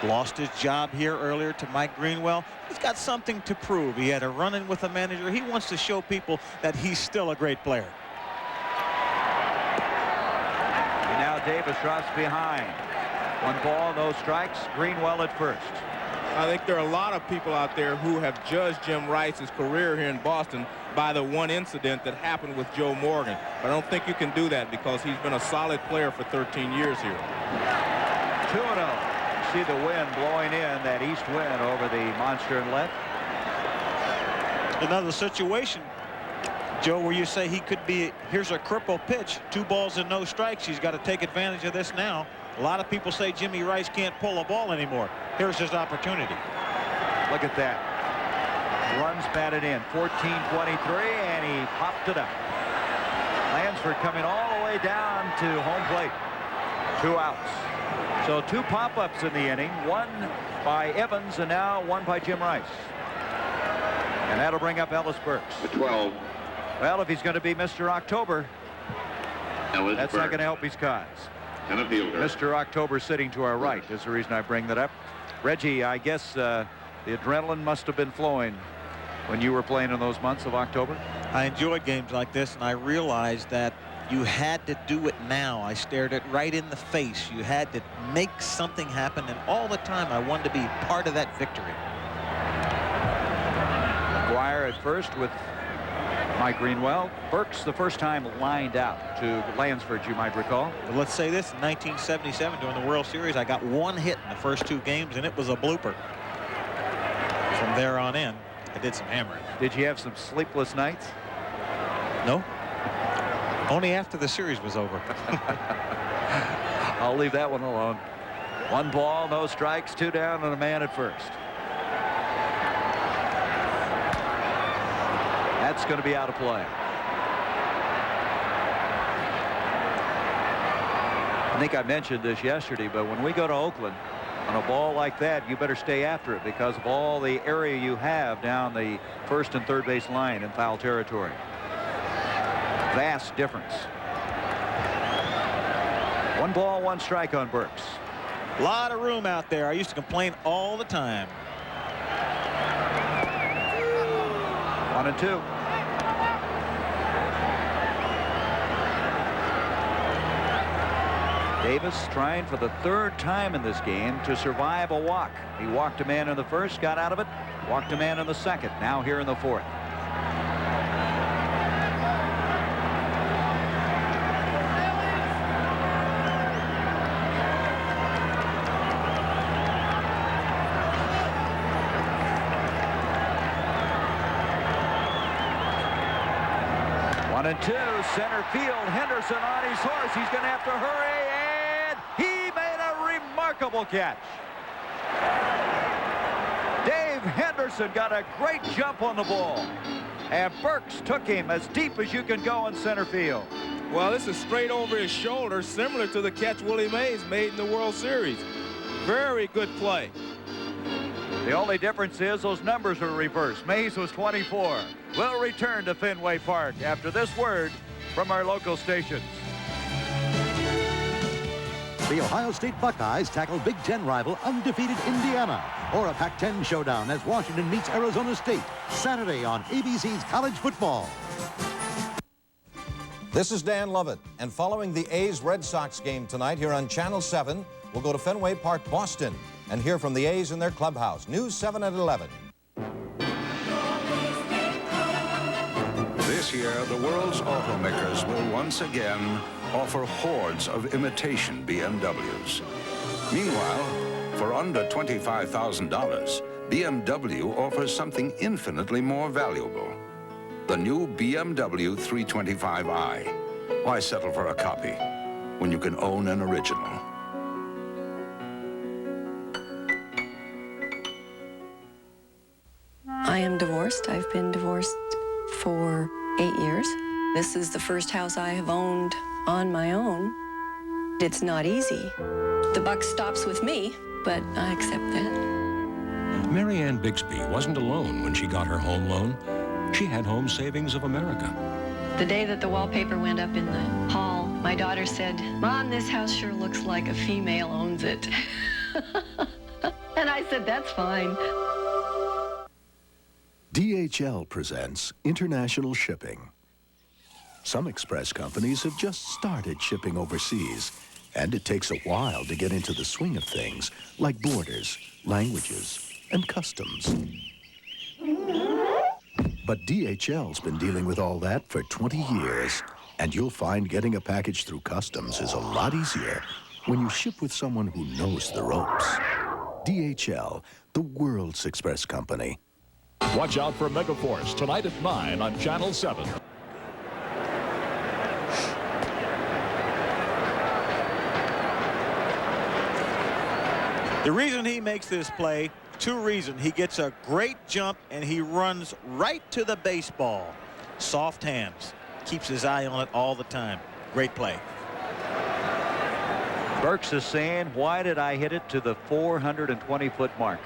Lost his job here earlier to Mike Greenwell. He's got something to prove. He had a run-in with a manager. He wants to show people that he's still a great player. And now Davis drops behind. 1 ball, no strikes. Greenwell at first. I think there are a lot of people out there who have judged Jim Rice's career here in Boston by the one incident that happened with Joe Morgan. But I don't think you can do that because he's been a solid player for 13 years here. 2-0. See the wind blowing in, that east wind over the monster and left. Another situation, Joe, where you say he could be, here's a cripple pitch, 2 balls and no strikes. He's got to take advantage of this now. A lot of people say Jimmy Rice can't pull a ball anymore. Here's his opportunity. Look at that. Runs batted in, 14-23, and he popped it up. Lansford coming all the way down to home plate. 2 outs. So 2 pop-ups in the inning, 1 by Evans and now 1 by Jim Rice. And that'll bring up Ellis Burks. The 12. Well, if he's going to be Mr. October, Ellis that's Burks. not going to help his cause. And a fielder. Mr. October sitting to our right is the reason I bring that up. Reggie, I guess the adrenaline must have been flowing when you were playing in those months of October. I enjoyed games like this, and I realized that you had to do it now. I stared it right in the face. You had to make something happen, and all the time I wanted to be part of that victory. McGuire at first with Mike Greenwell. Burks the first time lined out to Lansford, you might recall. But let's say this, in 1977 during the World Series, I got 1 hit in the first 2 games, and it was a blooper. From there on in, I did some hammering. Did you have some sleepless nights? No. Only after the series was over. I'll leave that one alone. 1 ball, no strikes, 2 down, and a man at first. That's going to be out of play. I think I mentioned this yesterday, but when we go to Oakland on a ball like that, you better stay after it because of all the area you have down the first and third base line in foul territory. Vast difference. 1 ball, 1 strike on Burks. A lot of room out there. I used to complain all the time. 1-2. Davis trying for the 3rd time in this game to survive a walk. He walked a man in the first, got out of it, walked a man in the second, now here in the 4th. And 2, center field. Henderson on his horse. He's going to have to hurry, and he made a remarkable catch. Dave Henderson got a great jump on the ball, and Burks took him as deep as you can go in center field. Well, this is straight over his shoulder, similar to the catch Willie Mays made in the World Series. Very good play. The only difference is those numbers are reversed. Mays was 24. We'll return to Fenway Park after this word from our local stations. The Ohio State Buckeyes tackle Big Ten rival undefeated Indiana, or a Pac-10 showdown as Washington meets Arizona State Saturday on ABC's College Football. This is Dan Lovett, and following the A's-Red Sox game tonight here on Channel 7, we'll go to Fenway Park, Boston, and hear from the A's in their clubhouse. News 7 at 11. This year, the world's automakers will once again offer hordes of imitation BMWs. Meanwhile, for under $25,000, BMW offers something infinitely more valuable. The new BMW 325i. Why settle for a copy when you can own an original? I am divorced. I've been divorced for 8 years. This is the first house I have owned on my own. It's not easy. The buck stops with me, but I accept that. Mary Ann Bixby wasn't alone when she got her home loan. She had Home Savings of America. The day that the wallpaper went up in the hall, my daughter said, "Mom, this house sure looks like a female owns it." And I said, "That's fine." DHL presents international shipping. Some express companies have just started shipping overseas, and it takes a while to get into the swing of things, like borders, languages, and customs. But DHL's been dealing with all that for 20 years, and you'll find getting a package through customs is a lot easier when you ship with someone who knows the ropes. DHL, the world's express company. Watch out for Megaforce tonight at 9 on Channel 7. The reason he makes this play, two reasons. He gets a great jump and he runs right to the baseball. Soft hands. Keeps his eye on it all the time. Great play. Burks is saying, why did I hit it to the 420-foot mark?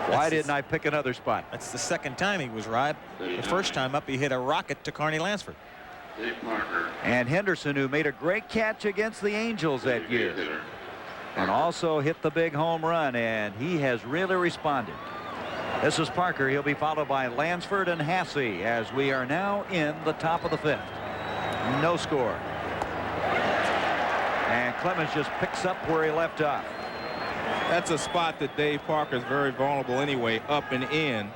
Why didn't I pick another spot? That's the second time he was right. The first time up, he hit a rocket to Carney Lansford. And Henderson, who made a great catch against the Angels that year, and also hit the big home run, and he has really responded. This is Parker. He'll be followed by Lansford and Hasse as we are now in the top of the fifth. No score. And Clemens just picks up where he left off. That's a spot that Dave Parker is very vulnerable anyway, up and in.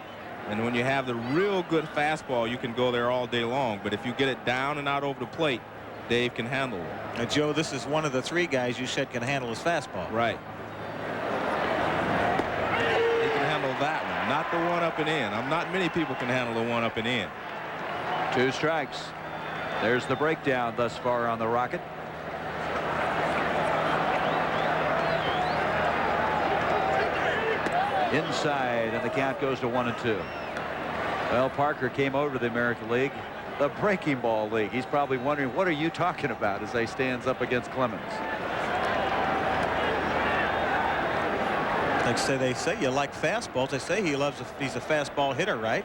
And when you have the real good fastball, you can go there all day long. But if you get it down and out over the plate, Dave can handle it. Now, Joe, this is one of the three guys you said can handle his fastball. Right. He can handle that one, not the one up and in. Not many people can handle the one up and in. 2 strikes. There's the breakdown thus far on the Rocket. Inside, and the count goes to 1-2. Well, Parker came over to the American League, the breaking ball league. He's probably wondering, what are you talking about, as he stands up against Clemens. Like they say you like fastballs. They say he's a fastball hitter, right?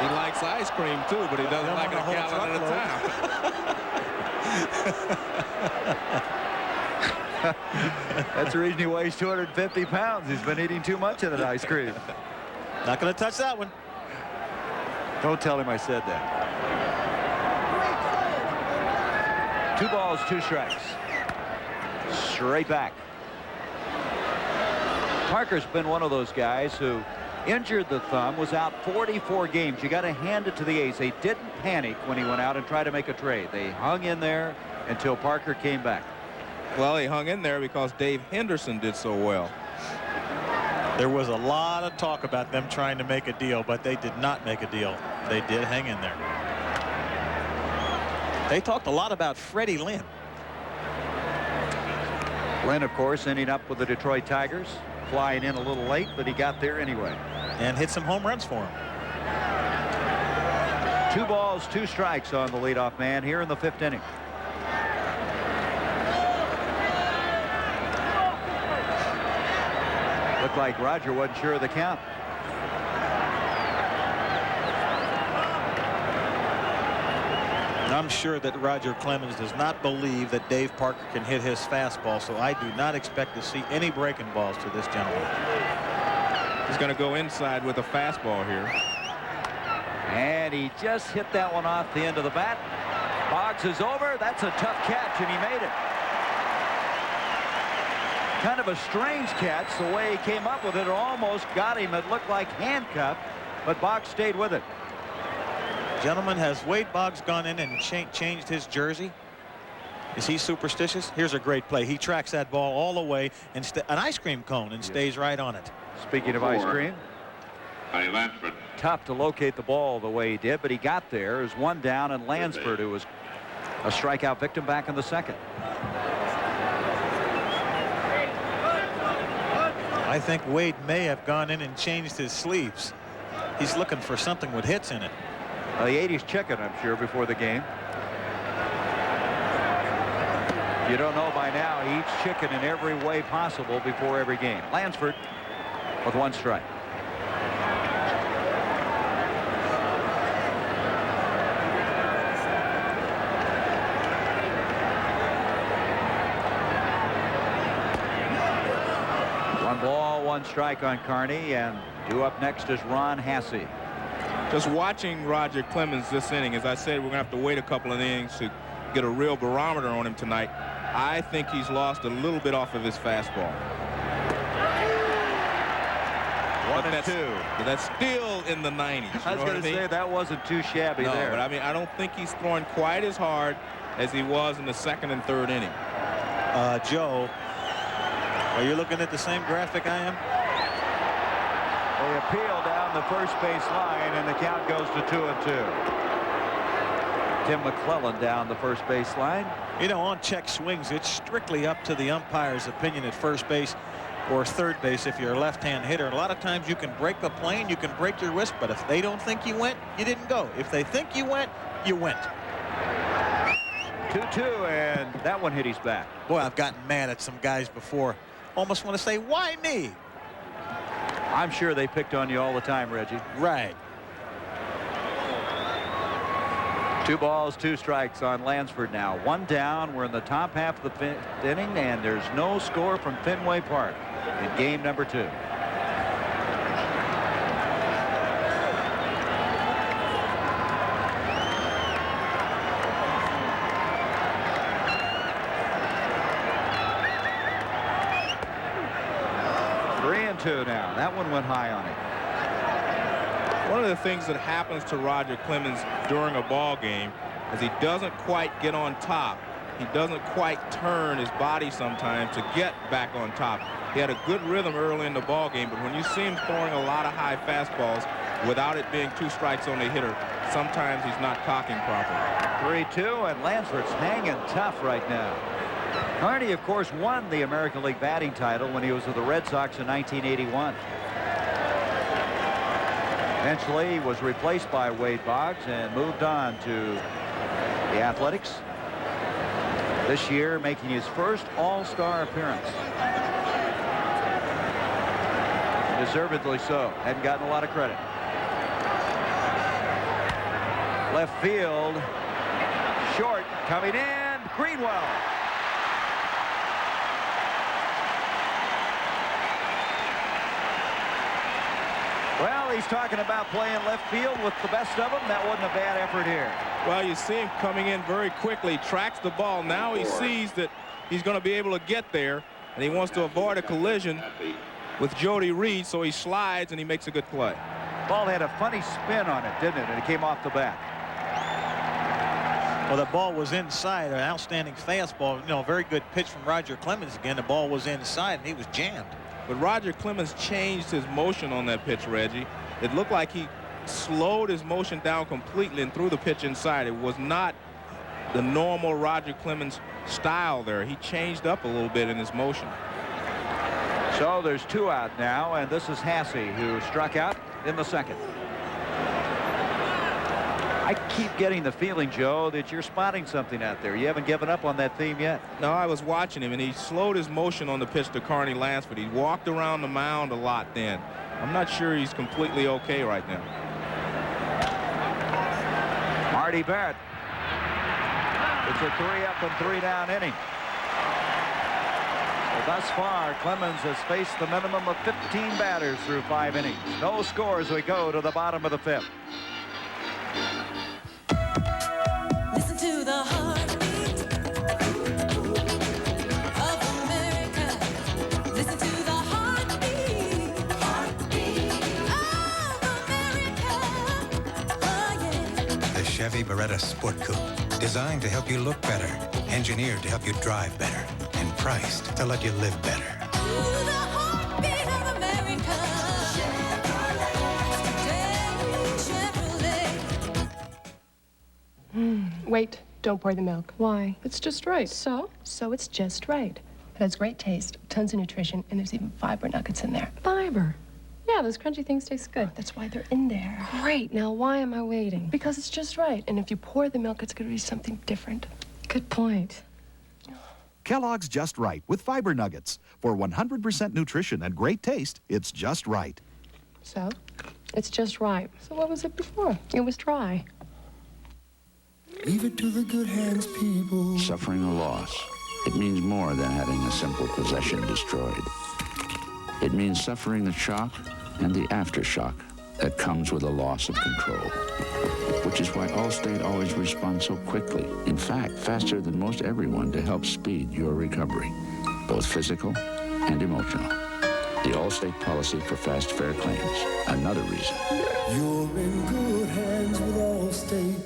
He likes ice cream too, but he doesn't like a gallon at a time. That's the reason he weighs 250 pounds. He's been eating too much of that ice cream. Not going to touch that one. Don't tell him I said that. 2 balls, 2 strikes. Straight back. Parker's been one of those guys who injured the thumb, was out 44 games. You got to hand it to the A's. They didn't panic when he went out and tried to make a trade. They hung in there until Parker came back. Well, he hung in there because Dave Henderson did so well. There was a lot of talk about them trying to make a deal, but they did not make a deal. They did hang in there. They talked a lot about Freddie Lynn. Lynn, of course, ending up with the Detroit Tigers, flying in a little late, but he got there anyway. And hit some home runs for him. 2 balls, 2 strikes on the leadoff man here in the 5th inning. Looked like Roger wasn't sure of the count. I'm sure that Roger Clemens does not believe that Dave Parker can hit his fastball, so I do not expect to see any breaking balls to this gentleman. He's going to go inside with a fastball here. And he just hit that one off the end of the bat. Boggs is over. That's a tough catch, and he made it. Kind of a strange catch. The way he came up with it almost got him. It looked like handcuffed, but Boggs stayed with it. Gentlemen, has Wade Boggs gone in and changed his jersey? Is he superstitious? Here's a great play. He tracks that ball all the way and an ice cream cone and stays right on it. Speaking of ice cream, tough to locate the ball the way he did, but he got there. There's 1 down, and Lansford, who was a strikeout victim, back in the 2nd. I think Wade may have gone in and changed his sleeves. He's looking for something with hits in it. The 80s chicken, I'm sure, before the game. If you don't know by now, he eats chicken in every way possible before every game. Lansford with 1 strike. One ball, 1 strike on Carney, and due up next is Ron Hasse. Just watching Roger Clemens this inning, as I said, we're going to have to wait a couple of innings to get a real barometer on him tonight. I think he's lost a little bit off of his fastball. 1-2. But that's still in the 90s. I was going to say that wasn't too shabby there. But I mean, I don't think he's throwing quite as hard as he was in the 2nd and 3rd inning. Joe, are you looking at the same graphic I am? They appeal down the first base line, and the count goes to 2-2. Tim McClellan down the first base line. You know, on check swings, it's strictly up to the umpire's opinion at first base or third base if you're a left-hand hitter. A lot of times you can break the plane, you can break your wrist, but if they don't think you went, you didn't go. If they think you went, you went. 2-2, and that one hit his back. Boy, I've gotten mad at some guys before. Almost want to say, why me? I'm sure they picked on you all the time, Reggie. Right. 2 balls, 2 strikes on Lansford now. 1 down. We're in the top half of the 5th inning, and there's no score from Fenway Park in game number 2. Two now. That one went high on it. One of the things that happens to Roger Clemens during a ball game is he doesn't quite get on top. He doesn't quite turn his body sometimes to get back on top. He had a good rhythm early in the ball game, but when you see him throwing a lot of high fastballs without it being 2 strikes on the hitter, sometimes he's not cocking properly. 3-2, and Lansford's hanging tough right now. Carney, of course, won the American League batting title when he was with the Red Sox in 1981. Eventually, he was replaced by Wade Boggs and moved on to the Athletics. This year, making his first All-Star appearance. Deservedly so. Hadn't gotten a lot of credit. Left field. Short. Coming in. Greenwell. Well, he's talking about playing left field with the best of them. That wasn't a bad effort here. Well, you see him coming in very quickly, tracks the ball. Now he sees that he's going to be able to get there, and he wants to avoid a collision with Jody Reed, so he slides and he makes a good play. Ball had a funny spin on it, didn't it? And it came off the bat. Well, the ball was inside. An outstanding fastball. You know, a very good pitch from Roger Clemens again. The ball was inside, and he was jammed. But Roger Clemens changed his motion on that pitch, Reggie. It looked like he slowed his motion down completely and threw the pitch inside. It was not the normal Roger Clemens style there. He changed up a little bit in his motion. So there's 2 out now, and this is Hasse, who struck out in the 2nd. I keep getting the feeling, Joe, that you're spotting something out there. You haven't given up on that theme yet. No, I was watching him, and he slowed his motion on the pitch to Carney Lansford. He walked around the mound a lot then. I'm not sure he's completely okay right now. Marty Barrett. It's a 3-up and 3-down inning. So thus far, Clemens has faced the minimum of 15 batters through 5 innings. No score as we go to the bottom of the 5th. Listen to the heartbeat of America. Listen to the heartbeat of America. Oh, yeah. The Chevy Beretta Sport Coupe, designed to help you look better, engineered to help you drive better, and priced to let you live better. Ooh, the heartbeat of America. Chevrolet. Wait, don't pour the milk. Why? It's just right. So? So it's just right. It has great taste, tons of nutrition, and there's even fiber nuggets in there. Fiber? Yeah, those crunchy things taste good. That's why they're in there. Great. Now why am I waiting? Because it's just right. And if you pour the milk, it's going to be something different. Good point. Kellogg's Just Right with fiber nuggets. For 100% nutrition and great taste, it's just right. So, it's just right. So what was it before? It was dry. Leave it to the good hands, people. Suffering a loss. It means more than having a simple possession destroyed. It means suffering the shock and the aftershock that comes with a loss of control. Which is why Allstate always responds so quickly. In fact, faster than most everyone to help speed your recovery, both physical and emotional. The Allstate policy for fast, fair claims. Another reason. You're in good hands with Allstate.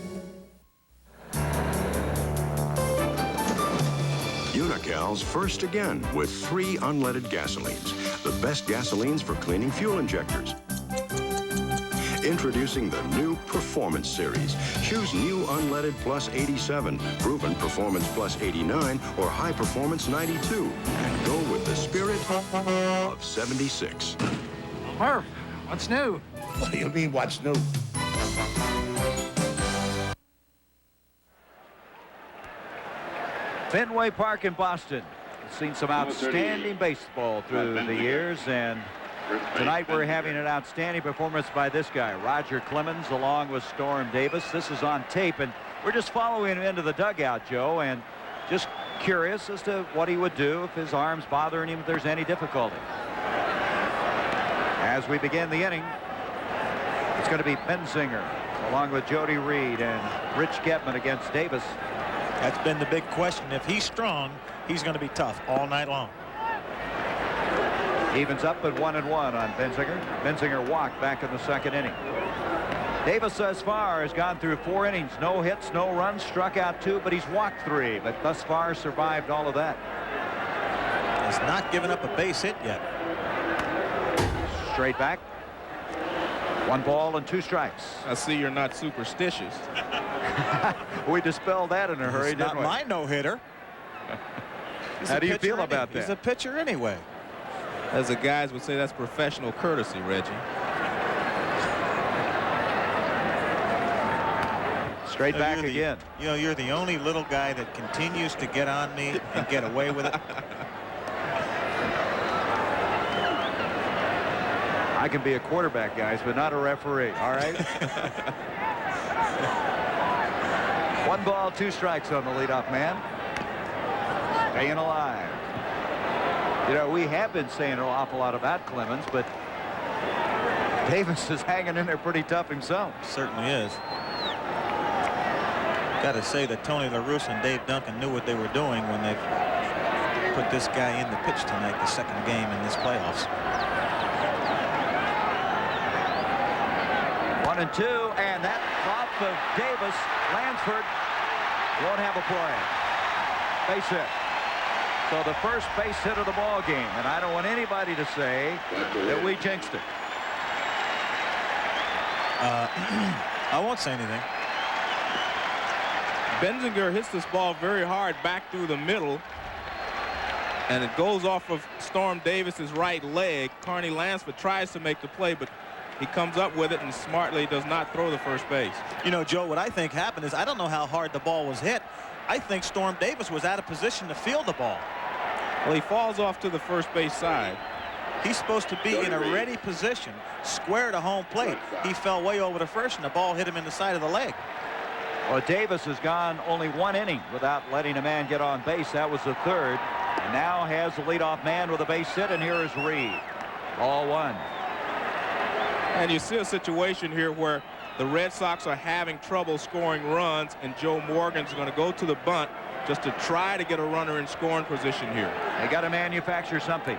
Unical's first again with 3 unleaded gasolines. The best gasolines for cleaning fuel injectors. Introducing the new Performance Series. Choose new Unleaded Plus 87, Proven Performance Plus 89, or High Performance 92. And go with the spirit of 76. Murph, what's new? What do you mean, what's new? Fenway Park in Boston. We've seen some outstanding baseball through the years, and tonight we're having an outstanding performance by this guy, Roger Clemens, along with Storm Davis. This is on tape, and we're just following him into the dugout, Joe, and just curious as to what he would do if his arm's bothering him, if there's any difficulty. As we begin the inning, it's going to be Benzinger along with Jody Reed and Rich Getman against Davis. That's been the big question. If he's strong, he's going to be tough all night long. Evens up at 1-1 on Benzinger. Benzinger walked back in the second inning. Davis thus far has gone through 4 innings. No hits, no runs, struck out 2, but he's walked 3, but thus far survived all of that. He's not given up a base hit yet. Straight back. 1 ball and 2 strikes. I see you're not superstitious. We dispelled that in a hurry, It's didn't not we? my no-hitter. How do you feel about that? He's a pitcher anyway. As the guys would say, that's professional courtesy, Reggie. Straight back again. You know, you're the only little guy that continues to get on me and get away with it. I can be a quarterback, guys, but not a referee, all right? 1 ball, 2 strikes on the leadoff man. Staying alive. You know, we have been saying an awful lot about Clemens, but Davis is hanging in there pretty tough himself. Certainly is. Got to say that Tony La Russa and Dave Duncan knew what they were doing when they put this guy in the pitch tonight, the second game in this playoffs. 1-2, and that off of Davis. Lansford won't have a play. Base hit. So the first base hit of the ball game, and I don't want anybody to say that we jinxed it. I won't say anything. Benzinger hits this ball very hard back through the middle, and it goes off of Storm Davis's right leg. Carney Lansford tries to make the play, but he comes up with it and smartly does not throw the first base. You know, Joe, what I think happened is I don't know how hard the ball was hit. I think Storm Davis was out of position to field the ball. Well, he falls off to the first base side. He's supposed to be in a ready position, square to home plate. He fell way over to first, and the ball hit him in the side of the leg. Well, Davis has gone only 1 inning without letting a man get on base. That was the 3rd. And now has the leadoff man with a base hit, and here is Reed. All 1. And you see a situation here where the Red Sox are having trouble scoring runs, and Joe Morgan's going to go to the bunt just to try to get a runner in scoring position here. They got to manufacture something.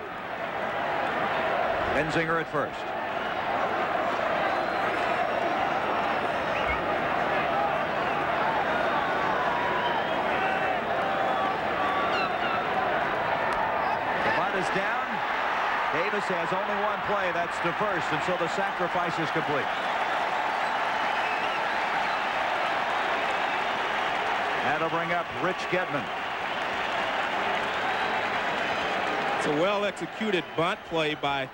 Benzinger at first. The bunt is down. Davis has only 1 play. That's to first, and so the sacrifice is complete. That'll bring up Rich Getman. It's a well-executed bunt play by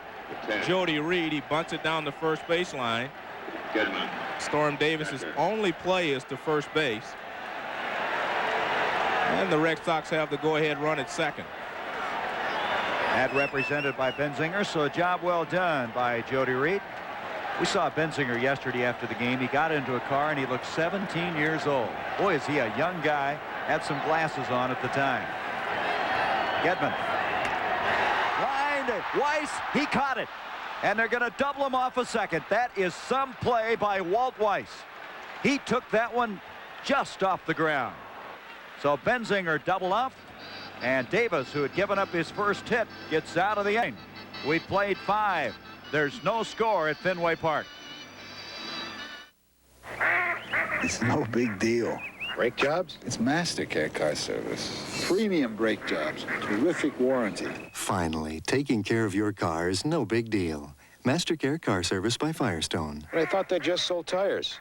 Jody Reed. He bunts it down the first baseline. Storm Davis's only play is to first base. And the Red Sox have the go-ahead run at second. And represented by Benzinger, so a job well done by Jody Reed. We saw Benzinger yesterday after the game. He got into a car and he looked 17 years old. Boy, is he a young guy. Had some glasses on at the time. Gedman. Line to Weiss. He caught it. And they're going to double him off a second. That is some play by Walt Weiss. He took that one just off the ground. So Benzinger double off. And Davis, who had given up his first hit, gets out of the inning. We played 5. There's no score at Fenway Park. It's no big deal. Brake jobs? It's Mastercare Car Service. Premium brake jobs. Terrific warranty. Finally, taking care of your car is no big deal. Mastercare Car Service by Firestone. But I thought they just sold tires.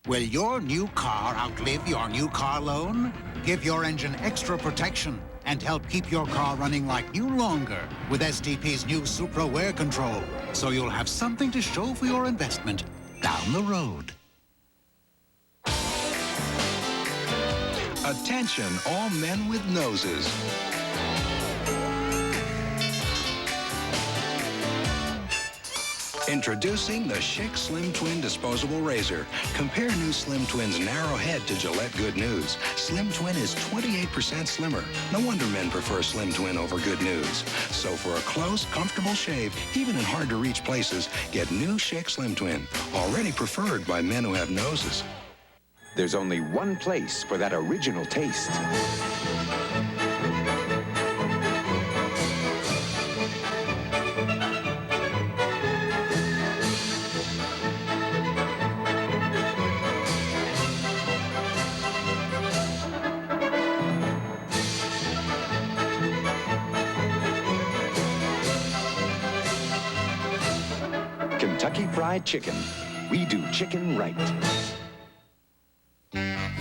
Will your new car outlive your new car loan? Give your engine extra protection and help keep your car running like new longer with STP's new Supra Wear Control, so you'll have something to show for your investment down the road. Attention, all men with noses. Introducing the Schick Slim Twin Disposable Razor. Compare new Slim Twin's narrow head to Gillette Good News. Slim Twin is 28% slimmer. No wonder men prefer Slim Twin over Good News. So for a close, comfortable shave, even in hard-to-reach places, get new Schick Slim Twin, already preferred by men who have noses. There's only one place for that original taste. Kentucky Fried Chicken. We do chicken right.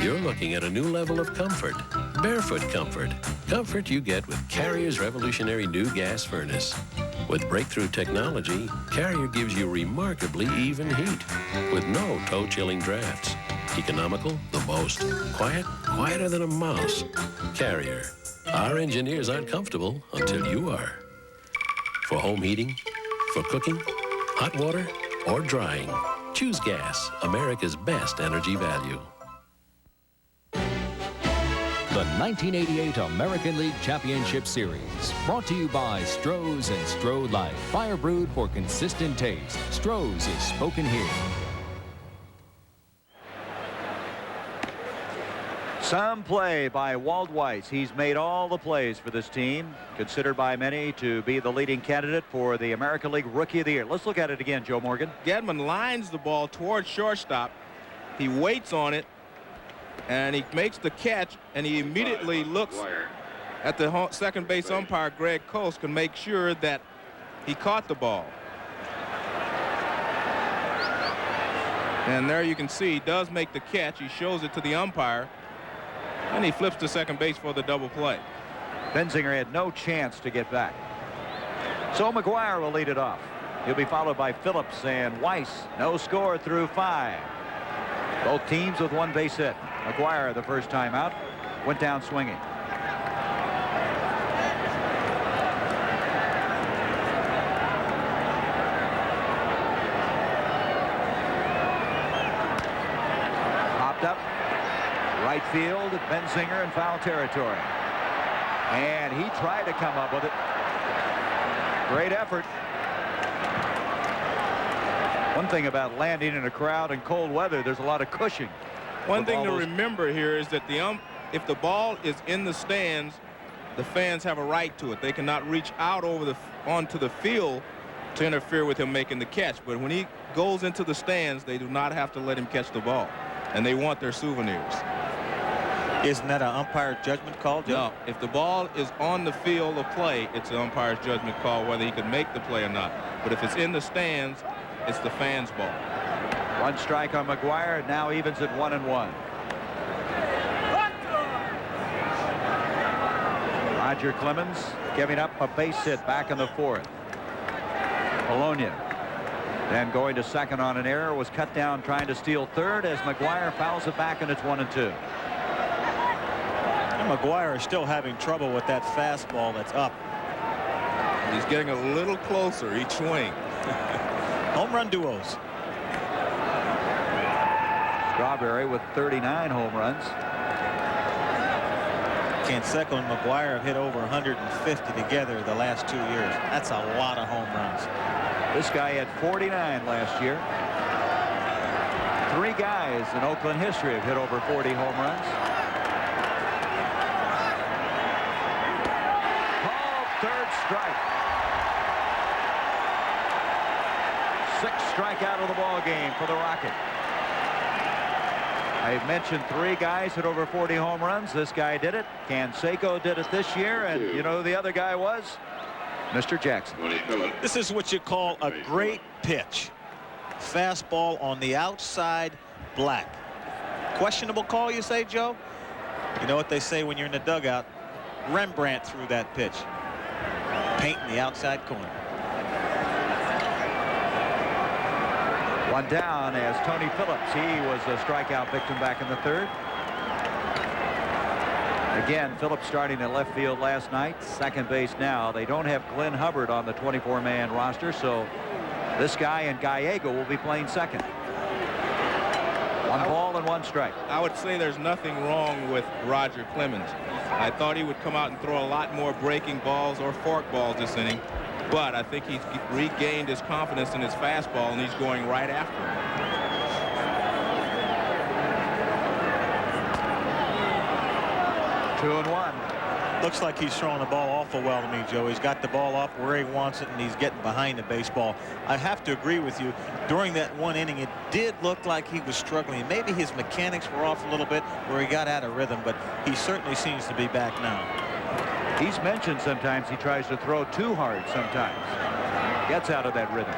You're looking at a new level of comfort. Barefoot comfort. Comfort you get with Carrier's revolutionary new gas furnace. With breakthrough technology, Carrier gives you remarkably even heat with no toe-chilling drafts. Economical, the most. Quiet, quieter than a mouse. Carrier. Our engineers aren't comfortable until you are. For home heating, for cooking, hot water, or drying, choose gas, America's best energy value. The 1988 American League Championship Series, brought to you by Stroh's and Stroh Light. Fire brewed for consistent taste. Stroh's is spoken here. Some play by Walt Weiss. He's made all the plays for this team, considered by many to be the leading candidate for the American League Rookie of the Year. Let's look at it again, Joe Morgan. Gedman lines the ball towards shortstop. He waits on it, and he makes the catch, and he immediately looks at the second base umpire, Greg Coast, can make sure that he caught the ball. And there you can see he does make the catch. He shows it to the umpire, and he flips to second base for the double play. Benzinger had no chance to get back. So McGuire will lead it off. He'll be followed by Phillips and Weiss. No score through 5. Both teams with one base hit. McGuire, the first time out, went down swinging. Popped up. Right field, Benzinger in foul territory. And he tried to come up with it. Great effort. One thing about landing in a crowd in cold weather, there's a lot of cushion. One thing to remember here is that if the ball is in the stands, the fans have a right to it. They cannot reach out onto the field to interfere with him making the catch. But when he goes into the stands, they do not have to let him catch the ball. And they want their souvenirs. Isn't that an umpire judgment call, Joe? No. If the ball is on the field of play, it's the umpire's judgment call whether he can make the play or not. But if it's in the stands, it's the fans' ball. One strike on McGuire. Now evens at 1-1. Roger Clemens giving up a base hit back in the 4th. Bologna then going to second on an error, was cut down trying to steal third as McGuire fouls it back, and it's 1-2. McGuire is still having trouble with that fastball that's up. He's getting a little closer each swing. Home run duos. Strawberry with 39 home runs. Canseco and McGuire have hit over 150 together the last 2 years. That's a lot of home runs. This guy had 49 last year. 3 guys in Oakland history have hit over 40 home runs. Called third strike. 6th strikeout of the ball game for the Rocket. I mentioned 3 guys hit over 40 home runs. This guy did it. Canseco did it this year. And you know who the other guy was? Mr. Jackson. This is what you call a great pitch. Fastball on the outside, black. Questionable call, you say, Joe? You know what they say when you're in the dugout? Rembrandt threw that pitch. Painting the outside corner. 1 down as Tony Phillips. He was a strikeout victim back in the 3rd. Again, Phillips starting at left field last night. Second base now. They don't have Glenn Hubbard on the 24-man roster, so this guy and Gallego will be playing second. 1 ball and 1 strike. I would say there's nothing wrong with Roger Clemens. I thought he would come out and throw a lot more breaking balls or fork balls this inning. But I think he's regained his confidence in his fastball, and he's going right after him. 2-1. Looks like he's throwing the ball awful well to me, Joe. He's got the ball up where he wants it, and he's getting behind the baseball. I have to agree with you. During that 1 inning, it did look like he was struggling. Maybe his mechanics were off a little bit where he got out of rhythm, but he certainly seems to be back now. He's mentioned sometimes he tries to throw too hard sometimes. Gets out of that rhythm.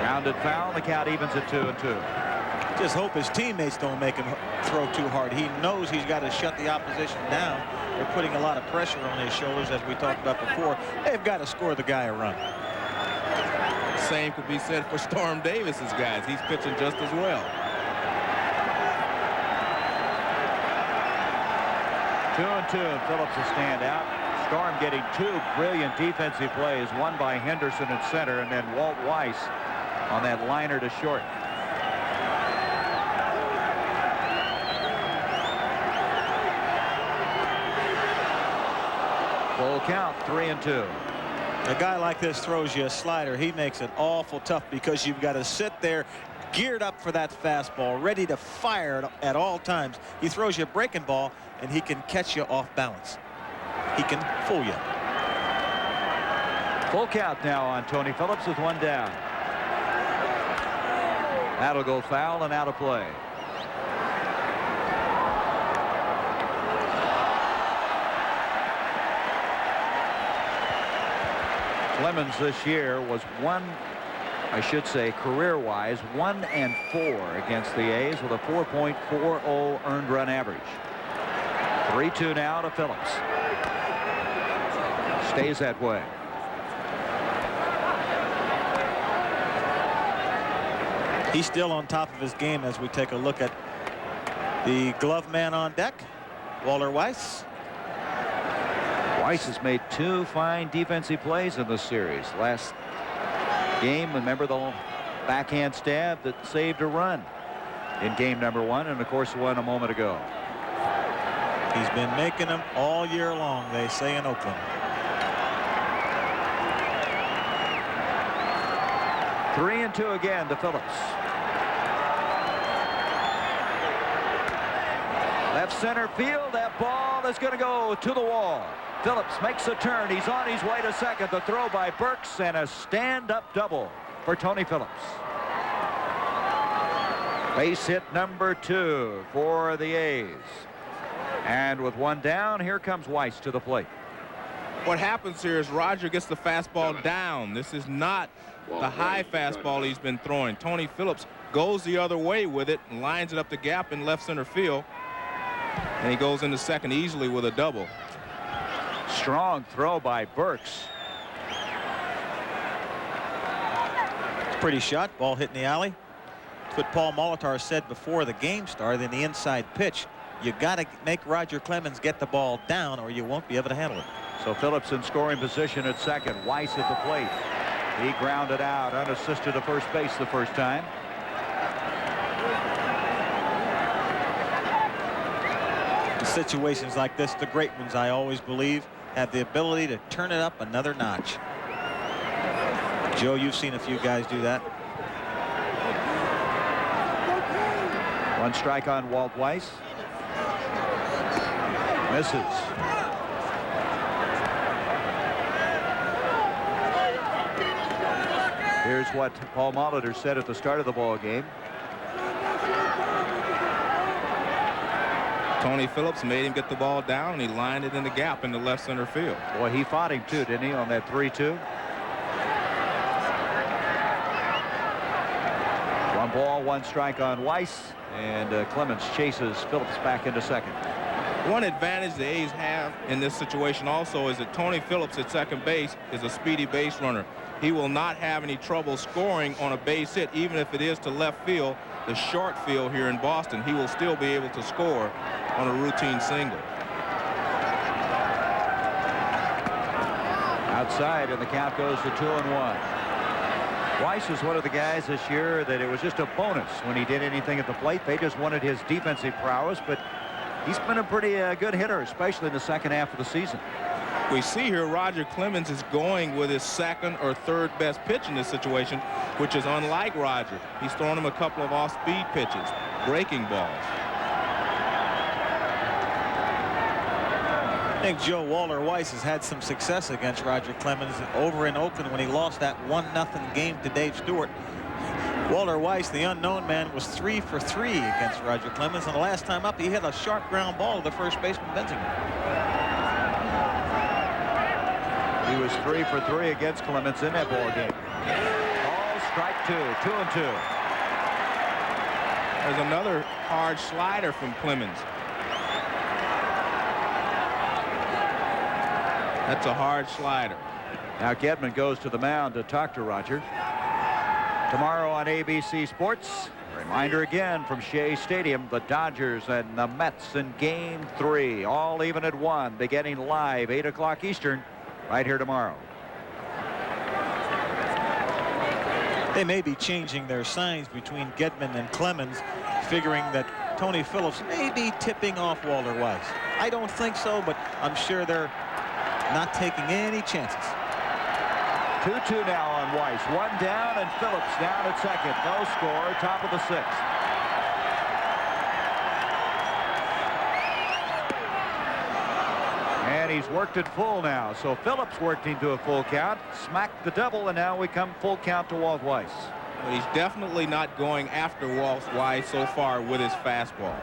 Grounded foul. The count evens at 2-2. Just hope his teammates don't make him throw too hard. He knows he's got to shut the opposition down. They're putting a lot of pressure on his shoulders, as we talked about before. They've got to score the guy a run. Same could be said for Storm Davis's guys. He's pitching just as well. 2-2, and Phillips a standout. Storm getting 2 brilliant defensive plays, one by Henderson at center, and then Walt Weiss on that liner to short. Full count, 3-2. A guy like this throws you a slider. He makes it awful tough because you've got to sit there geared up for that fastball, ready to fire at all times. He throws you a breaking ball, and he can catch you off balance. He can fool you. Full count now on Tony Phillips with 1 down. That'll go foul and out of play. Clemens this year was career-wise 1-4 against the A's with a 4.40 earned run average. 3-2 now to Phillips. Stays that way. He's still on top of his game as we take a look at the glove man on deck, Walter Weiss. Weiss has made 2 fine defensive plays in this series. Last game, remember the backhand stab that saved a run in game number 1, and of course one a moment ago. He's been making them all year long, they say in Oakland. 3-2 again to Phillips. Left center field. That ball is going to go to the wall. Phillips makes a turn. He's on his way to second. The throw by Burks, and a stand-up double for Tony Phillips. Base hit number 2 for the A's. And with 1 down, here comes Weiss to the plate. What happens here is Roger gets the fastball down. This is not the high fastball he's been throwing. Tony Phillips goes the other way with it and lines it up the gap in left center field. And he goes into second easily with a double. Strong throw by Burks. Pretty shot. Ball hit in the alley. That's what Paul Molitor said before the game started in the inside pitch. You got to make Roger Clemens get the ball down, or you won't be able to handle it. So Phillips in scoring position at second. Weiss at the plate. He grounded out unassisted to first base the first time. In situations like this, the great ones, I always believe, have the ability to turn it up another notch. Joe, you've seen a few guys do that. One strike on Walt Weiss. Misses. Here's what Paul Molitor said at the start of the ball game. Tony Phillips made him get the ball down, and he lined it in the gap in the left center field. Boy, he fought him too, didn't he, on that 3-2? One ball, one strike on Weiss, and Clemens chases Phillips back into second. One advantage the A's have in this situation also is that Tony Phillips at second base is a speedy base runner. He will not have any trouble scoring on a base hit, even if it is to left field, the short field here in Boston. He will still be able to score on a routine single. Outside, and the count goes to 2-1. Weiss is one of the guys this year that it was just a bonus when he did anything at the plate. They just wanted his defensive prowess, but he's been a pretty good hitter, especially in the second half of the season. We see here Roger Clemens is going with his second or third best pitch in this situation, which is unlike Roger. He's thrown him a couple of off-speed pitches, breaking balls. I think Joe Walter Weiss has had some success against Roger Clemens over in Oakland when he lost that 1-0 game to Dave Stewart. Walter Weiss, the unknown man, was 3 for 3 against Roger Clemens, and the last time up he hit a sharp ground ball to the first baseman Benzinger. He was 3 for 3 against Clemens in that ball game. Ball strike 2, 2-2. There's another hard slider from Clemens. That's a hard slider. Now Gedman goes to the mound to talk to Roger. Tomorrow on ABC Sports, reminder again from Shea Stadium, the Dodgers and the Mets in Game 3, all even at 1, beginning live 8 o'clock Eastern, right here tomorrow. They may be changing their signs between Gedman and Clemens, figuring that Tony Phillips may be tipping off Walter Weiss. I don't think so, but I'm sure they're not taking any chances. 2-2 now on Weiss. One down, and Phillips down at second. No score, top of the 6th. And he's worked it full now. So Phillips worked into a full count, smacked the double, and now we come full count to Walt Weiss. Well, he's definitely not going after Walt Weiss so far with his fastball.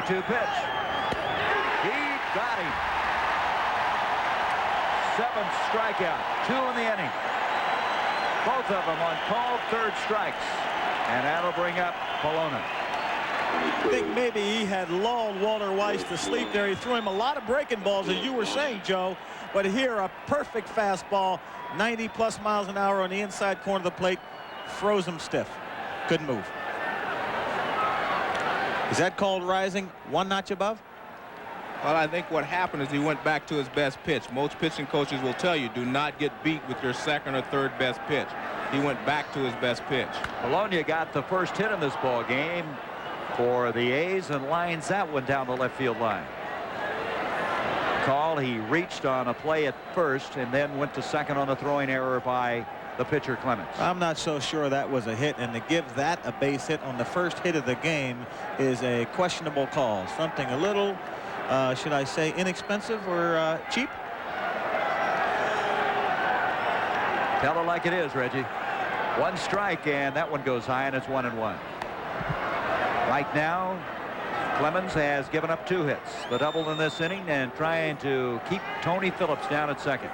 Pitch. He got him. 7th strikeout, 2 in the inning. Both of them on called third strikes. And that'll bring up Bologna. I think maybe he had lulled Walter Weiss to sleep there. He threw him a lot of breaking balls, as you were saying, Joe. But here, a perfect fastball, 90+ miles an hour on the inside corner of the plate, froze him stiff. Couldn't move. Is that called rising 1 notch above? Well, I think what happened is he went back to his best pitch. Most pitching coaches will tell you, do not get beat with your second or third best pitch. He went back to his best pitch. Bologna got the first hit in this ball game for the A's and lines that one down the left field line. Call, he reached on a play at first and then went to second on a throwing error by the pitcher Clemens. I'm not so sure that was a hit, and to give that a base hit on the first hit of the game is a questionable call. Something a little, should I say, inexpensive or cheap? Tell it like it is, Reggie. 1 strike, and that one goes high, and it's 1-1. Right now, Clemens has given up 2 hits. The double in this inning, and trying to keep Tony Phillips down at second.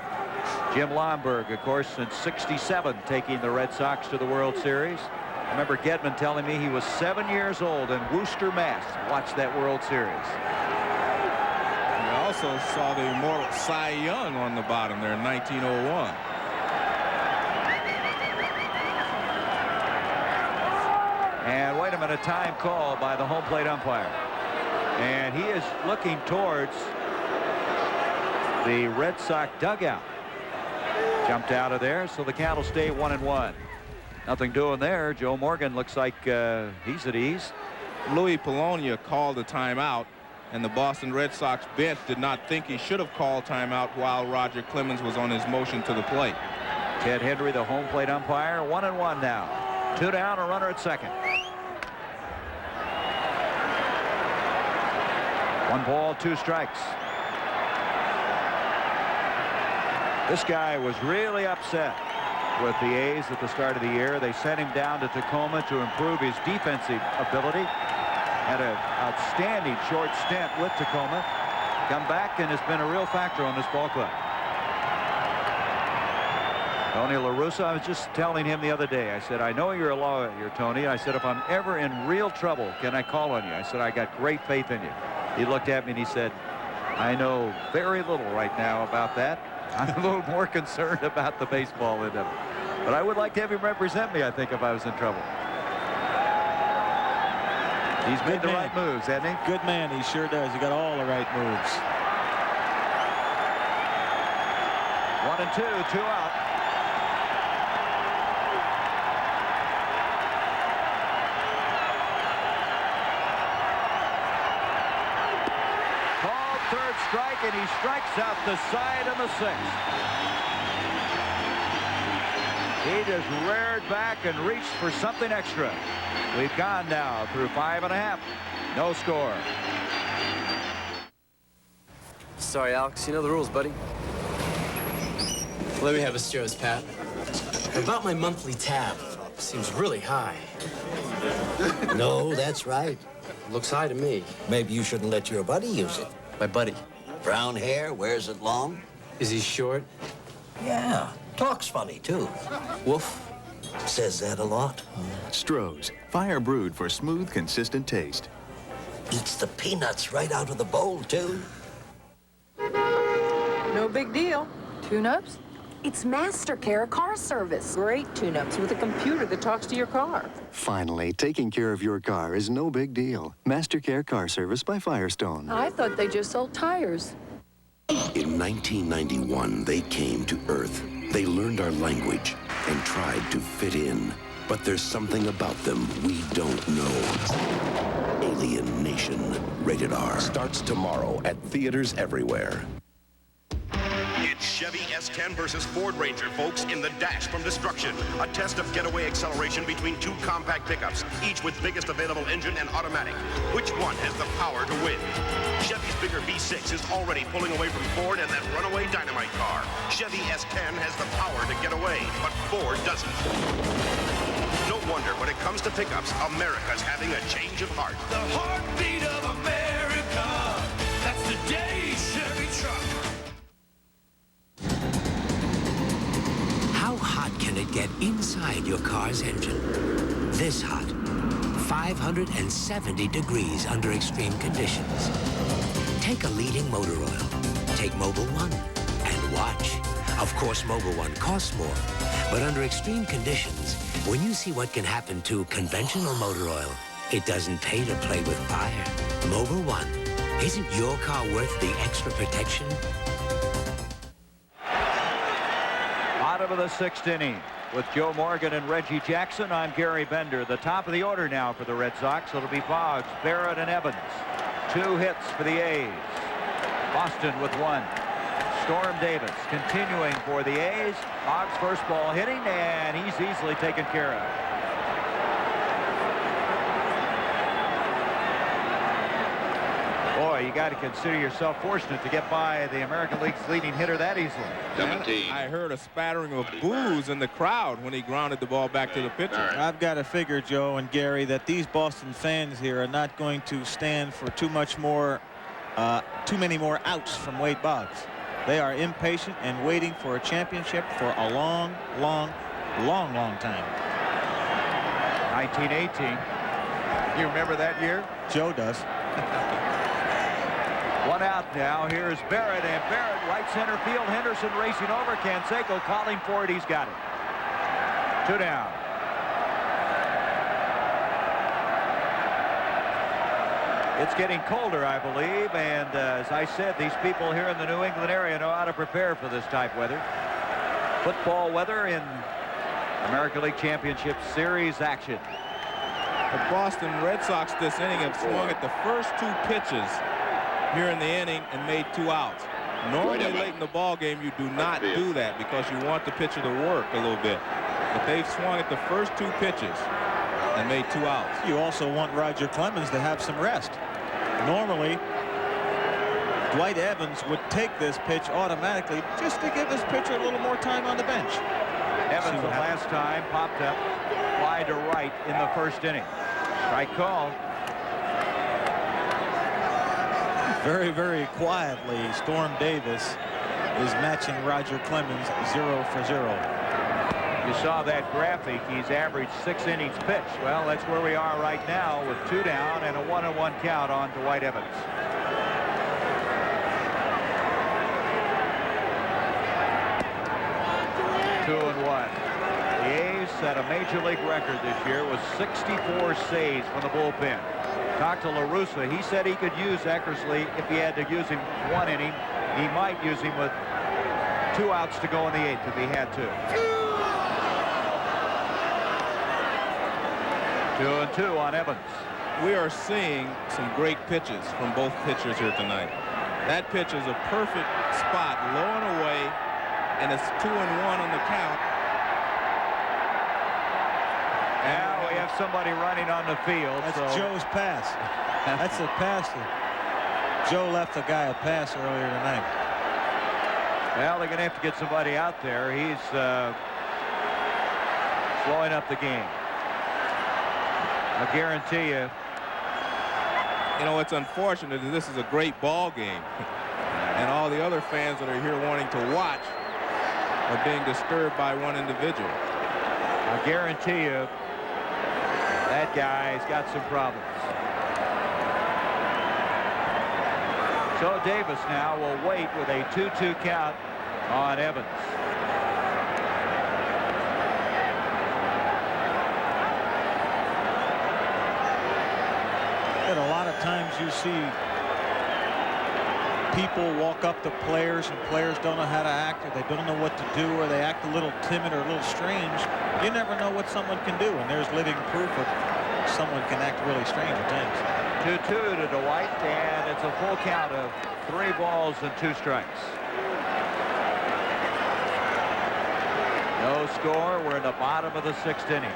Jim Lomberg, of course, since '67, taking the Red Sox to the World Series. I remember Gedman telling me he was 7 years old in Worcester, Mass. Watched that World Series. We also saw the immortal Cy Young on the bottom there in 1901. And wait a minute, time call by the home plate umpire. And he is looking towards the Red Sox dugout. Jumped out of there, so the count will stay 1-1. Nothing doing there. Joe Morgan looks like he's at ease. Louis Polonia called a timeout, and the Boston Red Sox bench did not think he should have called timeout while Roger Clemens was on his motion to the plate. Ted Hendry, the home plate umpire. 1-1 now. 2 down, a runner at second. 1 ball, 2 strikes. This guy was really upset with the A's at the start of the year. They sent him down to Tacoma to improve his defensive ability. Had an outstanding short stint with Tacoma. Come back and has been a real factor on this ball club. Tony La Russa, I was just telling him the other day, I said, I know you're a lawyer, Tony. I said, if I'm ever in real trouble, can I call on you? I said, I got great faith in you. He looked at me and he said, I know very little right now about that. I'm a little more concerned about the baseball end of it. But I would like to have him represent me, I think, if I was in trouble. He's made the right moves, hasn't he? Good man. He sure does. He got all the right moves. 1-2, 2 out. Called third strike, and he strikes out the side of the 6th. He just reared back and reached for something extra. We've gone now through 5.5. No score. Sorry, Alex. You know the rules, buddy. Let me have a Stroh's, Pat. About my monthly tab. Seems really high. No, that's right. Looks high to me. Maybe you shouldn't let your buddy use it. My buddy. Brown hair, wears it long. Is he short? Yeah. Talks funny, too. Woof. Says that a lot. Stroh's, fire brewed for smooth, consistent taste. Eats the peanuts right out of the bowl, too. No big deal. Tune-ups? It's MasterCare Car Service. Great tune-ups with a computer that talks to your car. Finally, taking care of your car is no big deal. MasterCare Car Service by Firestone. I thought they just sold tires. In 1991, they came to Earth. They learned our language and tried to fit in. But there's something about them we don't know. Alien Nation. Rated R. Starts tomorrow at theaters everywhere. It's Chevy S10 versus Ford Ranger, folks, in the dash from destruction. A test of getaway acceleration between 2 compact pickups, each with biggest available engine and automatic. Which one has the power to win? Chevy's bigger V6 is already pulling away from Ford and that runaway dynamite car. Chevy S10 has the power to get away, but Ford doesn't. No wonder when it comes to pickups, America's having a change of heart. The heartbeat of America. That's today's Chevy truck. How hot can it get inside your car's engine? This hot. 570 degrees under extreme conditions. Take a leading motor oil. Take Mobil 1 and watch. Of course, Mobil 1 costs more, but under extreme conditions, when you see what can happen to conventional motor oil, it doesn't pay to play with fire. Mobil 1. Isn't your car worth the extra protection? Bottom of the 6th inning. With Joe Morgan and Reggie Jackson, I'm Gary Bender. The top of the order now for the Red Sox. It'll be Boggs, Barrett, and Evans. 2 hits for the A's. Boston with 1. Storm Davis continuing for the A's. Boggs first ball hitting, and he's easily taken care of. Boy, you got to consider yourself fortunate to get by the American League's leading hitter that easily. I heard a spattering of boos in the crowd when he grounded the ball back to the pitcher. I've got to figure, Joe and Gary, that these Boston fans here are not going to stand for too many more outs from Wade Boggs. They are impatient and waiting for a championship for a long time. 1918. You remember that year? Joe does. One out now. Here's Barrett, and Barrett, right center field. Henderson racing over. Canseco calling for it. He's got it. 2 down. It's getting colder, I believe, and as I said, these people here in the New England area know how to prepare for this type weather. Football weather in American League Championship Series action. The Boston Red Sox this inning have swung at the first 2 pitches here in the inning and made 2 outs. Normally late in the ball game, you do not do that because you want the pitcher to work a little bit. But they've swung at the first 2 pitches and made 2 outs. You also want Roger Clemens to have some rest. Normally, Dwight Evans would take this pitch automatically just to give his pitcher a little more time on the bench. Evans the last time popped up, fly to right in the first inning. Strike call. Very quietly, Storm Davis is matching Roger Clemens 0 for 0. You saw that graphic. He's averaged 6 innings pitched. Well, that's where we are right now with 2 down and a 1-1 count on Dwight Evans. Two and 1. The A's set a major league record this year with 64 saves from the bullpen. Talked to La Russa. He said he could use Eckersley if he had to use him 1 inning. He might use him with 2 outs to go in the 8th if he had to. 2 and 2 on Evans. We are seeing some great pitches from both pitchers here tonight. That pitch is a perfect spot, low and away, and it's 2 and 1 on the count. Now we have somebody running on the field. That's Joe's pass. That's a pass. Joe left the guy a pass earlier tonight. Well, they're going to have to get somebody out there. He's slowing up the game. I guarantee you. You know, it's unfortunate that this is a great ball game. And all the other fans that are here wanting to watch are being disturbed by one individual. I guarantee you that guy's got some problems. So Davis now will wait with a 2-2 count on Evans. And a lot of times you see people walk up to players and players don't know how to act, or they don't know what to do, or they act a little timid or a little strange. You never know what someone can do, and there's living proof of someone can act really strange at times. 2-2 to Dwight, and it's a full count of 3 balls and 2 strikes. No score. We're in the bottom of the 6th inning.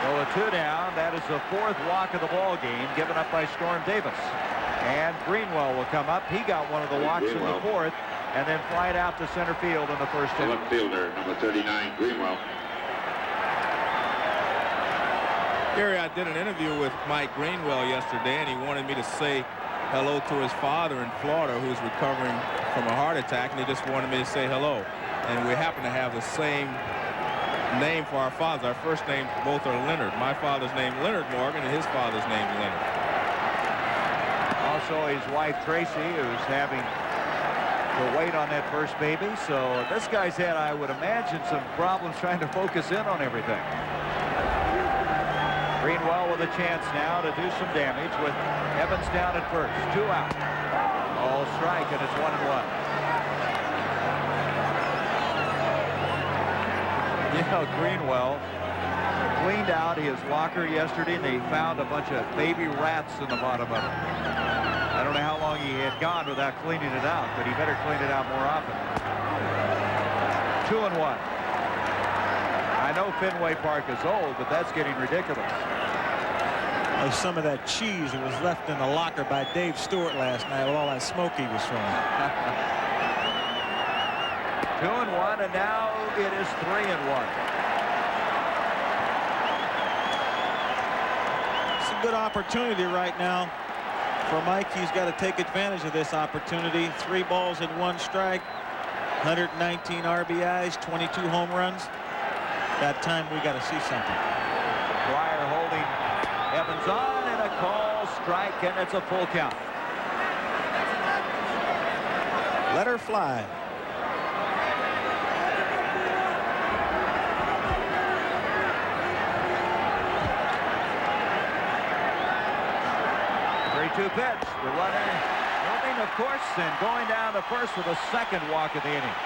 So a 2 down. That is the 4th walk of the ball game given up by Storm Davis. And Greenwell will come up. He got one of the walks in the 4th and then fly it out to center field in the 1st inning. Left fielder, number 39, Greenwell. Gary, I did an interview with Mike Greenwell yesterday, and he wanted me to say hello to his father in Florida who's recovering from a heart attack, and he just wanted me to say hello. And we happen to have the same name for our fathers. Our first names both are Leonard. My father's name Leonard Morgan, and his father's name Leonard. Also his wife Tracy, who's having to wait on that first baby. So this guy's had, I would imagine, some problems trying to focus in on everything. Greenwell with a chance now to do some damage with Evans down at first. 2 out. All strike, and it's 1-1. You know, Greenwell cleaned out his locker yesterday, and they found a bunch of baby rats in the bottom of it. I don't know how long he had gone without cleaning it out, but he better clean it out more often. 2-1. I know Fenway Park is old, but that's getting ridiculous. Some of that cheese that was left in the locker by Dave Stewart last night with all that smoke he was throwing. 2-1, and now it is 3-1. good opportunity right now for Mike. He's got to take advantage of this opportunity. 3 balls and 1 strike, 119 RBIs, 22 home runs. That time we got to see something. Dwyer holding Evans on, and a call strike, and it's a full count. Let her fly. Two pitch. The runner moving, of course, and going down to first with a second walk of the inning.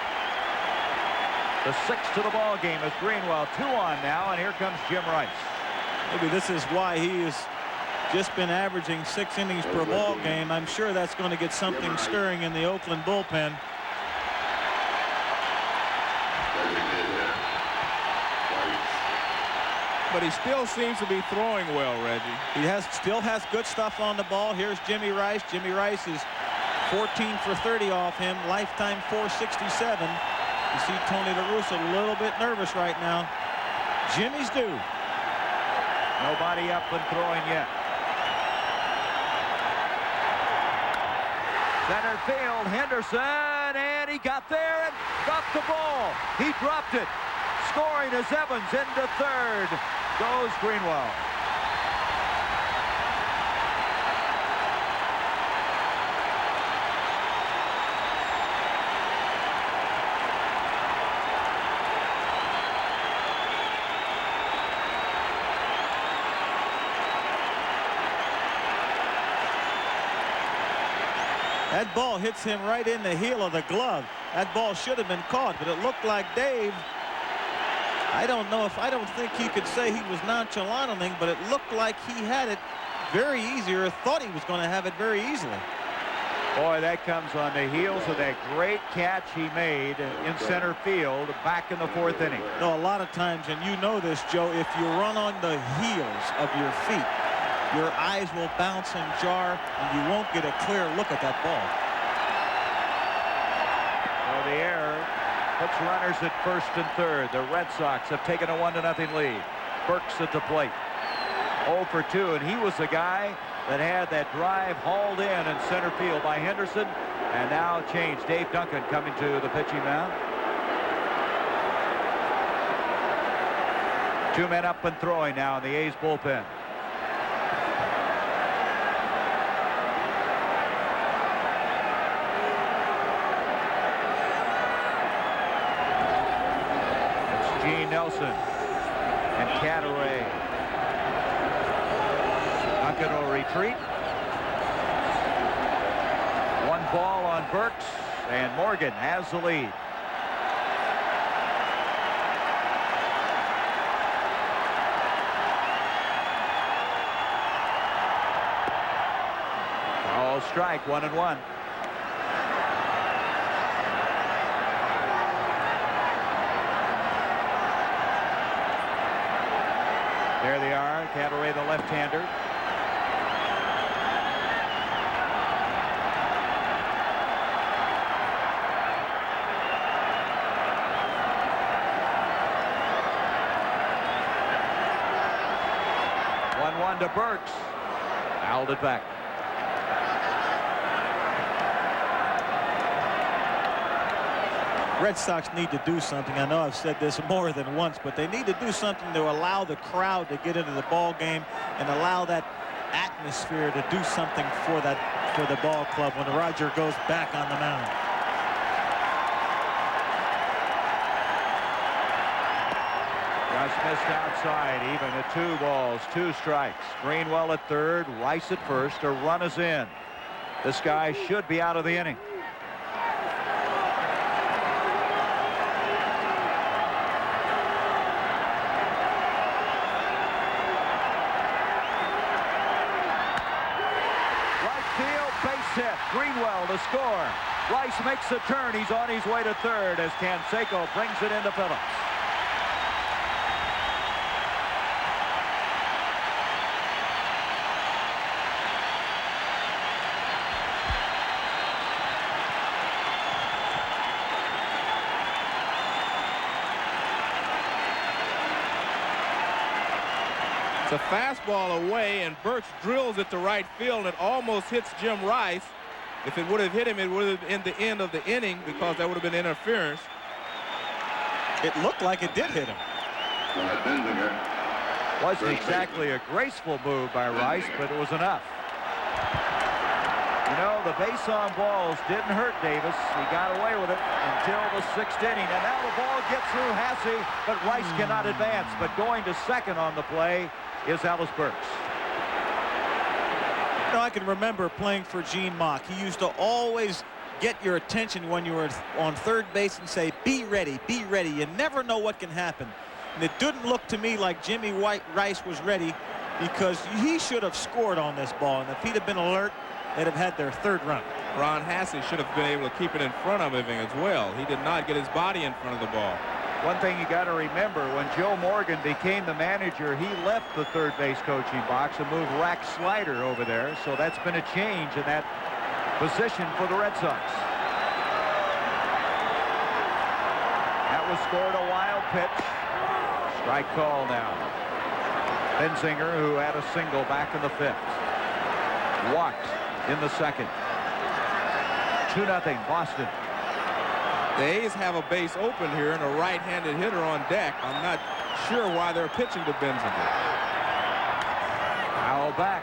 The 6th to the ball game is Greenwell. 2 on now, and here comes Jim Rice. Maybe this is why he has just been averaging 6 innings per ball game. I'm sure that's going to get something stirring in the Oakland bullpen. But he still seems to be throwing well, Reggie. He still has good stuff on the ball. Here's Jimmy Rice. Jimmy Rice is 14 for 30 off him. Lifetime 467. You see Tony La Russa a little bit nervous right now. Jimmy's due. Nobody up and throwing yet. Center field, Henderson, and he got there and got the ball. He dropped it. Scoring as Evans into third. Goes Greenwell. That ball hits him right in the heel of the glove. That ball should have been caught, but it looked like Dave. I don't think he could say he was nonchalant on it, but it looked like he had it very easy, or thought he was going to have it very easily. Boy, that comes on the heels of that great catch he made in center field back in the 4th inning. No, a lot of times, and you know this, Joe, if you run on the heels of your feet, your eyes will bounce and jar, and you won't get a clear look at that ball. So the error puts runners at first and third. The Red Sox have taken a 1-0 lead. Burks at the plate. 0 for 2, and he was the guy that had that drive hauled in center field by Henderson. And now change. Dave Duncan coming to the pitching mound. 2 men up and throwing now in the A's bullpen. Nelson and Cadaret. Duncan will retreat. 1 ball on Burks, and Morgan has the lead. All strike, 1-1. There they are. Cadaret, the left-hander. To Burks. Fouled it back. Red Sox need to do something. I know I've said this more than once, but they need to do something to allow the crowd to get into the ball game and allow that atmosphere to do something for the ball club when Roger goes back on the mound. Just missed outside, even at 2 balls, 2 strikes. Greenwell at third, Rice at first. A run is in. This guy should be out of the inning. Right field, base hit. Greenwell to score. Rice makes the turn. He's on his way to third as Canseco brings it into Phillips. It's a fastball away, and Burks drills it to right field, and it almost hits Jim Rice. If it would have hit him, it would have been the end of the inning because that would have been interference. It looked like it did hit him. Wasn't exactly a graceful move by Rice, but it was enough. You know, the base on balls didn't hurt Davis. He got away with it until the 6th inning. And now the ball gets through Hasse, but Rice cannot advance. But going to second on the play is Ellis Burks. You know, I can remember playing for Gene Mock. He used to always get your attention when you were on third base and say, be ready, be ready. You never know what can happen. And it didn't look to me like Jimmy Rice was ready, because he should have scored on this ball. And if he'd have been alert, they'd have had their 3rd run. Ron Hasse should have been able to keep it in front of him as well. He did not get his body in front of the ball. One thing you got to remember, when Joe Morgan became the manager, he left the third base coaching box and moved Rack Slider over there. So that's been a change in that position for the Red Sox. That was scored a wild pitch. Strike call now. Benzinger, who had a single back in the 5th. Walked in the 2nd. 2-0 Boston. The A's have a base open here and a right-handed hitter on deck. I'm not sure why they're pitching to Benzinger. Foul back.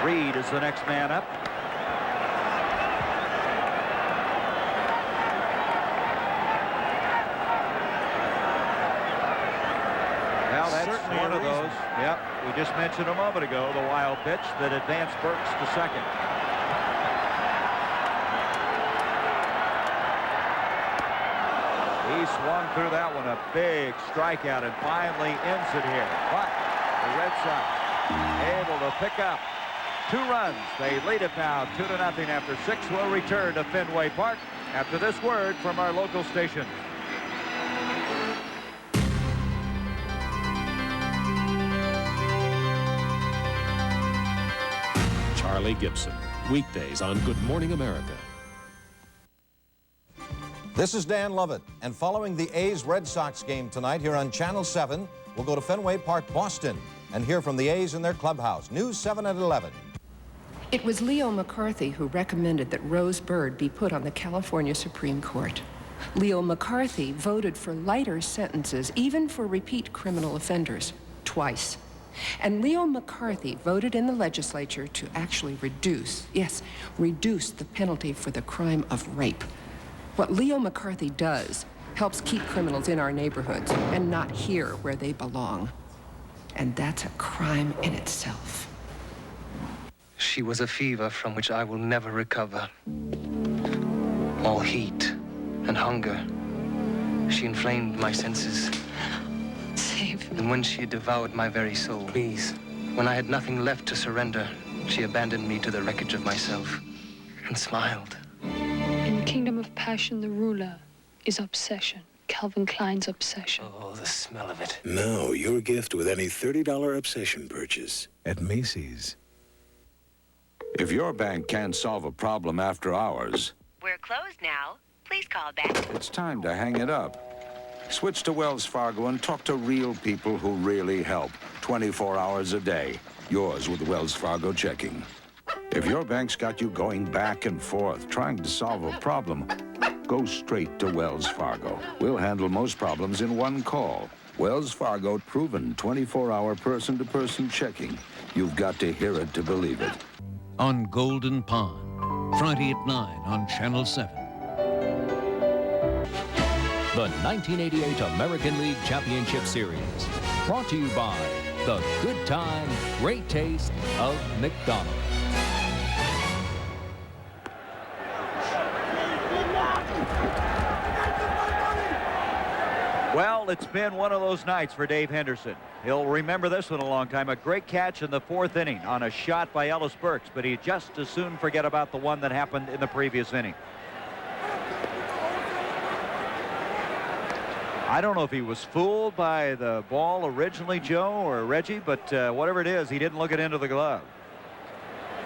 Reed is the next man up. Well, that's certainly one of those. Yep, we just mentioned a moment ago the wild pitch that advanced Burks to second. He swung through that one, a big strikeout, and finally ends it here. But the Red Sox able to pick up 2 runs. They lead it now 2-0 after 6. Will return to Fenway Park after this word from our local station. Charlie Gibson, weekdays on Good Morning America. This is Dan Lovett, and following the A's-Red Sox game tonight here on Channel 7, we'll go to Fenway Park, Boston, and hear from the A's in their clubhouse. News 7 at 11. It was Leo McCarthy who recommended that Rose Bird be put on the California Supreme Court. Leo McCarthy voted for lighter sentences, even for repeat criminal offenders, twice. And Leo McCarthy voted in the legislature to actually reduce the penalty for the crime of rape. What Leo McCarthy does helps keep criminals in our neighborhoods and not here where they belong. And that's a crime in itself. She was a fever from which I will never recover. All heat and hunger. She inflamed my senses. Save me. And when she had devoured my very soul, please, when I had nothing left to surrender, she abandoned me to the wreckage of myself and smiled. In the kingdom of passion, the ruler is obsession. Calvin Klein's obsession. Oh, the smell of it. Now, your gift with any $30 obsession purchase at Macy's. If your bank can't solve a problem after hours, We're closed now. Please call back. it's time to hang it up. Switch to Wells Fargo and talk to real people who really help 24 hours a day. Yours with Wells Fargo checking. If your bank's got you going back and forth trying to solve a problem, go straight to Wells Fargo. We'll handle most problems in one call. Wells Fargo, proven 24-hour person-to-person checking. You've got to hear it to believe it. On Golden Pond, Friday at 9 on Channel 7. The 1988 American League Championship Series, brought to you by the good time, great taste of McDonald's. Well, it's been one of those nights for Dave Henderson. He'll remember this one a long time. A great catch in the 4th inning on a shot by Ellis Burks, but he'd just as soon forget about the one that happened in the previous inning. I don't know if he was fooled by the ball originally, Joe or Reggie, but whatever it is, he didn't look it into the glove.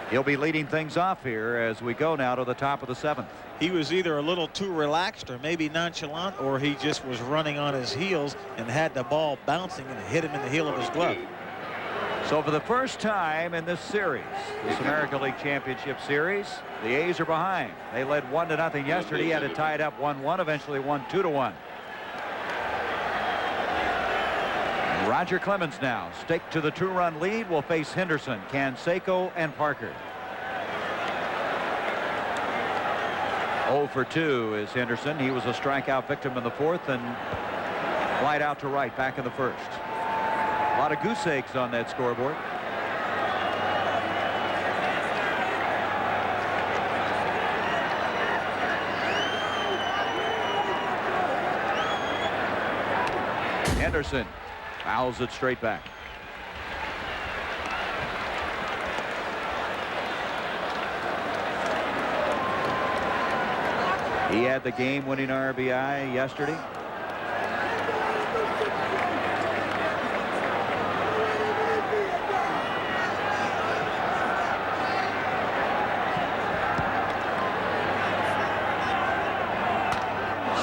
He'll be leading things off here as we go now to the top of the 7th. He was either a little too relaxed or maybe nonchalant, or he just was running on his heels and had the ball bouncing and hit him in the heel of his glove. So for the first time in this series, this American League Championship Series, the A's are behind. They led 1-0 yesterday, had it tied up 1-1, eventually won 2-1. Roger Clemens now, stake to the 2-run lead, will face Henderson, Canseco, and Parker. 0 for 2 is Henderson. He was a strikeout victim in the fourth and flied out to right back in the first. A lot of goose eggs on that scoreboard. Henderson fouls it straight back. He had the game-winning RBI yesterday.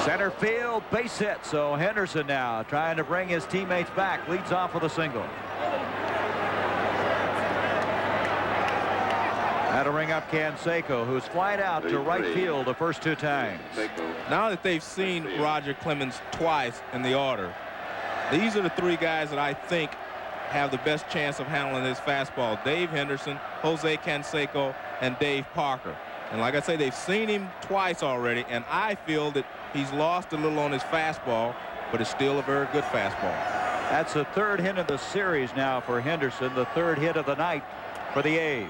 Center field base hit. So Henderson now trying to bring his teammates back. Leads off with a single. That'll ring up Canseco, who's flied out to right field the first 2 times. Now that they've seen Roger Clemens twice in the order, these are the 3 guys that I think have the best chance of handling his fastball. Dave Henderson, Jose Canseco, and Dave Parker. And like I say, they've seen him twice already, and I feel that he's lost a little on his fastball, but it's still a very good fastball. That's the 3rd hit of the series now for Henderson, the 3rd hit of the night for the A's.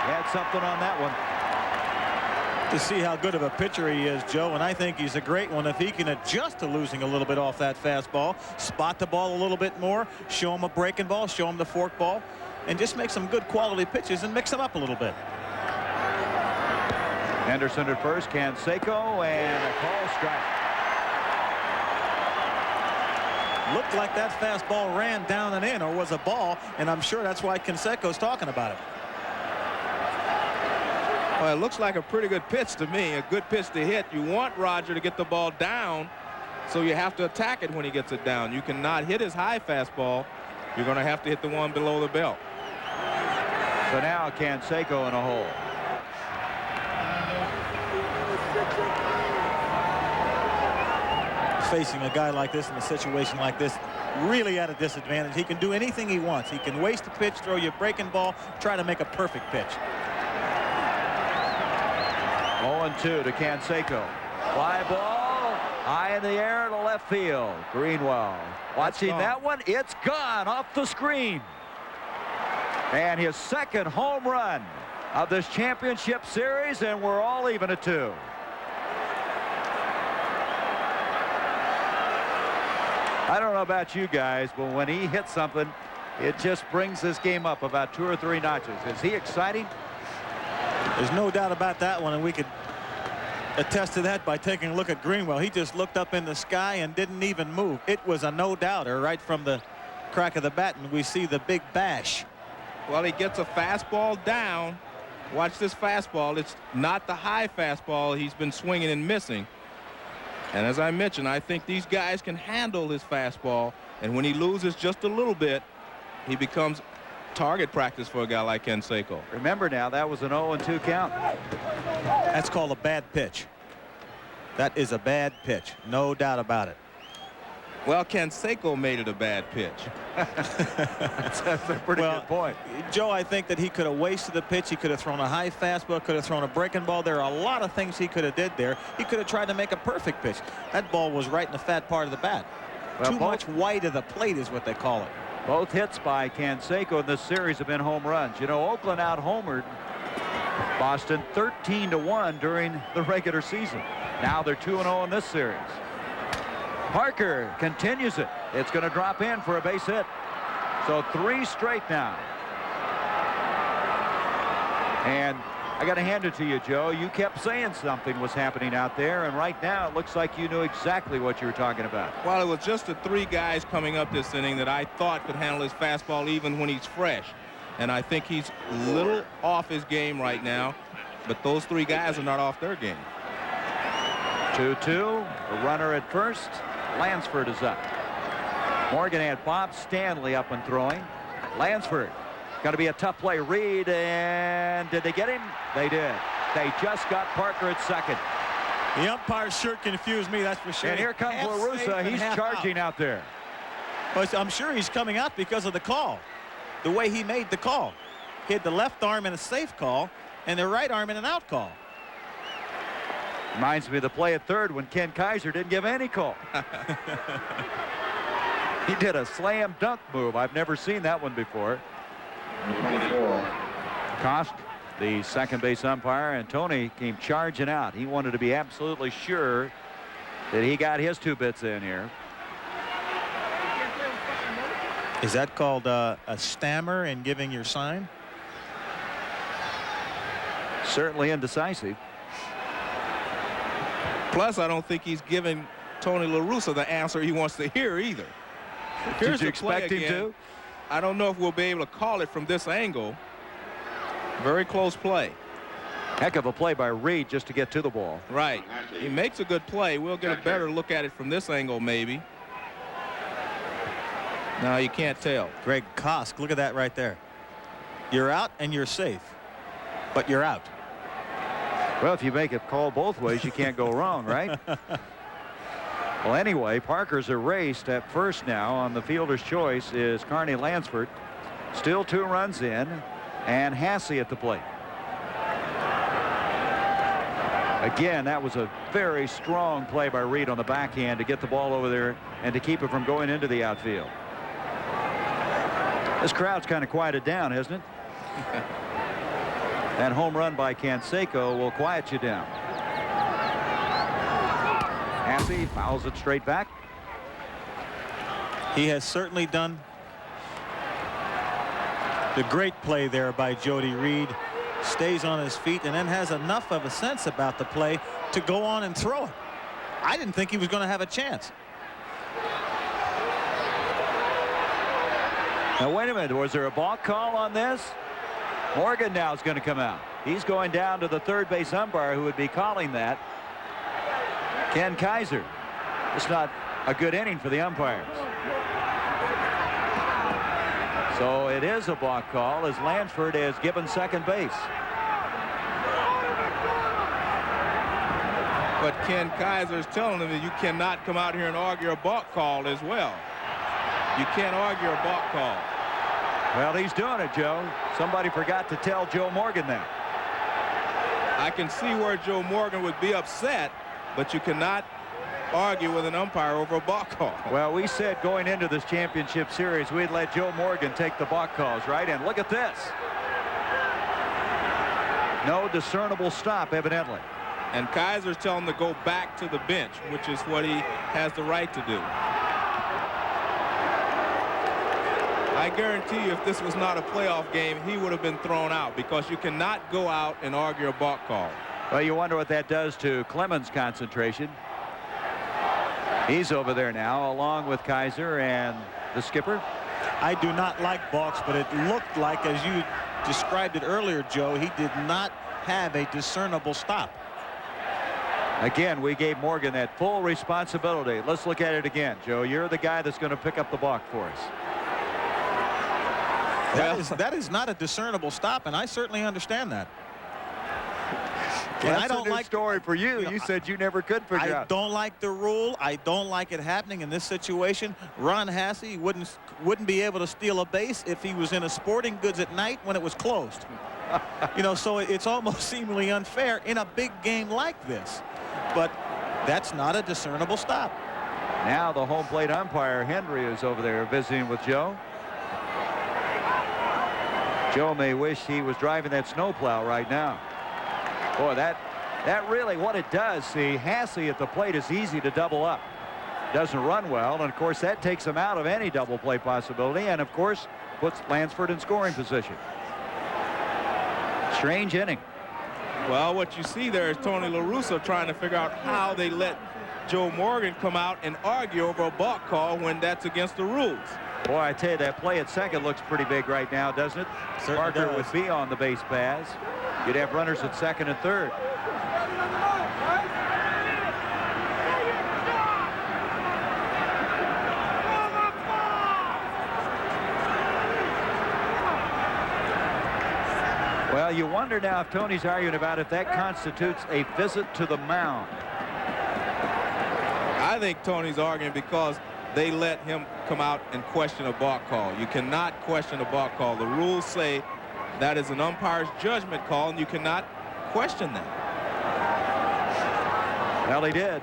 Had something on that one. To see how good of a pitcher he is, Joe, and I think he's a great one if he can adjust to losing a little bit off that fastball, spot the ball a little bit more, show him a breaking ball, show him the fork ball, and just make some good quality pitches and mix them up a little bit. Henderson at first, Canseco, and a call strike. Looked like that fastball ran down and in, or was a ball, and I'm sure that's why Canseco's talking about it. Well, it looks like a pretty good pitch to me, a good pitch to hit. You want Roger to get the ball down, so you have to attack it when he gets it down. You cannot hit his high fastball. You're going to have to hit the one below the belt. So now Canseco in a hole. Facing a guy like this in a situation like this, really at a disadvantage. He can do anything he wants. He can waste a pitch, throw you a breaking ball, try to make a perfect pitch. 0-2 to Canseco. Fly ball high in the air to left field. Greenwell watching that one. It's gone off the screen. And his 2nd home run of this championship series, and we're all even at 2. I don't know about you guys, but when he hits something, it just brings this game up about 2 or 3 notches. Is he exciting? There's no doubt about that one, and we could attest to that by taking a look at Greenwell. He just looked up in the sky and didn't even move. It was a no-doubter right from the crack of the bat, and we see the big bash. Well, he gets a fastball down. Watch this fastball. It's not the high fastball he's been swinging and missing. And as I mentioned, I think these guys can handle his fastball, and when he loses just a little bit, he becomes target practice for a guy like Canseco. Remember now, that was an 0-2 count. That's called a bad pitch. That is a bad pitch, no doubt about it. Well, Canseco made it a bad pitch. That's a pretty good point. Joe, I think that he could have wasted the pitch. He could have thrown a high fastball, could have thrown a breaking ball. There are a lot of things he could have did there. He could have tried to make a perfect pitch. That ball was right in the fat part of the bat. Well, Too much wide of the plate is what they call it. Both hits by Canseco in this series have been home runs. You know, Oakland out-homered Boston 13-1 during the regular season. Now they're 2-0 in this series. Parker continues it. It's going to drop in for a base hit. So 3 straight now. And I got to hand it to you, Joe. You kept saying something was happening out there, and right now it looks like you knew exactly what you were talking about. Well, it was just the 3 guys coming up this inning that I thought could handle his fastball even when he's fresh. And I think he's a little off his game right now, but those 3 guys are not off their game. 2-2, a runner at first. Lansford is up. Morgan had Bob Stanley up and throwing. Lansford. Going to be a tough play. Reed, and did they get him? They did. They just got Parker at second. The umpire sure confused me, that's for sure. And here comes LaRussa. He's charging out there. But I'm sure he's coming out because of the call. The way he made the call. He had the left arm in a safe call and the right arm in an out call. Reminds me of the play at third when Ken Kaiser didn't give any call. He did a slam dunk move. I've never seen that one before. Kost, the second base umpire, and Tony came charging out. He wanted to be absolutely sure that he got his 2 bits in here. Is that called a stammer in giving your sign? Certainly indecisive. Plus, I don't think he's giving Tony LaRussa the answer he wants to hear either. Did you expect him to? I don't know if we'll be able to call it from this angle. Very close play. Heck of a play by Reed just to get to the ball. Right. He makes a good play. We'll get a better look at it from this angle maybe. No, you can't tell. Greg Kosk, look at that right there. You're out and you're safe, but you're out. Well, if you make it call both ways, you can't go wrong, right? Well, anyway, Parker's erased at first now. On the fielder's choice is Carney Lansford. Still 2 runs in, and Hasse at the plate. Again, that was a very strong play by Reed on the backhand to get the ball over there and to keep it from going into the outfield. This crowd's kind of quieted down, hasn't it? That home run by Canseco will quiet you down. Hasse fouls it straight back. He has certainly done the great play there by Jody Reed. Stays on his feet and then has enough of a sense about the play to go on and throw it. I didn't think he was going to have a chance. Now wait a minute, was there a balk call on this? Morgan now is going to come out. He's going down to the third base umpire who would be calling that. Ken Kaiser. It's not a good inning for the umpires. So it is a balk call as Lansford is given second base. But Ken Kaiser is telling him that you cannot come out here and argue a balk call as well. You can't argue a balk call. Well, he's doing it, Joe. Somebody forgot to tell Joe Morgan that. I can see where Joe Morgan would be upset, but you cannot argue with an umpire over a balk call. Well, we said going into this championship series we'd let Joe Morgan take the balk calls, right? And look at this. No discernible stop, evidently. And Kaiser's telling him to go back to the bench, which is what he has the right to do. I guarantee you if this was not a playoff game, he would have been thrown out because you cannot go out and argue a balk call. Well, you wonder what that does to Clemens' concentration. He's over there now along with Kaiser and the skipper. I do not like balks, but it looked like, as you described it earlier, Joe, he did not have a discernible stop. Again, we gave Morgan that full responsibility. Let's look at it again. Joe, you're the guy that's going to pick up the balk for us. That is not a discernible stop, and I certainly understand that. Well, and I don't like story for you. You said you never could figure out. I don't like the rule. I don't like it happening in this situation. Ron Hasse wouldn't be able to steal a base if he was in a sporting goods at night when it was closed. You know, so it's almost seemingly unfair in a big game like this. But that's not a discernible stop. Now the home plate umpire Henry is over there visiting with Joe. Joe may wish he was driving that snowplow right now. Boy, that really what it does. See, Hasse at the plate is easy to double up. Doesn't run well, and of course that takes him out of any double play possibility, and of course puts Lansford in scoring position. Strange inning. Well, what you see there is Tony LaRussa trying to figure out how they let Joe Morgan come out and argue over a balk call when that's against the rules. Boy, I tell you, that play at second looks pretty big right now, doesn't it? Certainly Parker does. would be on the base paths. You'd have runners at second and third. Well, you wonder now if Tony's arguing about if that constitutes a visit to the mound. I think Tony's arguing because they let him come out and question a balk call. You cannot question a balk call. The rules say that is an umpire's judgment call, and you cannot question that. Well, he did.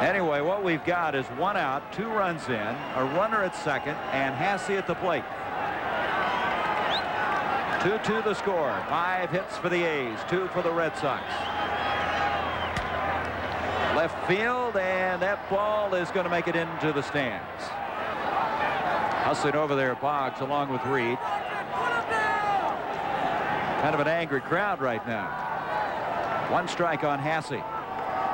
Anyway, what we've got is 1 out, 2 runs in, a runner at second, and Hasse at the plate. 2-2 the score. 5 hits for the A's, 2 for the Red Sox. Left field, and that ball is going to make it into the stands. Hustling over there, Boggs, along with Reed. Kind of an angry crowd right now. 1 strike on Hasse.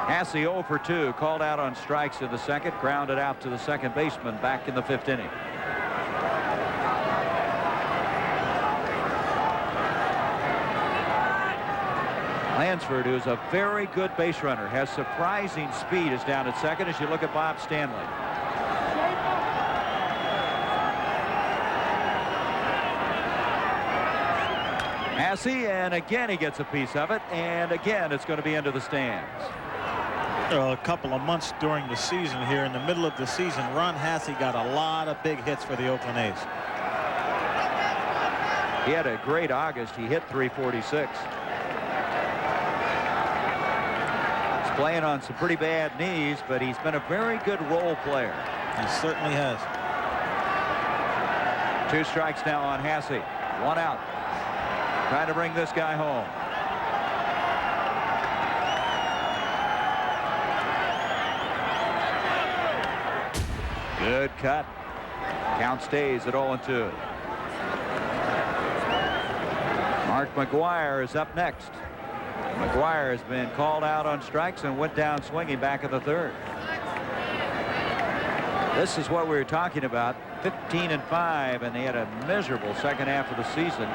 Hasse 0 for 2, called out on strikes in the second, grounded out to the second baseman back in the 5th inning. Lansford, who's a very good base runner, has surprising speed, is down at second as you look at Bob Stanley. Hasse, and again he gets a piece of it, and again it's going to be into the stands. A couple of months during the season here, in the middle of the season, Ron Hasse got a lot of big hits for the Oakland A's. He had a great August. He hit .346. He's playing on some pretty bad knees, but he's been a very good role player. He certainly has. 2 strikes now on Hasse. 1 out. Trying to bring this guy home. Good cut. Count stays at 0-2. Mark McGwire is up next. McGwire has been called out on strikes and went down swinging back in the 3rd. This is what we were talking about. 15-5, and they had a miserable second half of the season.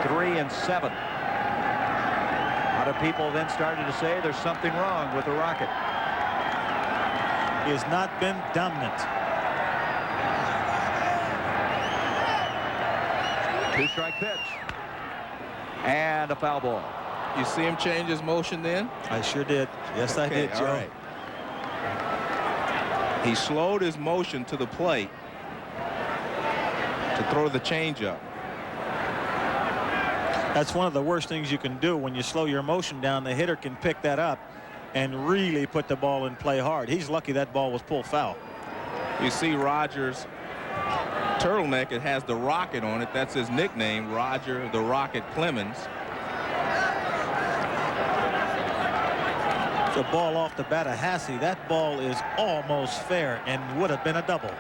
3-7. A lot of people then started to say there's something wrong with the Rocket. He has not been dominant. 2-strike pitch. And a foul ball. You see him change his motion then? I sure did. Yes, I did, Joe. All right. He slowed his motion to the plate to throw the changeup. That's one of the worst things you can do. When you slow your motion down, the hitter can pick that up and really put the ball in play hard. He's lucky that ball was pulled foul. You see Rogers' turtleneck. It has the Rocket on it. That's his nickname, Roger the Rocket Clemens. The ball off the bat of Hasse. That ball is almost fair and would have been a double.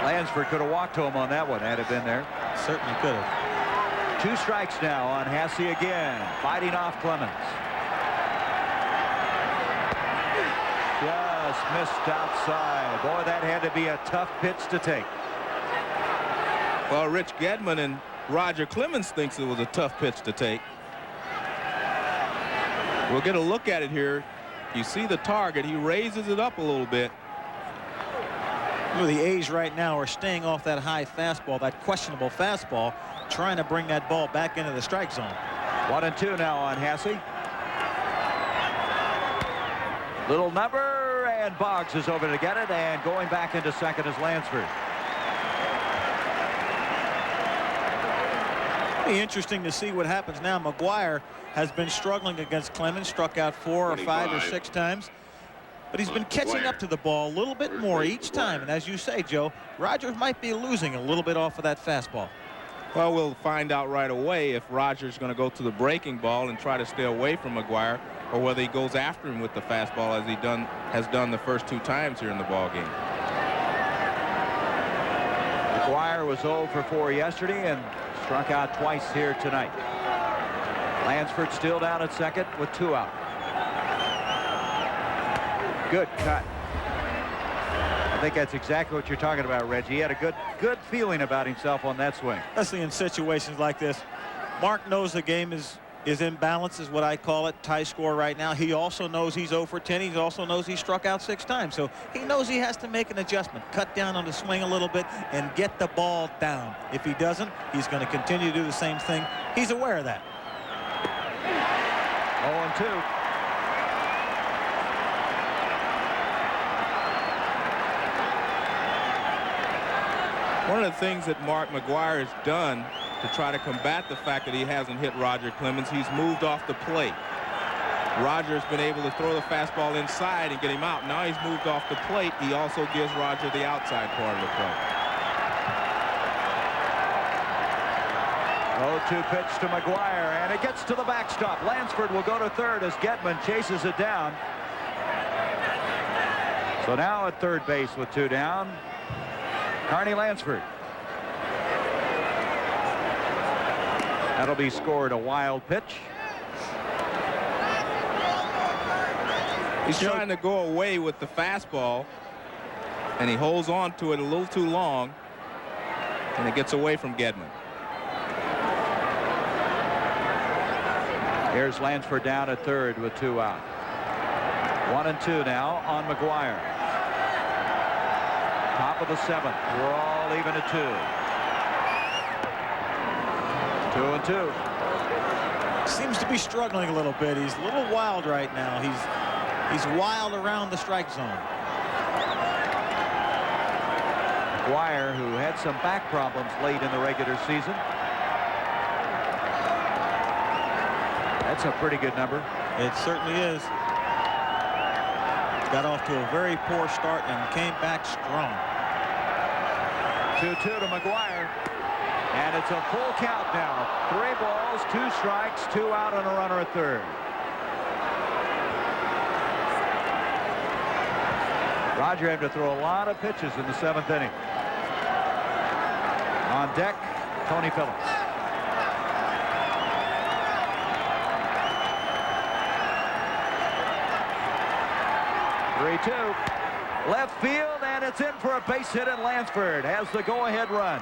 Lansford could have walked to him on that one had it been there. Certainly could have. 2 strikes now on Hasse again, fighting off Clemens. Just missed outside. Boy, that had to be a tough pitch to take. Well, Rich Gedman and Roger Clemens thinks it was a tough pitch to take. We'll get a look at it here. You see the target. He raises it up a little bit. Well, the A's right now are staying off that high fastball, that questionable fastball, trying to bring that ball back into the strike zone. 1-2 now on Hasse. Little number, and Boggs is over to get it, and going back into second is Lansford. It'll be interesting to see what happens now. McGwire has been struggling against Clemens, struck out 4 or 5 or 6 times. But he's been catching up to the ball a little bit more each time. And as you say, Joe, Rogers might be losing a little bit off of that fastball. Well, we'll find out right away if Rogers is going to go to the breaking ball and try to stay away from McGwire, or whether he goes after him with the fastball as he has done the first 2 times here in the ball game. McGwire was 0 for 4 yesterday and struck out twice here tonight. Lansford still down at second with 2 out. Good cut. I think that's exactly what you're talking about, Reggie. He had a good feeling about himself on that swing. Especially in situations like this. Mark knows the game is is imbalanced, is what I call it. Tie score right now. He also knows he's 0 for 10. He also knows he struck out 6 times. So he knows he has to make an adjustment, cut down on the swing a little bit, and get the ball down. If he doesn't, he's going to continue to do the same thing. He's aware of that. 0-2. One of the things that Mark McGwire has done to try to combat the fact that he hasn't hit Roger Clemens, he's moved off the plate. Roger's been able to throw the fastball inside and get him out. Now he's moved off the plate. He also gives Roger the outside part of the play. 0-2 pitch to McGwire, and it gets to the backstop. Lansford will go to third as Getman chases it down. So now at third base with 2 down, Carney Lansford. That'll be scored a wild pitch. He's trying to go away with the fastball, and he holds on to it a little too long, and it gets away from Gedman. Here's Lansford down at third with 2 out. 1-2 now on McGwire. Top of the 7th. We're all even at 2. 2-2. Seems to be struggling a little bit. He's a little wild right now. He's wild around the strike zone. McGwire, who had some back problems late in the regular season. That's a pretty good number. It certainly is. Got off to a very poor start and came back strong. 2-2 to McGwire. And it's a full count now. 3 balls, 2 strikes, 2 out, and a runner at third. Roger had to throw a lot of pitches in the 7th inning. On deck, Tony Phillips. Left field, and it's in for a base hit, and Lansford has the go-ahead run.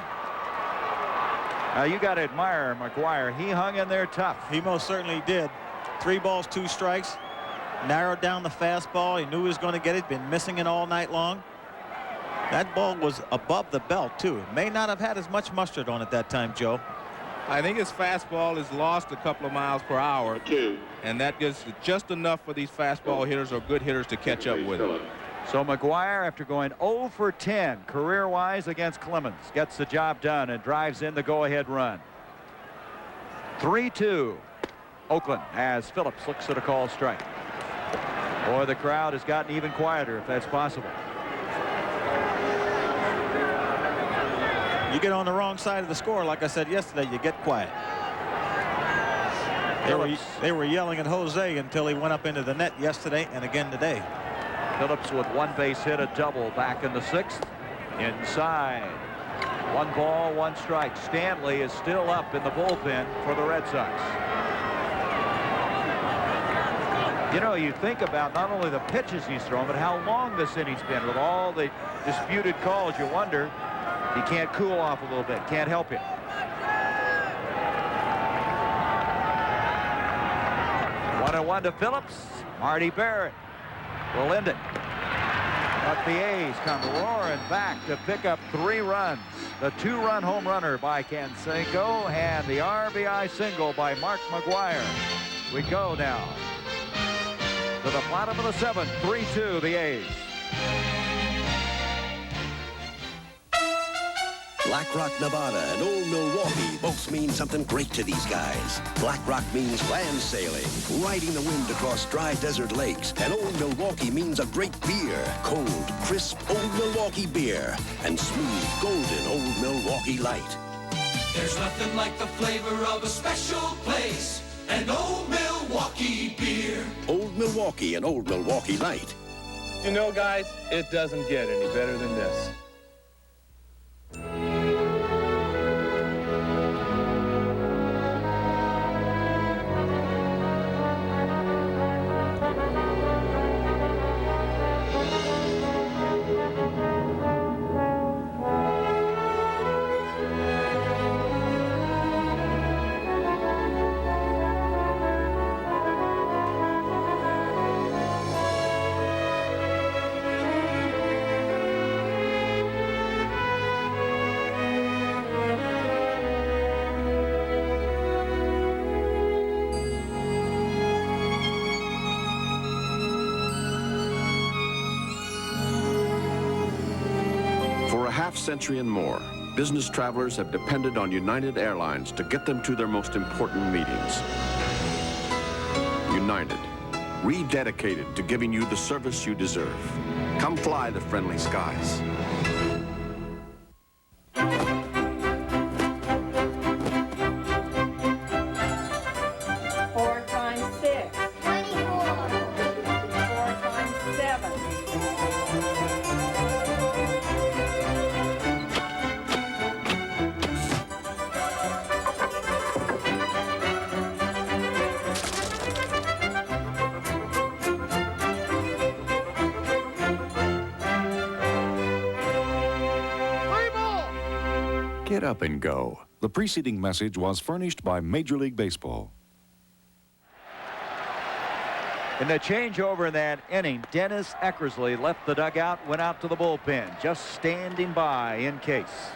Now you got to admire McGwire. He hung in there tough. He most certainly did. 3 balls, 2 strikes. Narrowed down the fastball. He knew he was going to get it. Been missing it all night long. That ball was above the belt too. May not have had as much mustard on it that time, Joe. I think his fastball is lost a couple of miles per hour, and that gives just enough for these fastball hitters or good hitters to catch up with it. So McGwire, after going 0 for 10 career-wise against Clemens, gets the job done and drives in the go-ahead run. 3-2 Oakland as Phillips looks at a called strike. Boy, the crowd has gotten even quieter, if that's possible. You get on the wrong side of the score, like I said yesterday, you get quiet. They were yelling at Jose until he went up into the net yesterday and again today. Phillips with 1 base hit, a double back in the 6th. Inside. 1 ball, 1 strike. Stanley is still up in the bullpen for the Red Sox. You know, you think about not only the pitches he's thrown, but how long this inning's been. With all the disputed calls, you wonder he can't cool off a little bit. Can't help him. 1-1 to Phillips. Marty Barrett will end it. But the A's come roaring back to pick up 3 runs. The 2-run home runner by Canseco and the RBI single by Mark McGwire. We go now to the bottom of the 7th. 3-2 the A's. Black Rock, Nevada and Old Milwaukee both mean something great to these guys. Black Rock means land sailing, riding the wind across dry desert lakes. And Old Milwaukee means a great beer. Cold, crisp Old Milwaukee beer. And smooth, golden Old Milwaukee Light. There's nothing like the flavor of a special place. An Old Milwaukee beer. Old Milwaukee and Old Milwaukee Light. You know, guys, it doesn't get any better than this. century and more, business travelers have depended on United Airlines to get them to their most important meetings. United, rededicated to giving you the service you deserve. Come fly the friendly skies. 4 times 6. 24. 4 times 7. Get up and go. The preceding message was furnished by Major League Baseball. In the changeover in that inning, Dennis Eckersley left the dugout, went out to the bullpen, just standing by in case.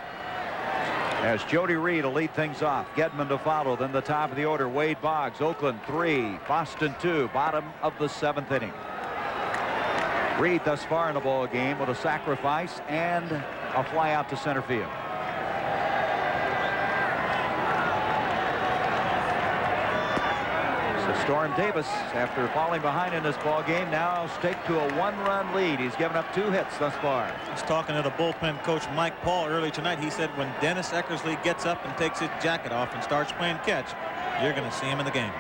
As Jody Reed will lead things off, Gedman to follow, then the top of the order, Wade Boggs, Oakland 3, Boston 2, bottom of the 7th inning. Reed thus far in the ball game with a sacrifice and a fly out to center field. Storm Davis, after falling behind in this ball game, now staked to a 1-run lead. He's given up 2 hits thus far. He's talking to the bullpen coach Mike Paul early tonight. He said when Dennis Eckersley gets up and takes his jacket off and starts playing catch, you're going to see him in the game.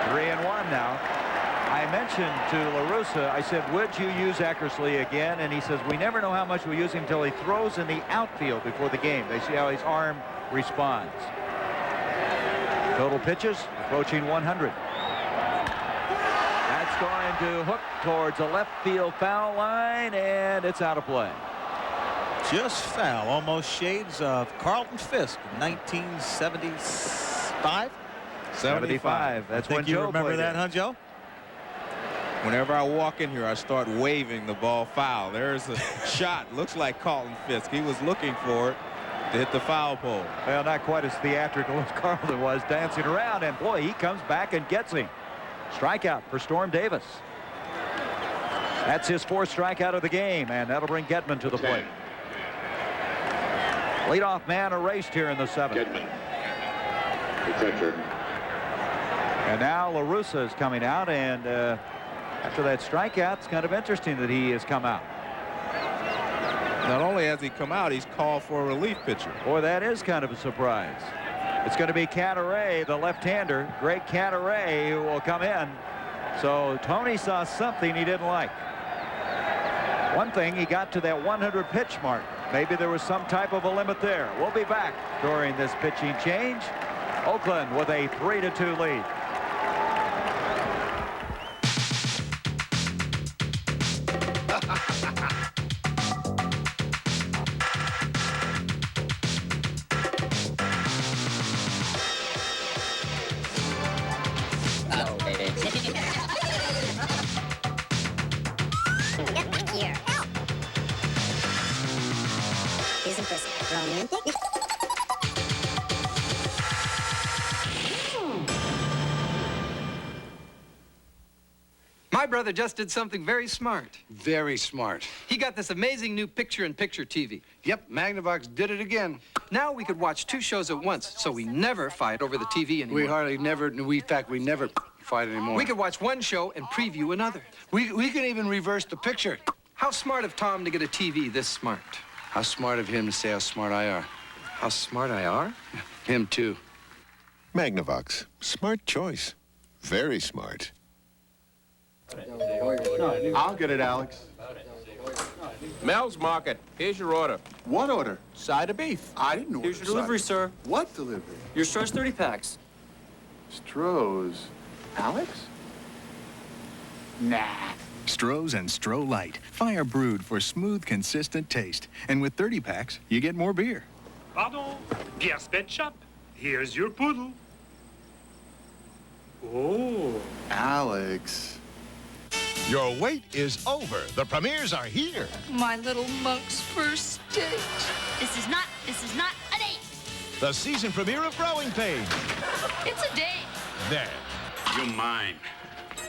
3-1 now. I mentioned to LaRussa, I said, would you use Eckersley again? And he says, we never know how much we'll use him until he throws in the outfield before the game. They see how his arm responds. Total pitches approaching 100. That's going to hook towards a left field foul line, and it's out of play. Just foul, almost shades of Carlton Fisk in 1975. 75. That's when you Joe remember played that, it. huh, Joe? Whenever I walk in here, I start waving the ball foul. There's a shot. Looks like Carlton Fisk. He was looking for it to hit the foul pole. Well, not quite as theatrical as Carlton was dancing around, and boy, he comes back and gets him. Strikeout for Storm Davis. That's his 4th strikeout of the game, and that'll bring Gedman to the plate. Leadoff man erased here in the 7th. Gedman, the catcher. And now LaRussa is coming out, and after that strikeout, it's kind of interesting that he has come out. Not only has he come out, he's called for a relief pitcher. Boy, that is kind of a surprise. It's going to be Cataray, the left-hander, Greg Cataray, who will come in. So Tony saw something he didn't like. One thing, he got to that 100 pitch mark. Maybe there was some type of a limit there. We'll be back during this pitching change. Oakland with a 3-2 lead. Isn't this romantic? My brother just did something very smart. Very smart. He got this amazing new picture-in-picture TV. Yep, Magnavox did it again. Now we could watch 2 shows at once, so we never fight over the TV anymore. We hardly never, in fact, we never fight anymore. We could watch one show and preview another. We can even reverse the picture. How smart of Tom to get a TV this smart. How smart of him to say how smart I are. How smart I are? Him too. Magnavox. Smart choice. Very smart. I'll get it, Alex. Mel's Market. Here's your order. What order? Side of beef. I didn't order. Here's your delivery, sir. What delivery? Your Stroh's 30 packs. Stroh's. Alex? Nah. Stroh's and Stroh Light. Fire brewed for smooth, consistent taste. And with 30 packs, you get more beer. Pardon? Pierre's Pet Shop. Here's your poodle. Oh. Alex. Your wait is over. The premieres are here. My little monk's first date. This is not a date. The season premiere of Growing Pains. It's a date. There. You're mine.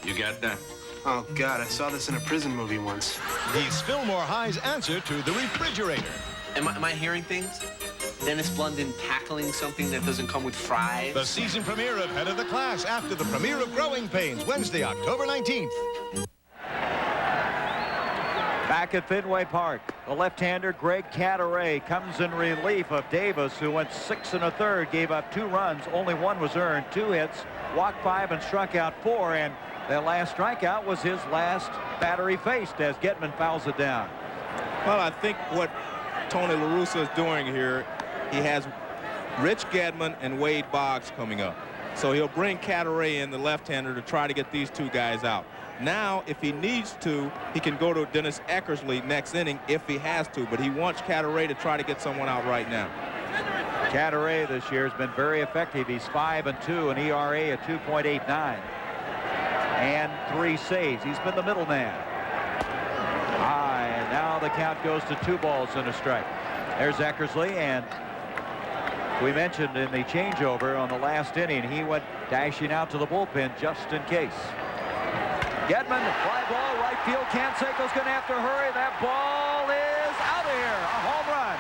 You got that? Oh, God, I saw this in a prison movie once. He's Fillmore High's answer to the refrigerator. Am I hearing things? Dennis Blunden tackling something that doesn't come with fries? The season premiere of Head of the Class after the premiere of Growing Pains, Wednesday, October 19th. Back at Fenway Park, the left-hander Greg Cadaret comes in relief of Davis, who went 6 1/3, gave up 2 runs, only 1 was earned, 2 hits, walked 5 and struck out 4, and that last strikeout was his last batter he faced as Getman fouls it down. Well, I think what Tony La Russa is doing here, he has Rich Gedman and Wade Boggs coming up. So he'll bring Cadaret in, the left-hander, to try to get these 2 guys out. Now, if he needs to, he can go to Dennis Eckersley next inning if he has to, but he wants Cadaret to try to get someone out right now. Cadaret this year has been very effective. He's 5-2, an ERA at 2.89, and 3 saves. He's been the middleman. And now the count goes to 2 balls and a strike. There's Eckersley, and we mentioned in the changeover on the last inning, he went dashing out to the bullpen just in case. Gedman, fly ball, right field. Canseco's going to have to hurry. That ball is out of here. A home run.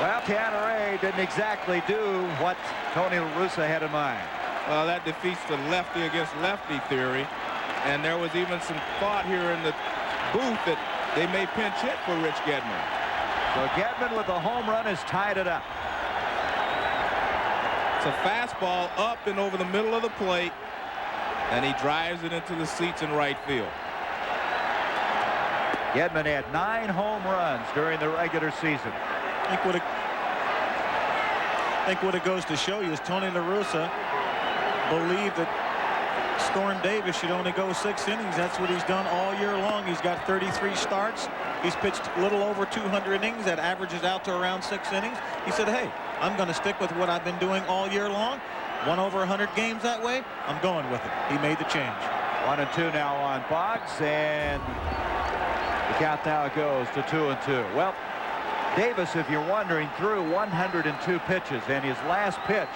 Well, Cadaret didn't exactly do what Tony La Russa had in mind. Well, that defeats the lefty against lefty theory. And there was even some thought here in the booth that they may pinch hit for Rich Gedman. So Gedman with the home run has tied it up. It's a fastball up and over the middle of the plate, and he drives it into the seats in right field. Gedman had 9 home runs during the regular season. I think what it goes to show you is Tony La Russa believed that Storm Davis should only go 6 innings. That's what he's done all year long. He's got 33 starts. He's pitched a little over 200 innings. That averages out to around 6 innings. He said, hey, I'm going to stick with what I've been doing all year long. Won over 100 games that way. I'm going with it. He made the change. 1-2 now on Boggs, and the count now goes to 2-2. Well, Davis, if you're wondering, threw 102 pitches, and his last pitch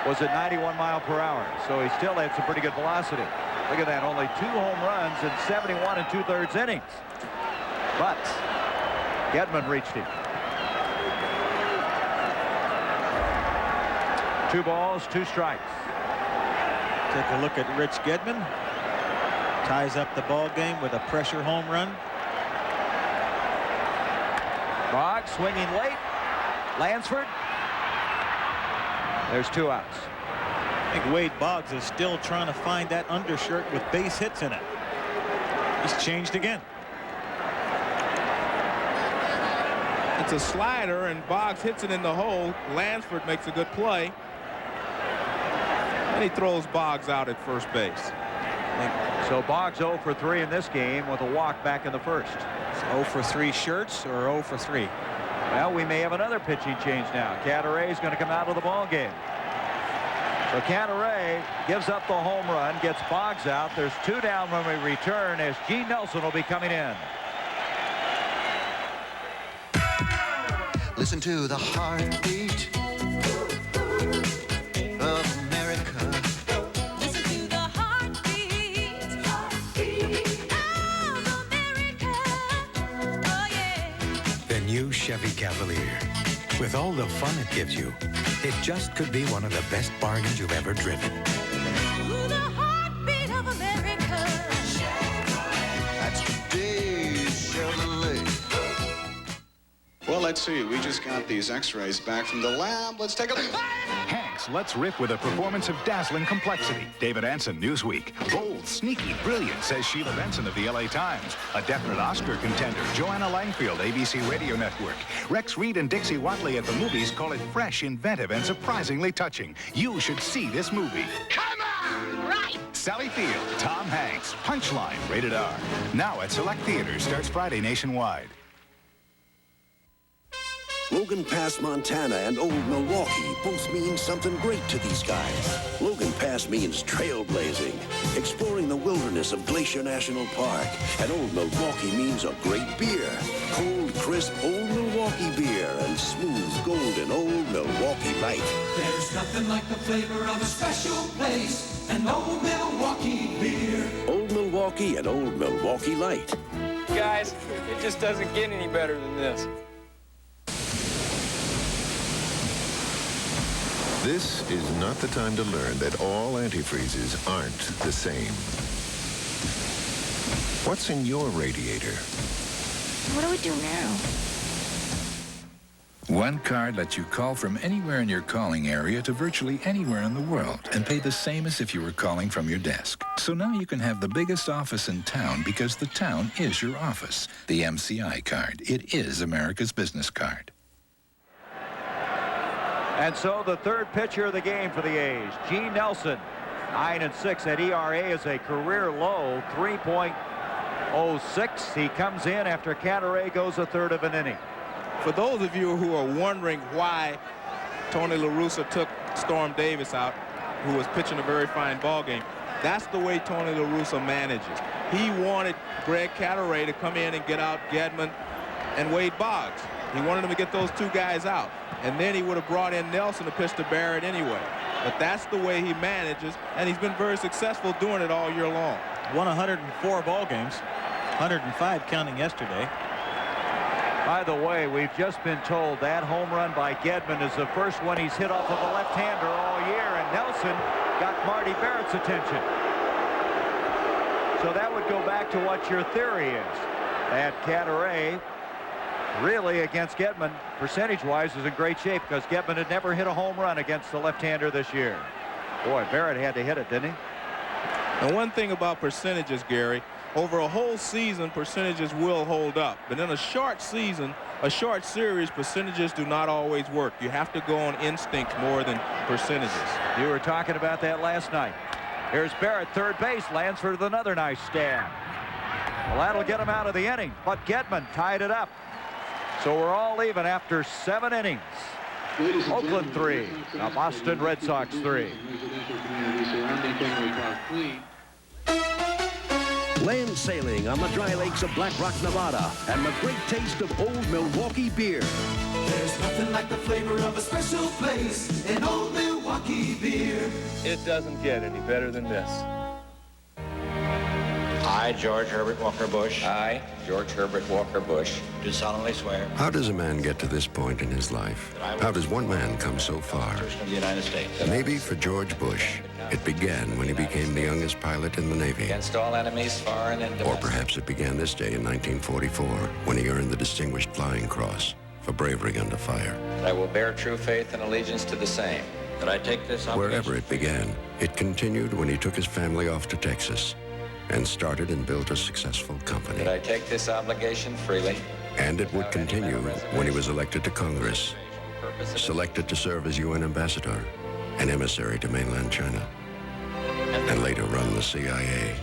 was at 91 miles per hour. So he still had some pretty good velocity. Look at that, only 2 home runs in 71 2/3 innings. But Gedman reached him. 2 balls, 2 strikes. Take a look at Rich Gedman. Ties up the ball game with a pressure home run. Boggs swinging late. Lansford. There's 2 outs. I think Wade Boggs is still trying to find that undershirt with base hits in it. He's changed again. It's a slider, and Boggs hits it in the hole. Lansford makes a good play. And he throws Boggs out at first base. So Boggs 0 for 3 in this game with a walk back in the first. 0 for 3 shirts or 0 for 3? Well, we may have another pitching change now. Cadaret is going to come out of the ball game. So Cadaret gives up the home run, gets Boggs out. There's 2 down when we return as Gene Nelson will be coming in. Listen to the heartbeat of America. Listen to the heartbeat of America. Oh, yeah. The new Chevy Cavalier. With all the fun it gives you, it just could be one of the best bargains you've ever driven. To the heartbeat of America. That's today's Chevrolet. Well, let's see. We just got these x-rays back from the lab. Let's take a look. Hanks, let's rip with a performance of dazzling complexity. David Anson, Newsweek. Bold, sneaky, brilliant, says Sheila Benson of the LA Times. A definite Oscar contender, Joanna Langfield, ABC Radio Network. Rex Reed and Dixie Watley at the movies call it fresh, inventive, and surprisingly touching. You should see this movie. Come on! Right! Sally Field, Tom Hanks, Punchline, rated R. Now at select theaters, starts Friday nationwide. Logan Pass, Montana and Old Milwaukee both mean something great to these guys. Logan Pass means trailblazing, exploring the wilderness of Glacier National Park. And Old Milwaukee means a great beer. Cold, crisp Old Milwaukee beer and smooth, golden Old Milwaukee Light. There's nothing like the flavor of a special place, an Old Milwaukee beer. Old Milwaukee and Old Milwaukee Light. Guys, it just doesn't get any better than this. This is not the time to learn that all antifreezes aren't the same. What's in your radiator? What do we do now? One card lets you call from anywhere in your calling area to virtually anywhere in the world and pay the same as if you were calling from your desk. So now you can have the biggest office in town because the town is your office. The MCI card. It is America's business card. And so the third pitcher of the game for the A's, Gene Nelson, 9-6. That ERA is a career low, 3.06. He comes in after Cadaret goes a third of an inning. For those of you who are wondering why Tony La Russa took Storm Davis out, who was pitching a very fine ball game, that's the way Tony La Russa manages. He wanted Greg Cadaret to come in and get out Gedman and Wade Boggs. He wanted him to get those two guys out. And then he would have brought in Nelson to pitch to Barrett anyway. But that's the way he manages, and he's been very successful doing it all year long. Won 104 ball games, 105 counting yesterday. By the way, we've just been told that home run by Gedman is the first one he's hit off of a left-hander all year, and Nelson got Marty Barrett's attention. So that would go back to what your theory is, that Cadaret really against Gedman, percentage-wise, is in great shape because Gedman had never hit a home run against the left-hander this year. Boy, Barrett had to hit it, didn't he? And one thing about percentages, Gary, over a whole season, percentages will hold up. But in a short season, a short series, percentages do not always work. You have to go on instinct more than percentages. You were talking about that last night. Here's Barrett, third base, Lansford with another nice stab. Well, that'll get him out of the inning, but Gedman tied it up. So we're all even after 7 innings. Oakland 3, the Boston Red Sox 3. Land sailing on the dry lakes of Black Rock, Nevada, and the great taste of Old Milwaukee beer. There's nothing like the flavor of a special place, an Old Milwaukee beer. It doesn't get any better than this. I, George Herbert Walker Bush. I, George Herbert Walker Bush, do solemnly swear. How does a man get to this point in his life? How does one man come so far? Of the United States. Maybe for George Bush, it began when he became the youngest pilot in the Navy. Against all enemies, foreign and domestic. Or perhaps it began this day in 1944 when he earned the Distinguished Flying Cross for bravery under fire. I will bear true faith and allegiance to the same. That I take this obligation. Wherever it began, it continued when he took his family off to Texas and started and built a successful company. That I take this obligation freely. And it would continue when he was elected to Congress, selected to serve as UN ambassador, an emissary to mainland China, and later run the CIA.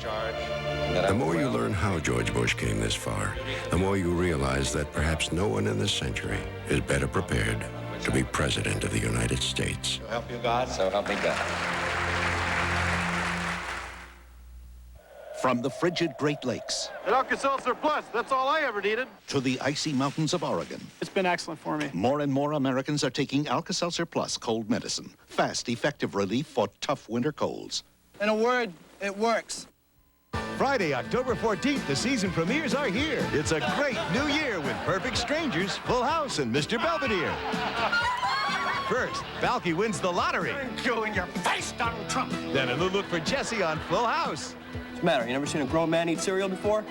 The more you learn how George Bush came this far, the more you realize that perhaps no one in this century is better prepared to be President of the United States. So help you God, so help me God. From the frigid Great Lakes An Alka-Seltzer Plus, that's all I ever needed. to the icy mountains of Oregon, It's been excellent for me. more and more Americans are taking Alka-Seltzer Plus cold medicine. Fast, effective relief for tough winter colds. In a word, it works. Friday, October 14th, the season premieres are here. It's a great new year with Perfect Strangers, Full House, and Mr. Belvedere. First, Balky wins the lottery. You in your face, Donald Trump. Then a new look for Jesse on Full House. What's the matter? You never seen a grown man eat cereal before?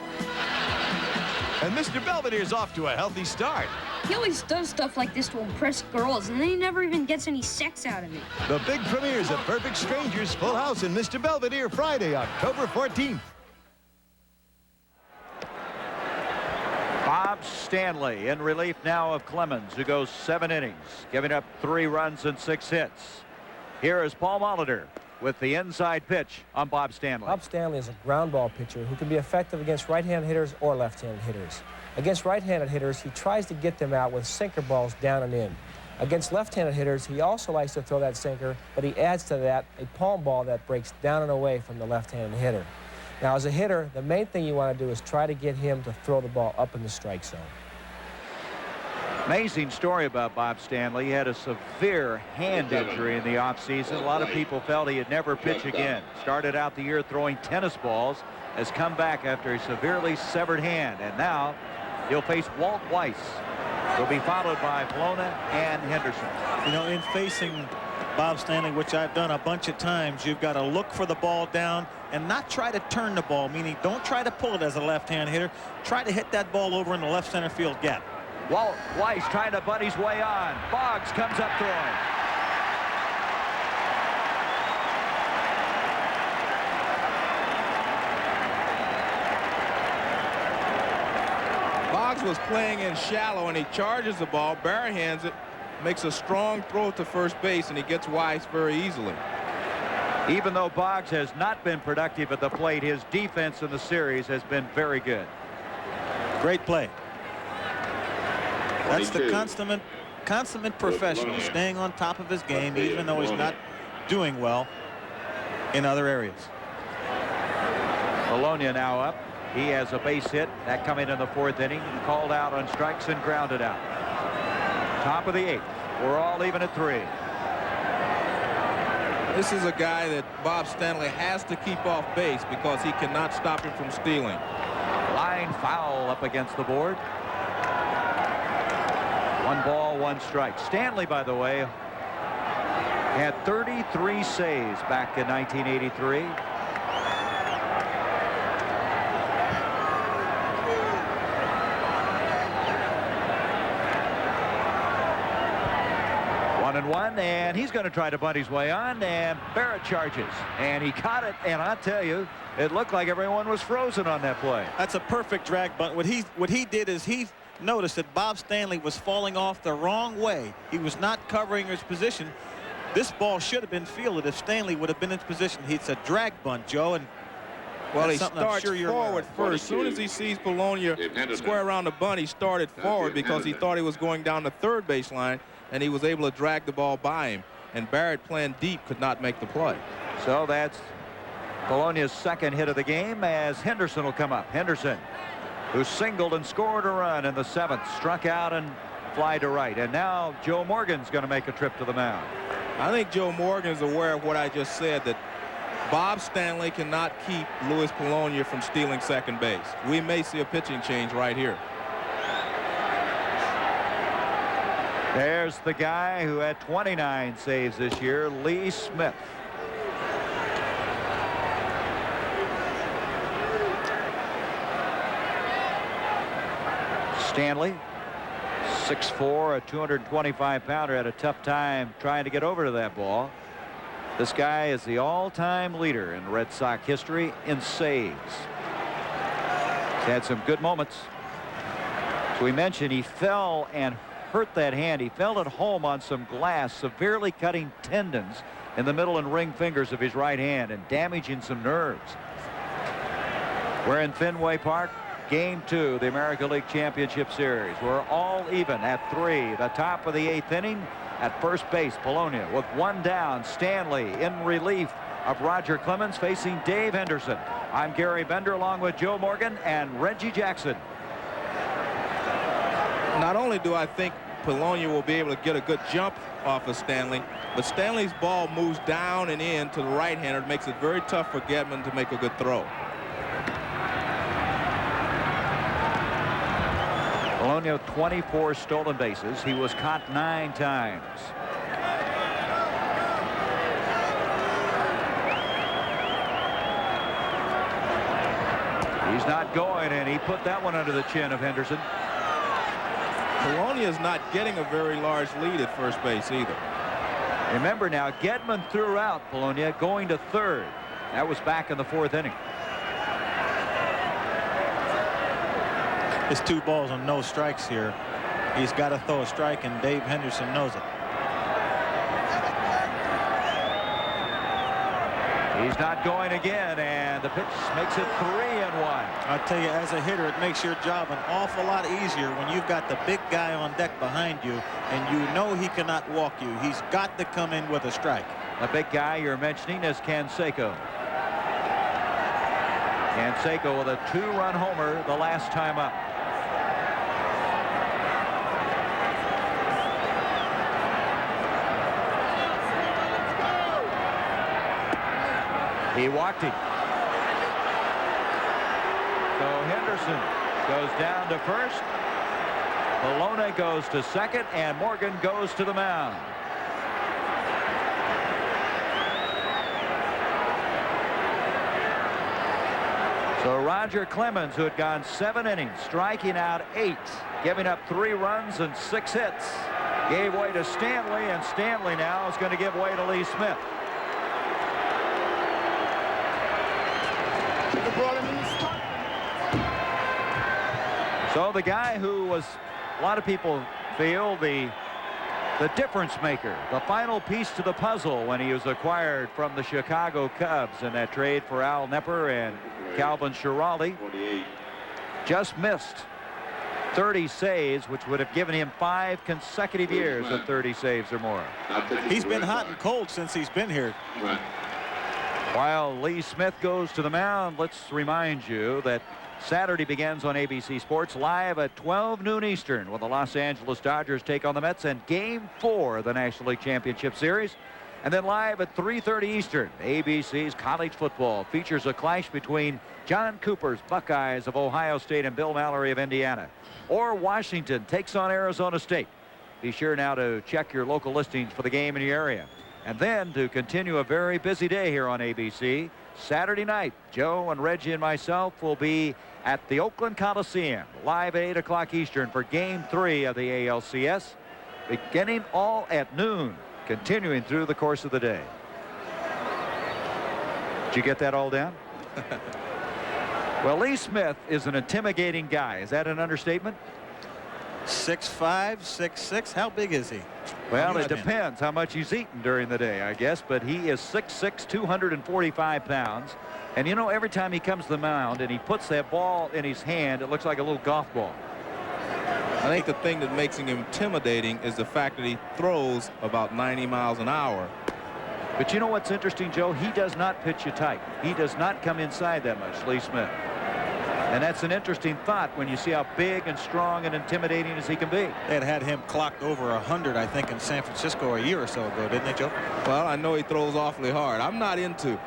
And Mr. Belvedere's off to a healthy start. He always does stuff like this to impress girls, and then he never even gets any sex out of it. The big premieres of Perfect Strangers, Full House, and Mr. Belvedere Friday, October 14th. Bob Stanley in relief now of Clemens, who goes 7 innings, giving up 3 runs and 6 hits. Here is Paul Molitor with the inside pitch on Bob Stanley. Bob Stanley is a ground ball pitcher who can be effective against right-handed hitters or left-handed hitters. Against right-handed hitters, he tries to get them out with sinker balls down and in. Against left-handed hitters, he also likes to throw that sinker, but he adds to that a palm ball that breaks down and away from the left-handed hitter. Now, as a hitter, the main thing you want to do is try to get him to throw the ball up in the strike zone. Amazing story about Bob Stanley. He had a severe hand injury in the offseason. A lot of people felt he'd never pitch again. Started out the year throwing tennis balls, has come back after a severely severed hand, and now he'll face Walt Weiss. He'll be followed by Polona and Henderson. You know, in facing Bob Stanley, which I've done a bunch of times, you've got to look for the ball down and not try to turn the ball, meaning don't try to pull it as a left-hand hitter. Try to hit that ball over in the left center field gap. Walt Weiss trying to butt his way on. Boggs comes up throwing. Boggs was playing in shallow, and he charges the ball, barehands it, makes a strong throw to first base, and he gets Weiss very easily. Even though Boggs has not been productive at the plate, his defense in the series has been very good. Great play. That's the consummate professional, staying on top of his game, even though he's not doing well in other areas. Bologna now up. He has a base hit. That coming in the fourth inning. Called out on strikes and grounded out. Top of the eighth. We're all even at 3. This is a guy that Bob Stanley has to keep off base because he cannot stop him from stealing. Line foul up against the board. 1 ball, 1 strike. Stanley, by the way, had 33 saves back in 1983. One and one, and he's going to try to bunt his way on, and Barrett charges, and he caught it, and I'll tell you, it looked like everyone was frozen on that play. That's a perfect drag bunt. What he did is he noticed that Bob Stanley was falling off the wrong way. He was not covering his position. This ball should have been fielded if Stanley would have been in position. It's a drag bunt, Joe, and well, he starts forward first. As soon as he sees Bologna square around the bunt, he started forward because he thought he was going down the third baseline, and he was able to drag the ball by him. And Barrett, playing deep, could not make the play. So that's Bologna's second hit of the game as Henderson will come up. Henderson, who singled and scored a run in the 7th, struck out and fly to right. And now Joe Morgan's going to make a trip to the mound. I think Joe Morgan is aware of what I just said, that Bob Stanley cannot keep Luis Bologna from stealing second base. We may see a pitching change right here. There's the guy who had 29 saves this year, Lee Smith. Stanley, 6'4", a 225-pounder, had a tough time trying to get over to that ball. This guy is the all-time leader in Red Sox history in saves. He's had some good moments. So we mentioned he fell and hurt that hand. He fell at home on some glass, severely cutting tendons in the middle and ring fingers of his right hand and damaging some nerves. We're in Fenway Park. Game 2, the American League Championship Series. We're all even at 3. The top of the 8th inning. At first base, Bologna with 1 down. Stanley in relief of Roger Clemens facing Dave Henderson. I'm Gary Bender along with Joe Morgan and Reggie Jackson. Not only do I think Bologna will be able to get a good jump off of Stanley, but Stanley's ball moves down and in to the right-hander. It makes it very tough for Gedman to make a good throw. Bologna with 24 stolen bases. He was caught 9 times. He's not going, and he put that one under the chin of Henderson. Bologna is not getting a very large lead at first base either. Remember now, Gedman threw out Bologna going to third. That was back in the 4th inning. It's 2 balls and no strikes here. He's got to throw a strike, and Dave Henderson knows it. He's not going again, and the pitch makes it 3-1. I'll tell you, as a hitter, it makes your job an awful lot easier when you've got the big guy on deck behind you, and you know he cannot walk you. He's got to come in with a strike. The big guy you're mentioning is Canseco. Canseco with a 2-run homer the last time up. He walked him. So Henderson goes down to first. Bologna goes to second, and Morgan goes to the mound. So Roger Clemens, who had gone 7 innings, striking out 8, giving up 3 runs and 6 hits, gave way to Stanley, and Stanley now is going to give way to Lee Smith. So the guy who was, a lot of people feel, the difference maker, the final piece to the puzzle when he was acquired from the Chicago Cubs in that trade for Al Nepper and Calvin Schiraldi, just missed 30 saves, which would have given him 5 consecutive years of 30 saves or more. He's been hot and cold since he's been here. While Lee Smith goes to the mound, let's remind you that Saturday begins on ABC Sports live at 12 noon Eastern when the Los Angeles Dodgers take on the Mets in Game 4 of the National League Championship Series. And then live at 3:30 Eastern, ABC's college football features a clash between John Cooper's Buckeyes of Ohio State and Bill Mallory of Indiana. Or Washington takes on Arizona State. Be sure now to check your local listings for the game in your area. And then to continue a very busy day here on ABC, Saturday night, Joe and Reggie and myself will be at the Oakland Coliseum live at 8 o'clock Eastern for Game 3 of the ALCS, beginning all at noon, continuing through the course of the day. Did you get that all down? Well, Lee Smith is an intimidating guy. Is that an understatement? 6'5", 6'6". How big is he? Well, it depends how much he's eaten during the day, I guess, but he is 6'6", 245 pounds. And you know, every time he comes to the mound and he puts that ball in his hand, it looks like a little golf ball. I think the thing that makes him intimidating is the fact that he throws about 90 miles an hour. But you know what's interesting, Joe? He does not pitch you tight. He does not come inside that much, Lee Smith. And that's an interesting thought when you see how big and strong and intimidating as he can be. They had him clocked over 100, I think, in San Francisco a year or so ago, didn't they, Joe? Well, I know he throws awfully hard. I'm not into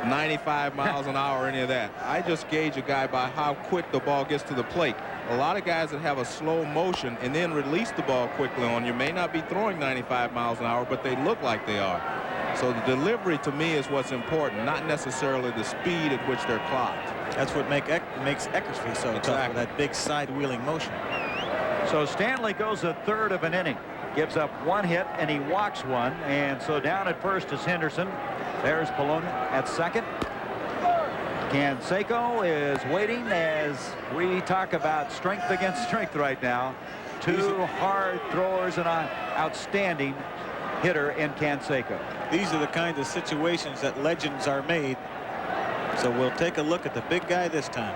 95 miles an hour or any of that. I just gauge a guy by how quick the ball gets to the plate. A lot of guys that have a slow motion and then release the ball quickly on you may not be throwing 95 miles an hour, but they look like they are. So the delivery to me is what's important, not necessarily the speed at which they're clocked. That's what makes Eckersley so tough, that big side-wheeling motion. So Stanley goes a third of an inning, gives up 1 hit, and he walks 1. And so down at first is Henderson. There's Bologna at second. Canseco is waiting as we talk about strength against strength right now. 2 hard throwers and an outstanding hitter in Canseco. These are the kinds of situations that legends are made. So we'll take a look at the big guy this time.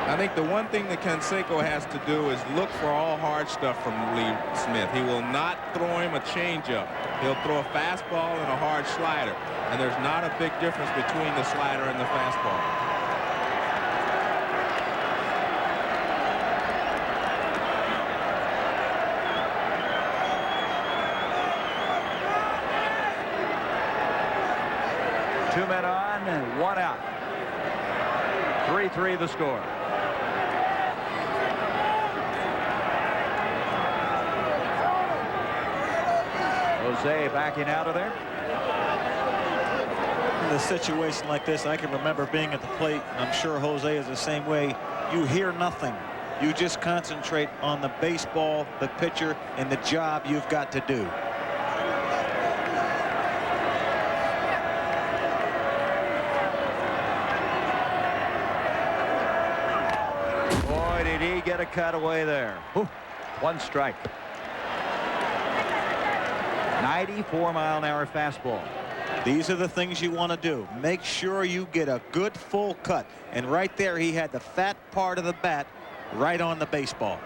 I think the one thing that Canseco has to do is look for all hard stuff from Lee Smith. He will not throw him a changeup. He'll throw a fastball and a hard slider. And there's not a big difference between the slider and the fastball. Two men on, 1 out. 3-3 the score. Jose backing out of there. In a situation like this, I can remember being at the plate, and I'm sure Jose is the same way. You hear nothing. You just concentrate on the baseball, the pitcher, and the job you've got to do. Boy, did he get a cutaway there. Whew. 1 strike. 94-mile-an-hour fastball. These are the things you want to do. Make sure you get a good full cut. And right there, he had the fat part of the bat right on the baseball.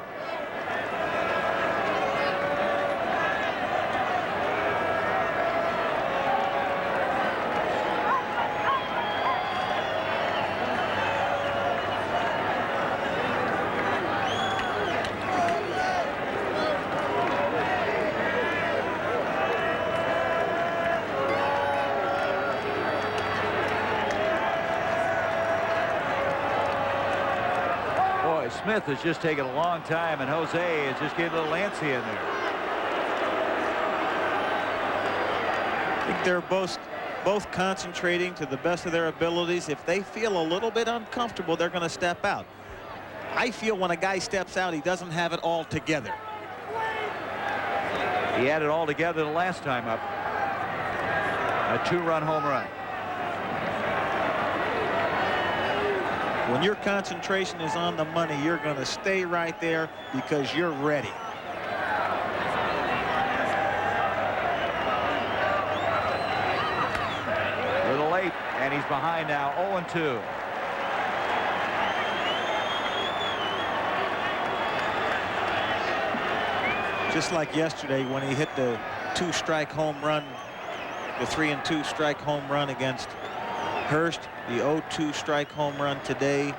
Smith has just taken a long time, and Jose is just getting a little antsy in there. I think they're both concentrating to the best of their abilities. If they feel a little bit uncomfortable, they're going to step out. I feel when a guy steps out, he doesn't have it all together. He had it all together the last time up. A 2-run home run. When your concentration is on the money, you're going to stay right there because you're ready. A little late, and he's behind now, 0-2. Just like yesterday when he hit the 2-strike home run, the 3-2 strike home run against Hurst, the 0-2 strike home run today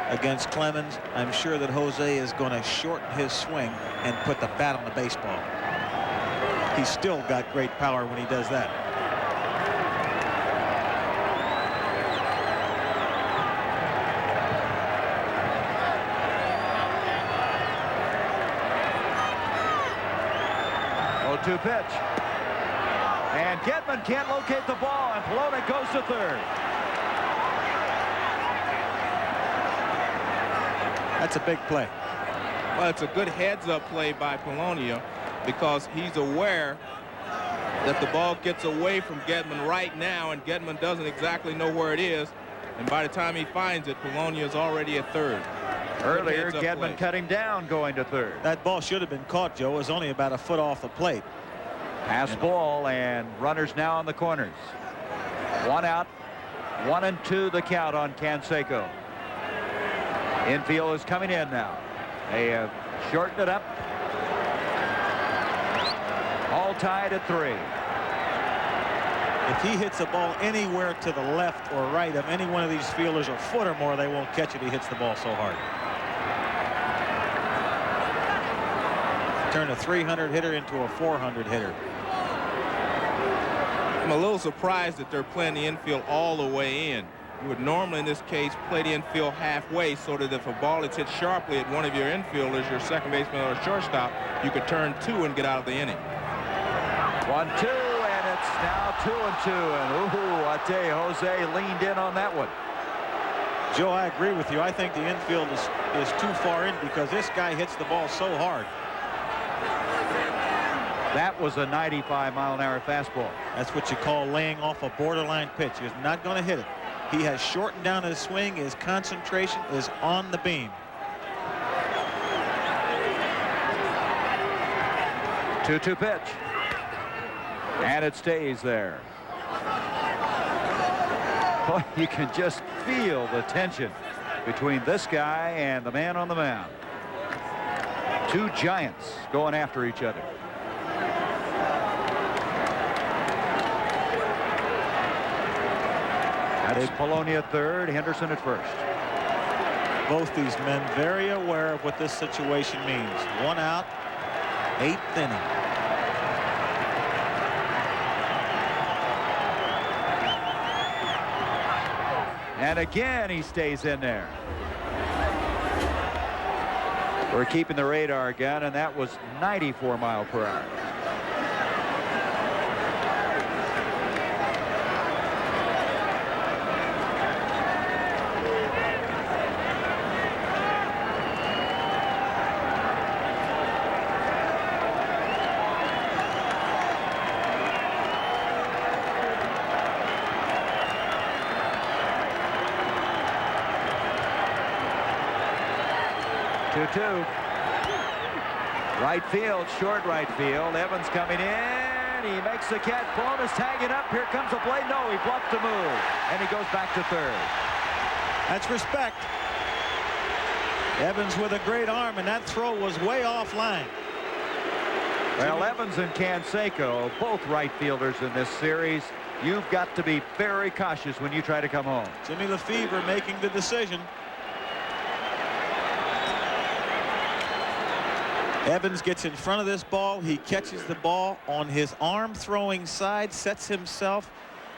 against Clemens. I'm sure that Jose is going to shorten his swing and put the bat on the baseball. He's still got great power when he does that. To pitch, and Gedman can't locate the ball, and Polonius goes to third. That's a big play. Well, it's a good heads-up play by Polonius because he's aware that the ball gets away from Gedman right now, and Gedman doesn't exactly know where it is, and by the time he finds it, Polonius is already at third. Earlier, Gedman cut him down going to third. That ball should have been caught, Joe. It was only about a foot off the plate. Pass ball, and runners now on the corners. 1 out, 1-2 the count on Canseco. Infield is coming in now. They have shortened it up. All tied at 3. If he hits a ball anywhere to the left or right of any one of these fielders a foot or more, they won't catch it. He hits the ball so hard. Turn a 300 hitter into a 400 hitter. I'm a little surprised that they're playing the infield all the way in. You would normally, in this case, play the infield halfway so that if a ball is hit sharply at one of your infielders, your second baseman or shortstop, you could turn 2 and get out of the inning. 1-2, and it's now 2-2. And ooh, I tell you, Jose leaned in on that one. Joe, I agree with you. I think the infield is too far in because this guy hits the ball so hard. That was a 95-mile-an-hour fastball. That's what you call laying off a borderline pitch. He's not going to hit it. He has shortened down his swing. His concentration is on the beam. 2-2 pitch. And it stays there. Boy, you can just feel the tension between this guy and the man on the mound. 2 giants going after each other. That's Polonius at third, Henderson at first. Both these men very aware of what this situation means. 1 out, 8th inning. And again, he stays in there. We're keeping the radar gun, and that was 94 miles per hour. Right field, short right field. Evans coming in, in. He makes the catch. Bone is tagging up. Here comes the play. No, he bluffed the move. And he goes back to third. That's respect. Evans with a great arm, and that throw was way off line. Well, Evans and Canseco, both right fielders in this series. You've got to be very cautious when you try to come home. Jimmy Lefevre making the decision. Evans gets in front of this ball. He catches the ball on his arm throwing side, sets himself,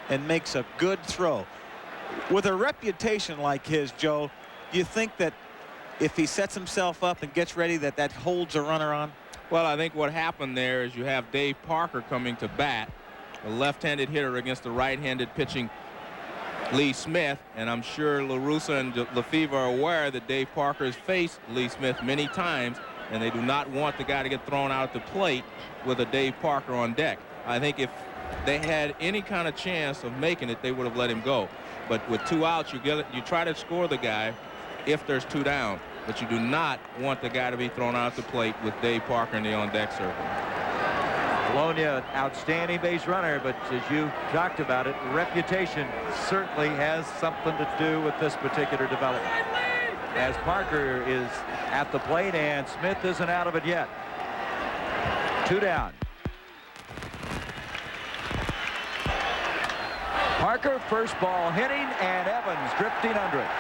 and makes a good throw. With a reputation like his, Joe, do you think that if he sets himself up and gets ready that holds a runner on? Well, I think what happened there is you have Dave Parker coming to bat, a left-handed hitter against the right-handed pitching Lee Smith, and I'm sure LaRussa and Lefevre are aware that Dave Parker has faced Lee Smith many times, and they do not want the guy to get thrown out at the plate with a Dave Parker on deck. I think if they had any kind of chance of making it, they would have let him go. But with 2 outs, you try to score the guy if there's 2 down, but you do not want the guy to be thrown out at the plate with Dave Parker in the on-deck circle. Polonia, outstanding base runner, but as you talked about it, reputation certainly has something to do with this particular development. As Parker is at the plate and Smith isn't out of it yet. 2 down. Parker, first ball hitting, and Evans drifting under it.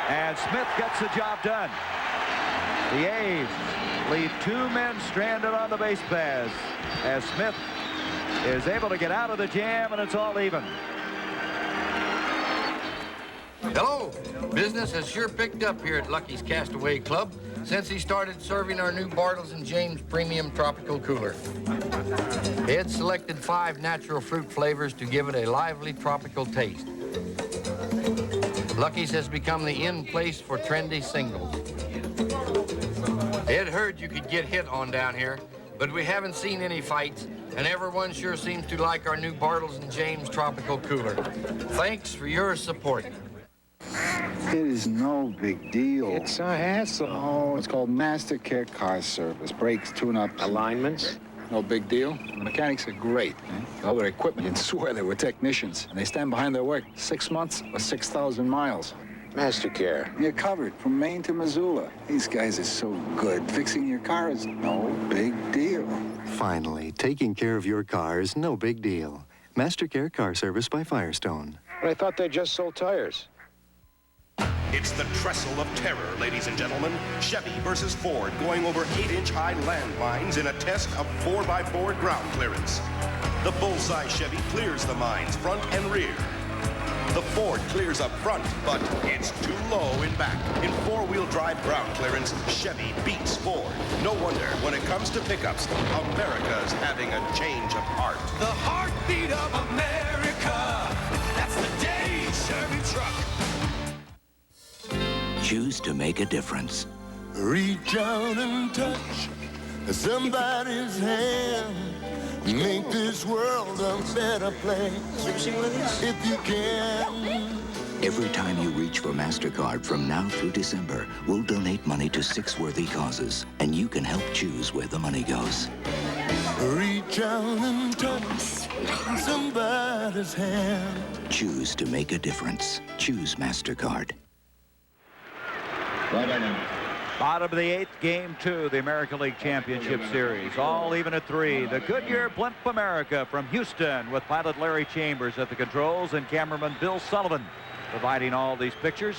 And Smith gets the job done. The A's leave 2 men stranded on the base paths as Smith is able to get out of the jam, and it's all even. Hello. Business has sure picked up here at Lucky's Castaway Club since he started serving our new Bartles and James Premium Tropical Cooler. Ed selected 5 natural fruit flavors to give it a lively tropical taste. Lucky's has become the in place for trendy singles. Ed heard you could get hit on down here, but we haven't seen any fights, and everyone sure seems to like our new Bartles and James Tropical Cooler. Thanks for your support. It is no big deal. It's a hassle. Oh, it's called Master Care Car Service. Brakes, tune-ups. Alignments. No big deal. The mechanics are great. All their equipment, you'd swear they were technicians. And they stand behind their work 6 months or 6,000 miles. Master Care. You're covered from Maine to Missoula. These guys are so good. Fixing your car is no big deal. Finally, taking care of your car is no big deal. Master Care Car Service by Firestone. But I thought they just sold tires. It's the trestle of terror, ladies and gentlemen. Chevy versus Ford going over 8-inch high landmines in a test of 4x4 ground clearance. The full-size Chevy clears the mines front and rear. The Ford clears up front, but it's too low in back. In four-wheel drive ground clearance, Chevy beats Ford. No wonder when it comes to pickups, America's having a change of heart. The heartbeat of America. That's the day Chevy truck. Choose to make a difference. Reach out and touch somebody's hand. Make this world a better place. If you can. Every time you reach for MasterCard from now through December, we'll donate money to 6 worthy causes, and you can help choose where the money goes. Reach out and touch somebody's hand. Choose to make a difference. Choose MasterCard. Bottom of the 8th, game 2, the American League Championship Series. All even at 3. The Goodyear Blimp America from Houston with pilot Larry Chambers at the controls and cameraman Bill Sullivan providing all these pictures.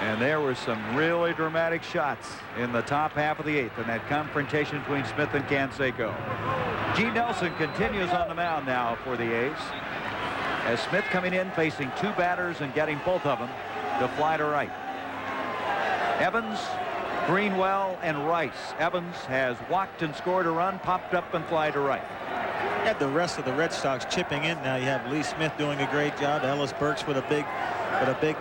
And there were some really dramatic shots in the top half of the 8th in that confrontation between Smith and Canseco. Gene Nelson continues on the mound now for the A's, as Smith coming in facing 2 batters and getting both of them to fly to right. Evans, Greenwell, and Rice. Evans has walked and scored a run, popped up and fly to right. Had the rest of the Red Sox chipping in. Now you have Lee Smith doing a great job. Ellis Burks with a big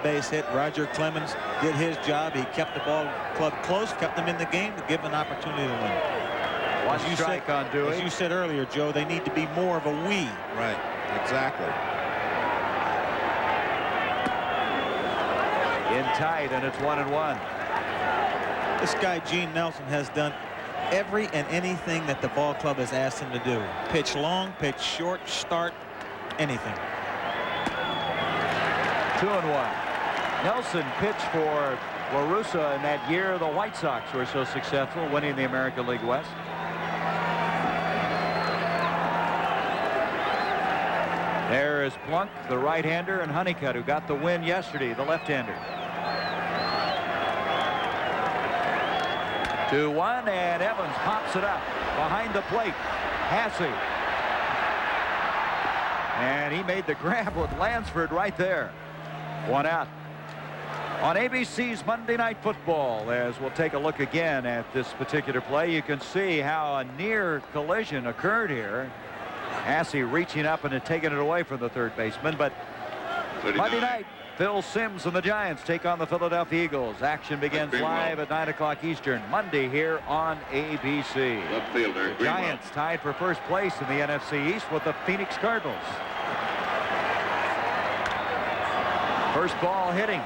base hit. Roger Clemens did his job. He kept the ball club close, kept them in the game to give them an opportunity to win. One strike on Dewey. As you said earlier, Joe, they need to be more of a we. Right, exactly. In tight, and it's 1-1. This guy Gene Nelson has done every and anything that the ball club has asked him to do. Pitch long, pitch short, start, anything. 2-1. Nelson pitched for La Russa in that year the White Sox were so successful, winning the American League West. There is Plunk, the right-hander, and Honeycutt, who got the win yesterday, the left-hander. 2-1, and Evans pops it up behind the plate. Hasse. And he made the grab with Lansford right there. 1 out. On ABC's Monday Night Football, as we'll take a look again at this particular play, you can see how a near collision occurred here. Hasse reaching up and taking it away from the third baseman. But Monday night, Phil Simms and the Giants take on the Philadelphia Eagles. Action begins live at 9 o'clock Eastern, Monday here on ABC. The Giants tied for first place in the NFC East with the Phoenix Cardinals. First ball hitting.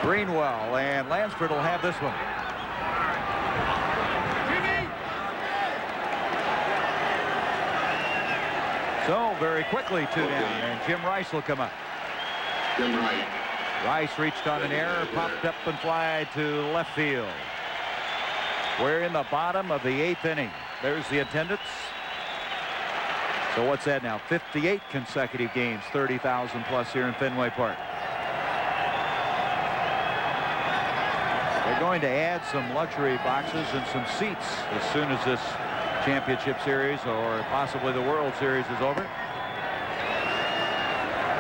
Greenwell, and Lansford will have this one. So very quickly 2 down, and Jim Rice will come up. Jim Rice. Rice reached on an error, popped up and fly to left field. We're in the bottom of the 8th inning. There's the attendance. So what's that now? 58 consecutive games, 30,000 plus here in Fenway Park. They're going to add some luxury boxes and some seats as soon as this championship series or possibly the World Series is over.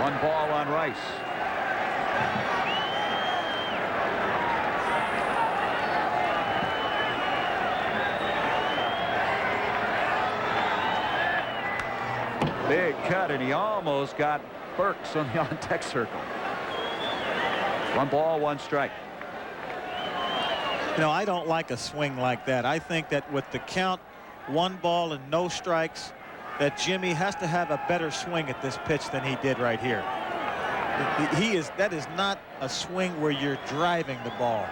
1 ball on Rice. Big cut, and he almost got Burks on the on-deck circle. 1 ball, 1 strike. You know, I don't like a swing like that. I think that with the count, 1 ball and no strikes, that Jimmy has to have a better swing at this pitch than he did right here. That is not a swing where you're driving the ball.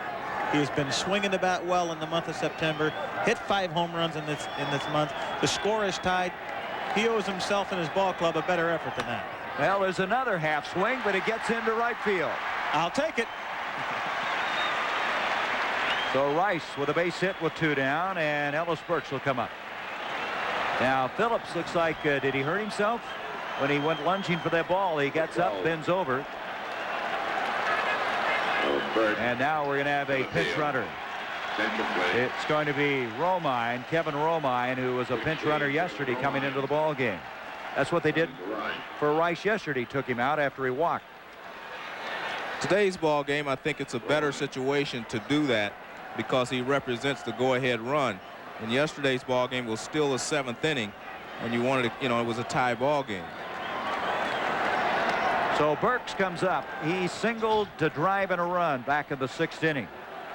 He has been swinging the bat well in the month of September, hit 5 home runs in this month. The score is tied. He owes himself and his ball club a better effort than that. Well, there's another half swing, but it gets into right field. I'll take it. So Rice with a base hit with 2 down, and Ellis Burks will come up. Now Phillips looks like, did he hurt himself? When he went lunging for that ball, he gets up, bends over. And now we're going to have a pinch runner. It's going to be Romine, Kevin Romine, who was a pinch runner yesterday coming into the ball game. That's what they did for Rice yesterday. Took him out after he walked. Today's ball game, I think it's a better situation to do that because he represents the go-ahead run. And yesterday's ball game was still a 7th inning when you wanted to, you know, it was a tie ball game. So Burks comes up. He singled to drive in a run back in the 6th inning.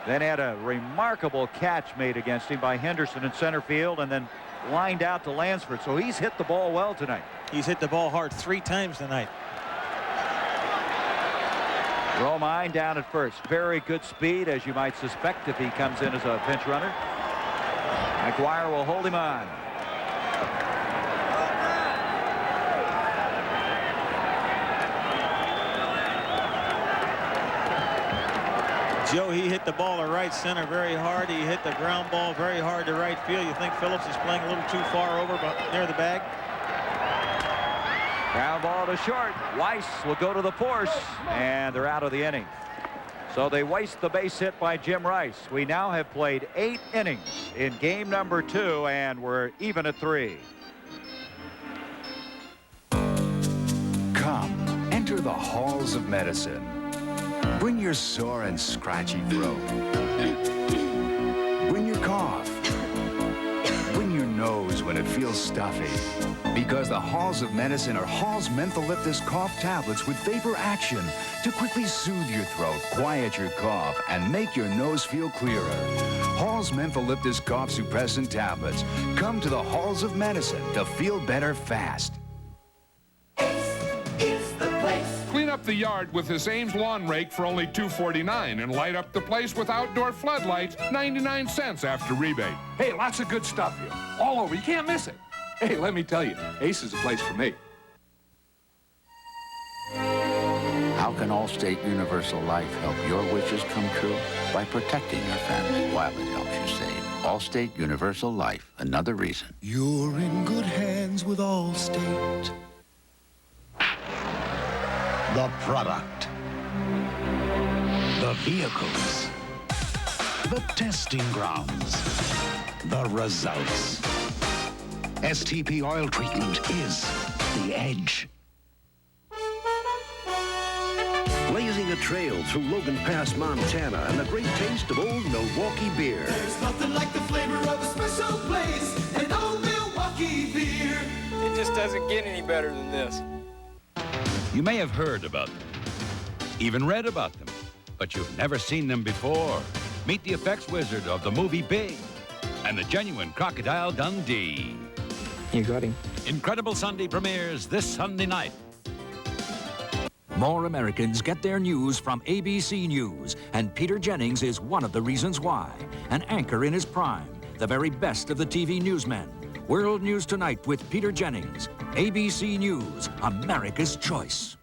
Then had a remarkable catch made against him by Henderson in center field and then lined out to Lansford. So he's hit the ball well tonight. He's hit the ball hard 3 times tonight. Romine down at first. Very good speed, as you might suspect, if he comes in as a pinch runner. McGuire will hold him on. Joe, he hit the ball to right center very hard. He hit the ground ball very hard to right field. You think Phillips is playing a little too far over near the bag? Ground ball to short. Weiss will go to the force, and they're out of the inning. So they waste the base hit by Jim Rice. We now have played 8 innings in game number 2, and we're even at 3. Come, enter the halls of medicine. Bring your sore and scratchy throat. Bring your cough. Bring your nose when it feels stuffy. Because the halls of medicine are Hall's Mentholyptus cough tablets with vapor action to quickly soothe your throat, quiet your cough, and make your nose feel clearer. Hall's Mentholyptus cough suppressant tablets. Come to the halls of medicine to feel better fast. Ace is the place. Clean up the yard with this Ames lawn rake for only $2.49 and light up the place with outdoor floodlights, 99 cents after rebate. Hey, lots of good stuff here. All over. You can't miss it. Hey, let me tell you, Ace is the place for me. How can Allstate Universal Life help your wishes come true? By protecting your family while it helps you save. Allstate Universal Life, another reason. You're in good hands with Allstate. The product. The vehicles. The testing grounds. The results. STP oil treatment is the edge. Blazing a trail through Logan Pass, Montana, and the great taste of old Milwaukee beer. There's nothing like the flavor of a special place, an old Milwaukee beer. It just doesn't get any better than this. You may have heard about them, even read about them, but you've never seen them before. Meet the effects wizard of the movie Big and the genuine Crocodile Dundee. You got him. Incredible Sunday premieres this Sunday night. More Americans get their news from ABC News, and Peter Jennings is one of the reasons why. An anchor in his prime, the very best of the TV newsmen. World News Tonight with Peter Jennings. ABC News, America's choice.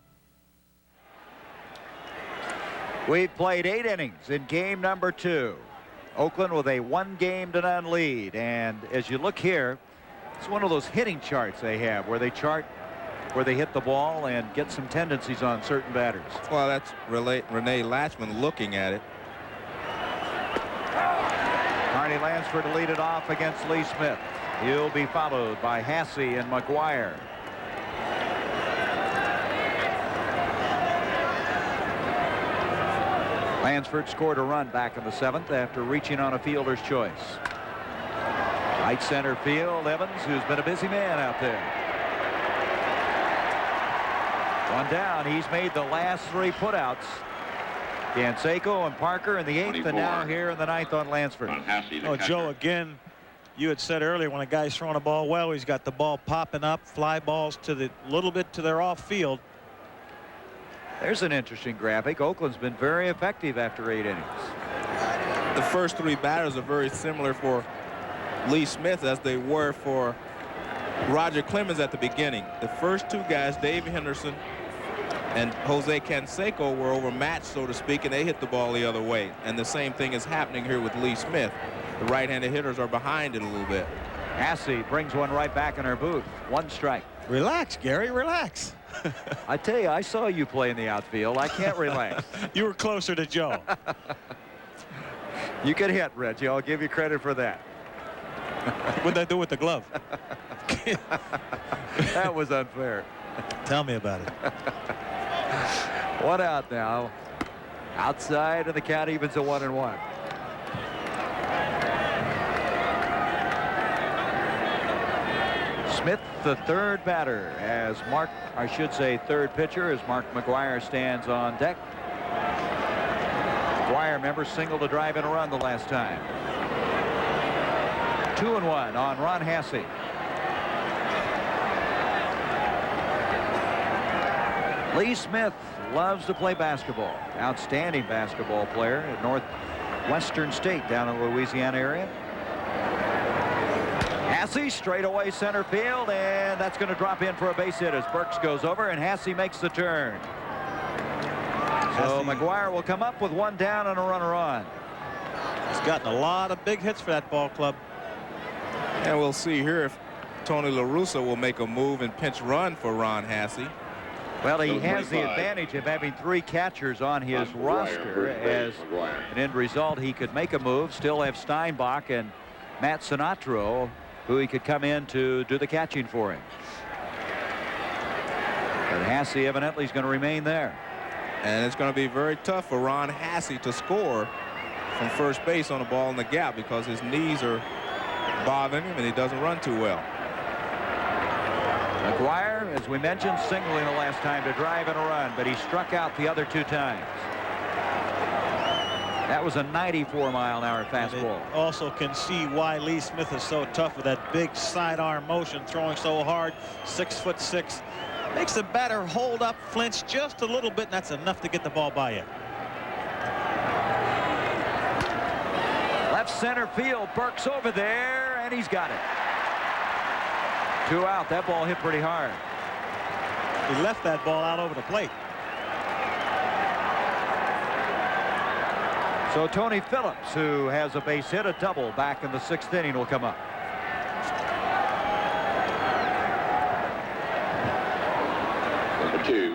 We've played 8 innings in game number 2. Oakland with a 1-game-to-none lead. And as you look here, it's one of those hitting charts they have where they chart where they hit the ball and get some tendencies on certain batters. Well, that's Renee Latchman looking at it. Carney Lansford to lead it off against Lee Smith. He'll be followed by Hasse and McGuire. Lansford scored a run back in the 7th after reaching on a fielder's choice. Right center field, Evans, who's been a busy man out there. One down. He's made the last 3 putouts. Canseco and Parker in the 8th, and now here in the 9th on Lansford. Oh, Joe, again, you had said earlier when a guy's throwing a ball well, he's got the ball popping up, fly balls to the little bit to their off field. There's an interesting graphic. Oakland's been very effective after 8 innings. The first 3 batters are very similar for Lee Smith as they were for Roger Clemens at the beginning. The first 2 guys, Dave Henderson and Jose Canseco, were overmatched, so to speak, and they hit the ball the other way. And the same thing is happening here with Lee Smith. The right-handed hitters are behind it a little bit. Hasse brings one right back in her booth. 1 strike. Relax, Gary, relax. I tell you, I saw you play in the outfield. I can't relax. You were closer to Joe. You could hit, Reggie. I'll give you credit for that. What'd I do with the glove? That was unfair. Tell me about it. 1 out now. Outside, and the count evens at 1-1. Smith, the 3rd batter, as third pitcher, as Mark McGuire stands on deck. McGuire, remember, single to drive in a run the last time. 2-1 on Ron Hasse. Lee Smith loves to play basketball. Outstanding basketball player at Northwestern State down in the Louisiana area. Hasse straight away center field, and that's going to drop in for a base hit as Burks goes over, and Hasse makes the turn. So McGuire will come up with 1 down and a runner on. He's gotten a lot of big hits for that ball club. And we'll see here if Tony La Russa will make a move and pinch run for Ron Hasse. Well, he has the advantage of having 3 catchers on his roster. As an end result, he could make a move, still have Steinbach and Matt Sinatro, who he could come in to do the catching for him. But Hasse evidently is going to remain there. And it's going to be very tough for Ron Hasse to score from first base on a ball in the gap because his knees are bothering him and he doesn't run too well. McGuire, as we mentioned, singling the last time to drive in a run, but he struck out the other 2 times. That was a 94-mile-an-hour fastball. Also can see why Lee Smith is so tough with that big sidearm motion, throwing so hard. 6'6", Makes the batter hold up, flinch just a little bit, and that's enough to get the ball by you. Left center field. Burke's over there, and he's got it. 2 out. That ball hit pretty hard. He left that ball out over the plate. So Tony Phillips, who has a base hit, a double back in the 6th inning, will come up. Number 2.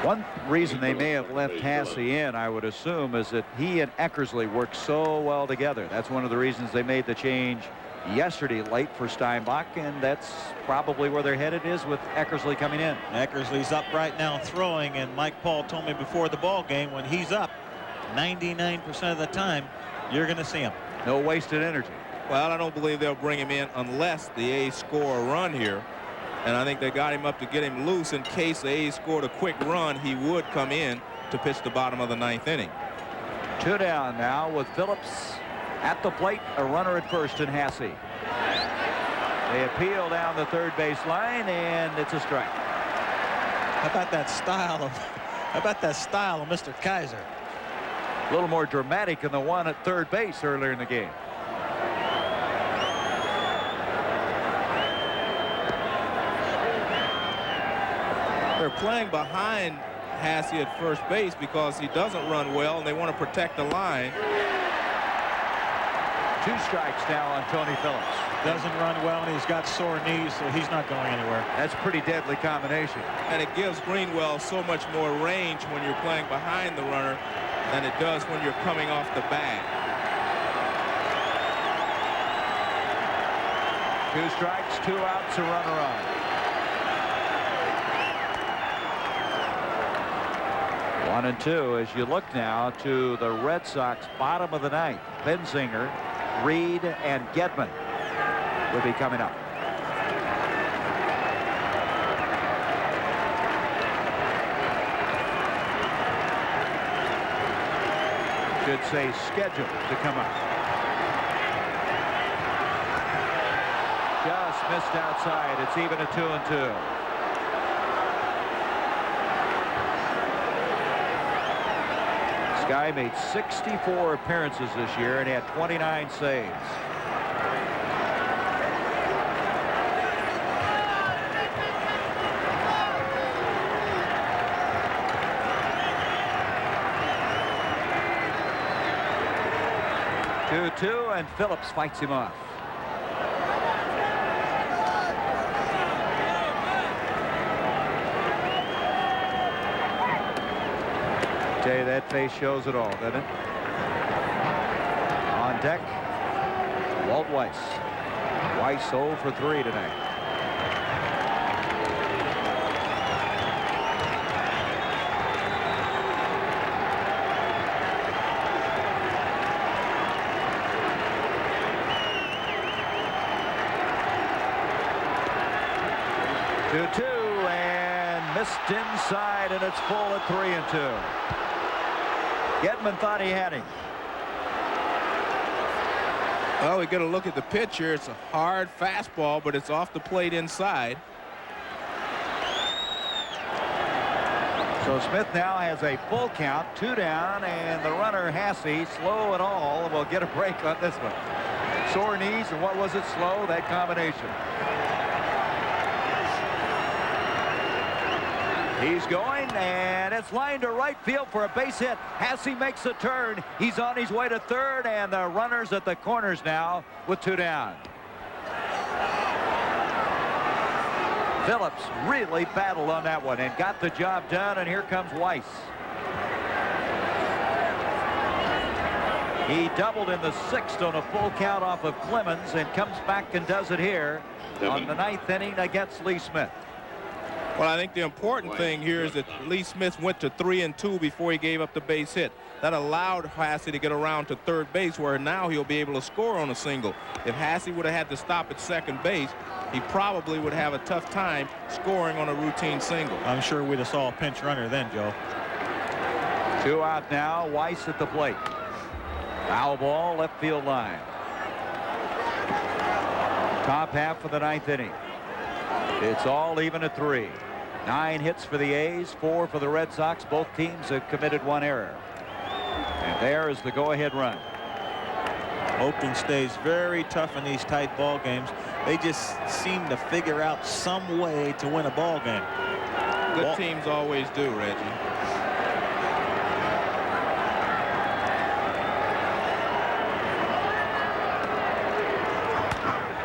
One reason they may have left Hasse in, I would assume, is that he and Eckersley work so well together. That's one of the reasons they made the change yesterday late for Steinbach, and that's probably where their headed is with Eckersley coming in. Eckersley's up right now throwing, and Mike Paul told me before the ball game, when he's up 99% of the time, you're going to see him. No wasted energy. Well, I don't believe they'll bring him in unless the A's score a run here. And I think they got him up to get him loose in case the A's scored a quick run. He would come in to pitch the bottom of the 9th inning. 2 down now with Phillips at the plate, a runner at first in Hasse. They appeal down the third base line, and it's a strike. How about that style of Mr. Kaiser? A little more dramatic than the one at third base earlier in the game. They're playing behind Hasse at first base because he doesn't run well, and they want to protect the line. 2 strikes now on Tony Phillips. Doesn't run well, and he's got sore knees, so he's not going anywhere. That's a pretty deadly combination. And it gives Greenwell so much more range when you're playing behind the runner than it does when you're coming off the bag. 2 strikes, 2 outs, a runner on. 1 and 2 as you look now to the Red Sox bottom of the 9th. Benzinger, Reed, and Gedman will be coming up. Should say scheduled to come up. Just missed outside. It's even a 2 and 2. This guy made 64 appearances this year and had 29 saves. Two, and Phillips fights him off. Tell you, that face shows it all, doesn't it? On deck, Walt Weiss. Weiss 0 for 3 tonight. Two and missed inside, and it's full at 3 and 2. Gedman thought he had him. Well, we got to look at the pitch here. It's a hard fastball, but it's off the plate inside. So Smith now has a full count, 2 down, and the runner Hasse, slow at all, will get a break on this one. Sore knees, and what was it, slow? That combination. He's going, and it's lined to right field for a base hit. Hasse makes the turn. He's on his way to third, and the runner's at the corners now with 2 down. Phillips really battled on that one and got the job done, and here comes Weiss. He doubled in the 6th on a full count off of Clemens and comes back and does it here on the 9th inning against Lee Smith. Well, I think the important thing here is that Lee Smith went to 3 and 2 before he gave up the base hit. That allowed Hasse to get around to third base, where now he'll be able to score on a single. If Hasse would have had to stop at second base, he probably would have a tough time scoring on a routine single. I'm sure we'd have saw a pinch runner then, Joe. 2 out now. Weiss at the plate. Foul ball, left field line. Top half of the 9th inning. It's all even at 3. 9 hits for the A's, 4 for the Red Sox. Both teams have committed 1 error. And there is the go-ahead run. Oakland stays very tough in these tight ball games. They just seem to figure out some way to win a ball game. Good teams always do, Reggie.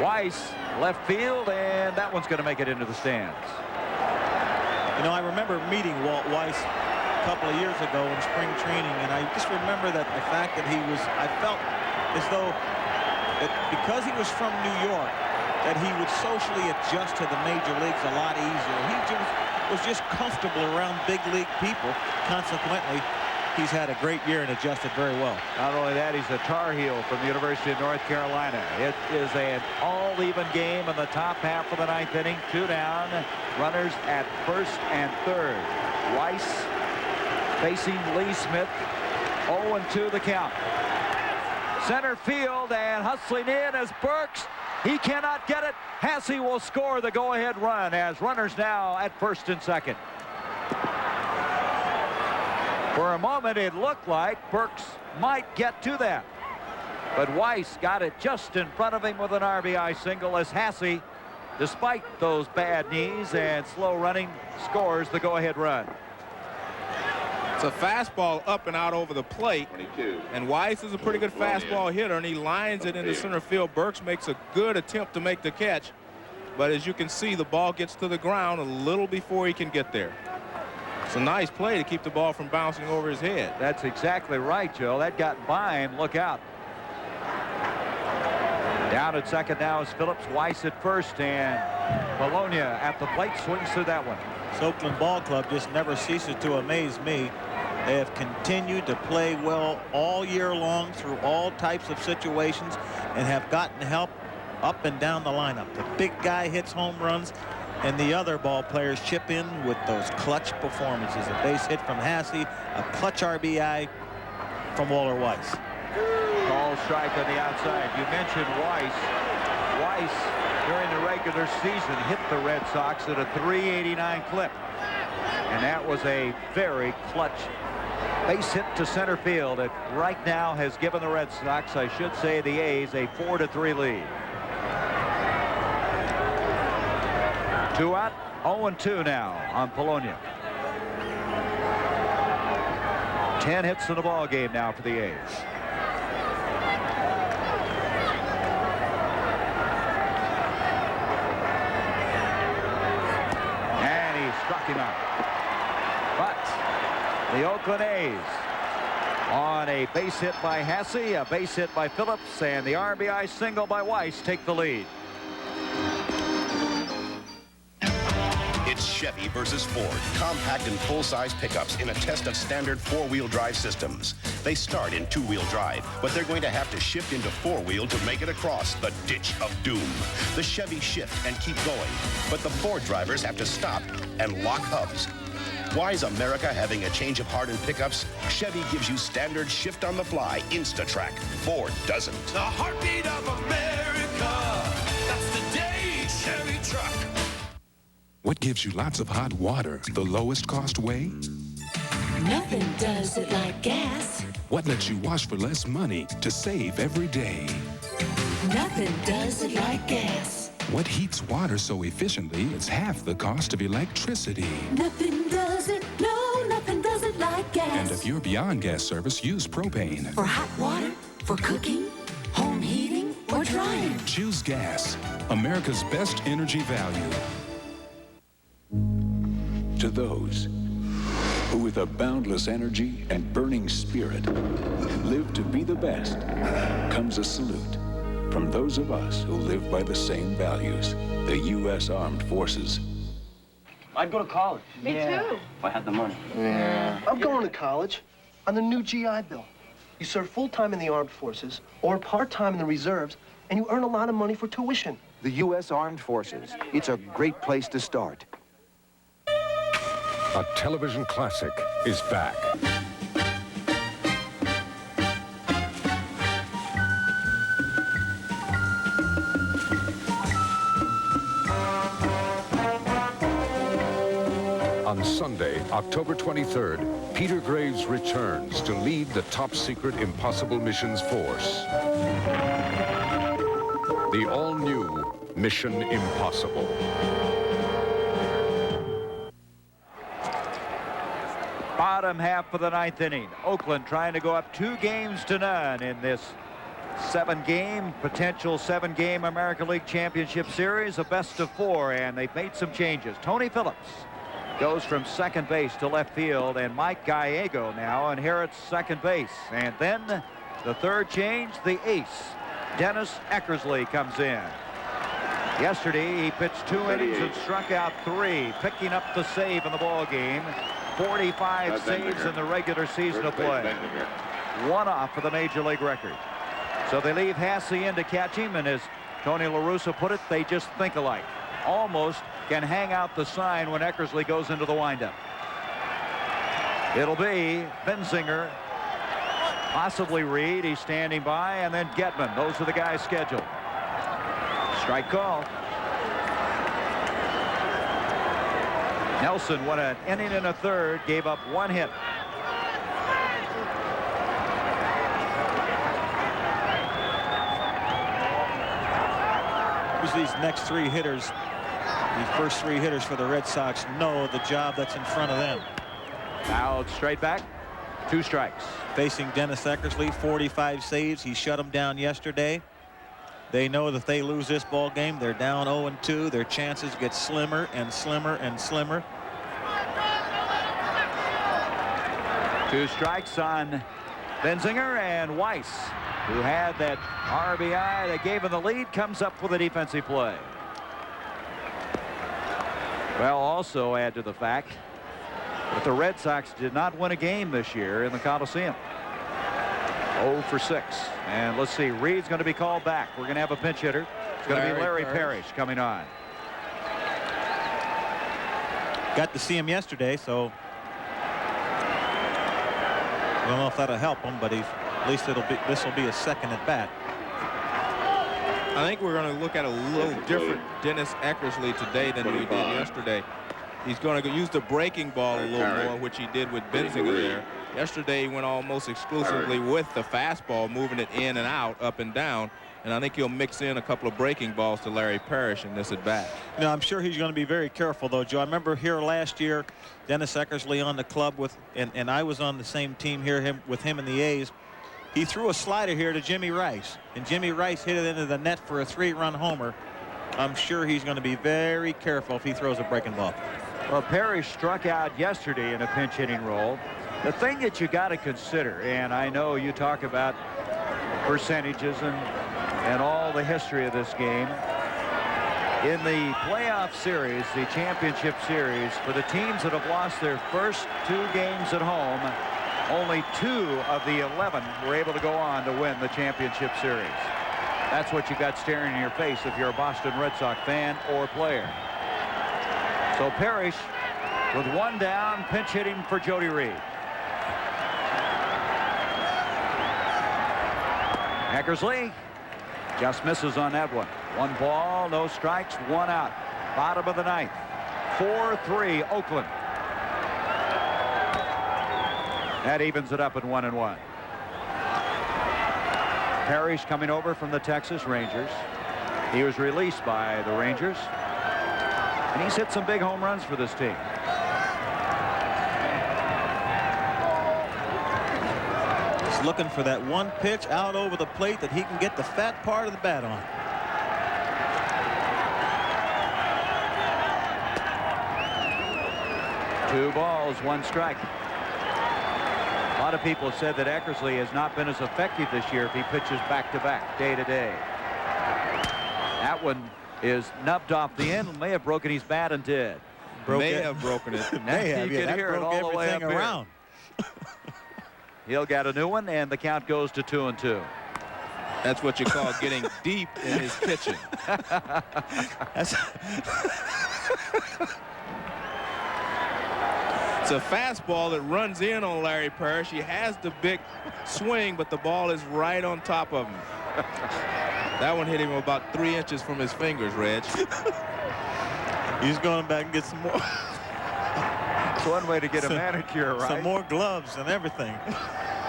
Weiss, left field, and that one's going to make it into the stands. You know, I remember meeting Walt Weiss a couple of years ago in spring training, and I just remember that the fact that I felt as though that because he was from New York, that he would socially adjust to the major leagues a lot easier. He was just comfortable around big league people. Consequently, he's had a great year and adjusted very well. Not only that, he's a Tar Heel from the University of North Carolina. It is an all-even game in the top half of the 9th inning. 2 down, runners at first and third. Weiss facing Lee Smith. 0-2 the count. Center field, and hustling in is Burks. He cannot get it. Hasse will score the go-ahead run as runners now at first and second. For a moment, it looked like Burks might get to that. But Weiss got it just in front of him with an RBI single as Hasse, despite those bad knees and slow running, scores the go-ahead run. It's a fastball up and out over the plate. 22. And Weiss is a pretty good fastball hitter, and he lines it into center field. Burks makes a good attempt to make the catch. But as you can see, the ball gets to the ground a little before he can get there. It's a nice play to keep the ball from bouncing over his head. That's exactly right, Joe. That got by him. Look out. Down at second now is Phillips. Weiss at first, and Bologna at the plate swings through that one. This Oakland Ball Club just never ceases to amaze me. They have continued to play well all year long through all types of situations and have gotten help up and down the lineup. The big guy hits home runs, and the other ball players chip in with those clutch performances. A base hit from Hasse, a clutch RBI from Walter Weiss. Call strike on the outside. You mentioned Weiss. Weiss, during the regular season, hit the Red Sox at a .389 clip. And that was a very clutch base hit to center field. It right now has given the Red Sox, I should say the A's, a 4-3 lead. 2 out, 0-2 now on Bologna. 10 hits in the ball game now for the A's. And he struck him out. But the Oakland A's on a base hit by Hasse, a base hit by Phillips, and the RBI single by Weiss take the lead. It's Chevy versus Ford, compact and full-size pickups in a test of standard 4-wheel drive systems. They start in 2-wheel drive, but they're going to have to shift into 4-wheel to make it across the ditch of doom. The Chevy shift and keep going, but the Ford drivers have to stop and lock hubs. Why is America having a change of heart in pickups? Chevy gives you standard shift on the fly, Instatrack. Ford doesn't. The heartbeat of America. That's the day Chevy truck. What gives you lots of hot water the lowest cost way? Nothing does it like gas. What lets you wash for less money to save every day? Nothing does it like gas. What heats water so efficiently it's half the cost of electricity? Nothing does it, no, nothing does it like gas. And if you're beyond gas service, use propane. For hot water, for cooking, home heating, or drying. Choose gas, America's best energy value. To those who with a boundless energy and burning spirit live to be the best, comes a salute from those of us who live by the same values, the U.S. Armed Forces. I'd go to college. Me too. If I had the money. Yeah. I'm going to college on the new GI Bill. You serve full-time in the armed forces or part-time in the reserves, and you earn a lot of money for tuition. The U.S. Armed Forces. It's a great place to start. A television classic is back. On Sunday, October 23rd, Peter Graves returns to lead the top-secret Impossible Missions Force. The all-new Mission Impossible. Bottom half of the 9th inning. Oakland trying to go up 2-0 in this 7-game, potential 7-game American League Championship Series, a best-of-4, and they've made some changes. Tony Phillips goes from second base to left field, and Mike Gallego now inherits second base. And then the third change, the ace, Dennis Eckersley, comes in. Yesterday, he pitched 2 innings and struck out 3, picking up the save in the ball game. 45 saves in the regular season of play. 1 off for the major league record. So they leave Hasse in to catch him, and as Tony La Russa put it, they just think alike. Almost can hang out the sign when Eckersley goes into the windup. It'll be Benzinger, possibly Reed, he's standing by, and then Getman. Those are the guys scheduled. Strike call. Nelson won an inning and a third, gave up 1 hit. These next 3 hitters, the first 3 hitters for the Red Sox, know the job that's in front of them. Now straight back, 2 strikes. Facing Dennis Eckersley, 45 saves. He shut them down yesterday. They know that if they lose this ball game, they're down 0-2. Their chances get slimmer and slimmer and slimmer. 2 strikes on Benzinger, and Weiss, who had that RBI that gave him the lead, comes up with a defensive play. Well, also add to the fact that the Red Sox did not win a game this year in the Coliseum. 0 for 6. And let's see, Reed's going to be called back. We're going to have a pinch hitter. It's going to be Larry Parrish coming on. Got to see him yesterday, so I don't know if that'll help him, but at least this will be a second at bat. I think we're going to look at a little different Dennis Eckersley today than we did yesterday. He's going to use the breaking ball a little more, which he did with Benzinger there. Yesterday, he went almost exclusively with the fastball, moving it in and out, up and down. And I think he'll mix in a couple of breaking balls to Larry Parrish in this at bat. You know, I'm sure he's going to be very careful, though, Joe. I remember here last year, Dennis Eckersley on the club with, and I was on the same team here with him in the A's. He threw a slider here to Jimmy Rice, and Jimmy Rice hit it into the net for a 3-run homer. I'm sure he's going to be very careful if he throws a breaking ball. Well, Parrish struck out yesterday in a pinch hitting role. The thing that you got to consider, and I know you talk about percentages and all the history of this game. In the playoff series, the championship series, for the teams that have lost their first 2 games at home, only 2 of the 11 were able to go on to win the championship series. That's what you got staring in your face if you're a Boston Red Sox fan or player. So Parrish with 1 down, pinch hitting for Jody Reed. Eckersley just misses on that one. 1 ball, no strikes, 1 out. Bottom of the 9th. 4-3 Oakland. That evens it up at 1-1. Parrish coming over from the Texas Rangers. He was released by the Rangers, and he's hit some big home runs for this team. He's looking for that 1 pitch out over the plate that he can get the fat part of the bat on. Two balls, 1 strike. A lot of people have said that Eckersley has not been as effective this year if he pitches back-to-back, day-to-day. That one is nubbed off the end, may have broken his bat and did. May have broken it. May have. You can hear it all the way up around. He'll get a new one, and the count goes to 2-2. That's what you call getting deep in his kitchen. It's a fastball that runs in on Larry Parrish. He has the big swing, but the ball is right on top of him. That one hit him about 3 inches from his fingers, Reg. He's going back and get some more. It's one way to get a manicure, right? Some more gloves and everything.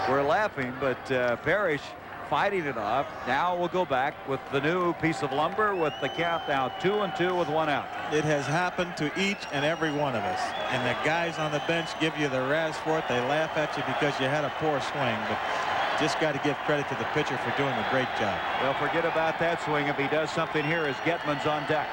We're laughing, but Parrish fighting it off. Now we'll go back with the new piece of lumber with the count now 2-2 with 1 out. It has happened to each and every one of us. And the guys on the bench give you the razz for it. They laugh at you because you had a poor swing. But just got to give credit to the pitcher for doing a great job. Well, forget about that swing if he does something here as Getman's on deck.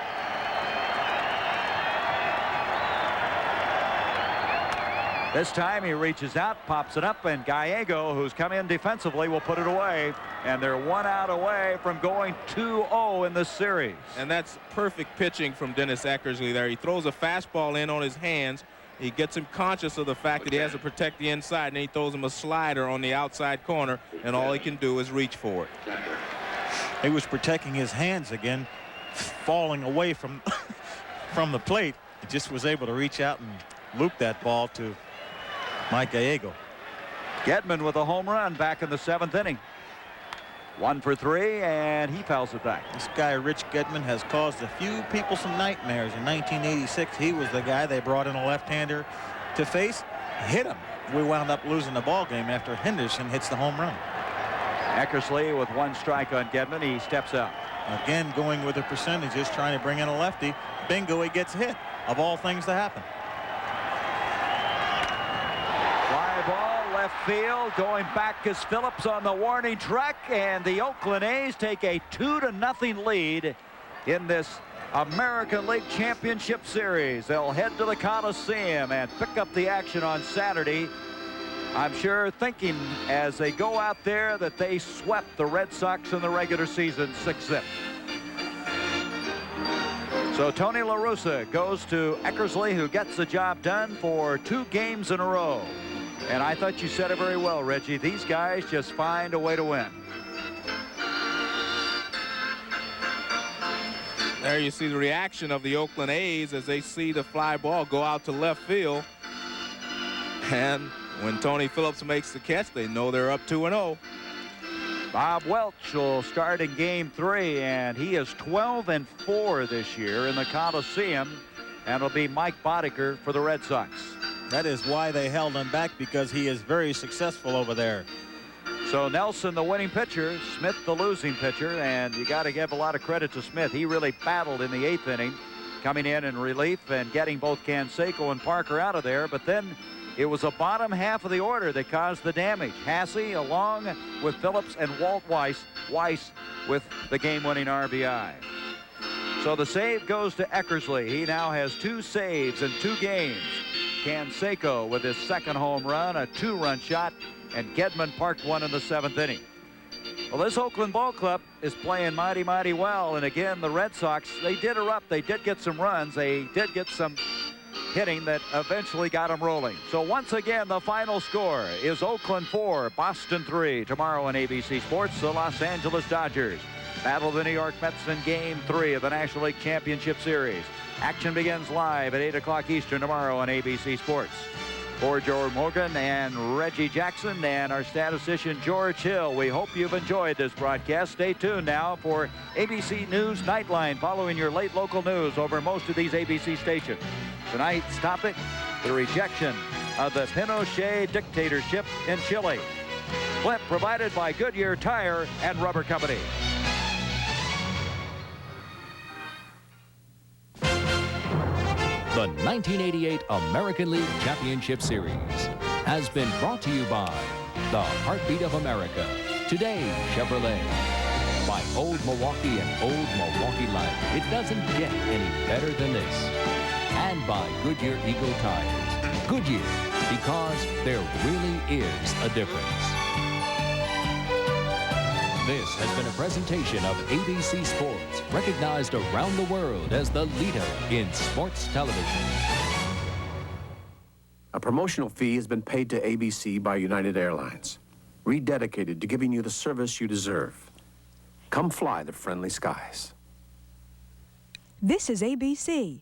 This time he reaches out, pops it up, and Gallego, who's come in defensively, will put it away. And they're 1 out away from going 2-0 in this series. And that's perfect pitching from Dennis Eckersley there. He throws a fastball in on his hands. He gets him conscious of the fact that he has to protect the inside, and he throws him a slider on the outside corner, and all he can do is reach for it. He was protecting his hands again, falling away from from the plate. He just was able to reach out and loop that ball to Mike Gallego. Gedman with a home run back in the 7th inning. 1 for 3, and he fouls it back. This guy, Rich Gedman, has caused a few people some nightmares. In 1986, he was the guy they brought in a left-hander to face. Hit him. We wound up losing the ball game after Henderson hits the home run. Eckersley with 1 strike on Gedman. He steps out. Again, going with the percentages, trying to bring in a lefty. Bingo, he gets hit. Of all things to happen. Fly ball, left field. Going back is Phillips on the warning track, and the Oakland A's take a 2-0 lead in this American League Championship Series. They'll head to the Coliseum and pick up the action on Saturday. I'm sure thinking as they go out there that they swept the Red Sox in the regular season 6-0. So Tony La Russa goes to Eckersley, who gets the job done for 2 games in a row. And I thought you said it very well, Reggie. These guys just find a way to win. There you see the reaction of the Oakland A's as they see the fly ball go out to left field. And when Tony Phillips makes the catch, they know they're up 2-0. Bob Welch will start in game 3, and he is 12-4 this year in the Coliseum, and it'll be Mike Boddicker for the Red Sox. That is why they held him back, because he is very successful over there. So Nelson, the winning pitcher, Smith, the losing pitcher, and you got to give a lot of credit to Smith. He really battled in the 8th inning, coming in relief and getting both Canseco and Parker out of there, but then it was the bottom half of the order that caused the damage. Hasse along with Phillips and Walt Weiss. Weiss with the game-winning RBI. So the save goes to Eckersley. He now has 2 saves in 2 games. Canseco with his 2nd home run, a 2-run shot, and Gedman parked 1 in the 7th inning. Well, this Oakland ball club is playing mighty, mighty well. And again, the Red Sox, they did erupt. They did get some runs. They did get some hitting that eventually got them rolling. So once again, the final score is Oakland 4, Boston 3. Tomorrow on ABC Sports, the Los Angeles Dodgers battle the New York Mets in Game 3 of the National League Championship Series. Action begins live at 8 o'clock Eastern tomorrow on ABC Sports. For George Morgan and Reggie Jackson and our statistician George Hill, we hope you've enjoyed this broadcast. Stay tuned now for ABC News Nightline, following your late local news over most of these ABC stations. Tonight's topic, the rejection of the Pinochet dictatorship in Chile. Clip provided by Goodyear Tire and Rubber Company. The 1988 American League Championship Series has been brought to you by the Heartbeat of America, Today Chevrolet, by Old Milwaukee and Old Milwaukee Life. It doesn't get any better than this. And by Goodyear Eagle Tires. Goodyear, because there really is a difference. This has been a presentation of ABC Sports, recognized around the world as the leader in sports television. A promotional fee has been paid to ABC by United Airlines, rededicated to giving you the service you deserve. Come fly the friendly skies. This is ABC.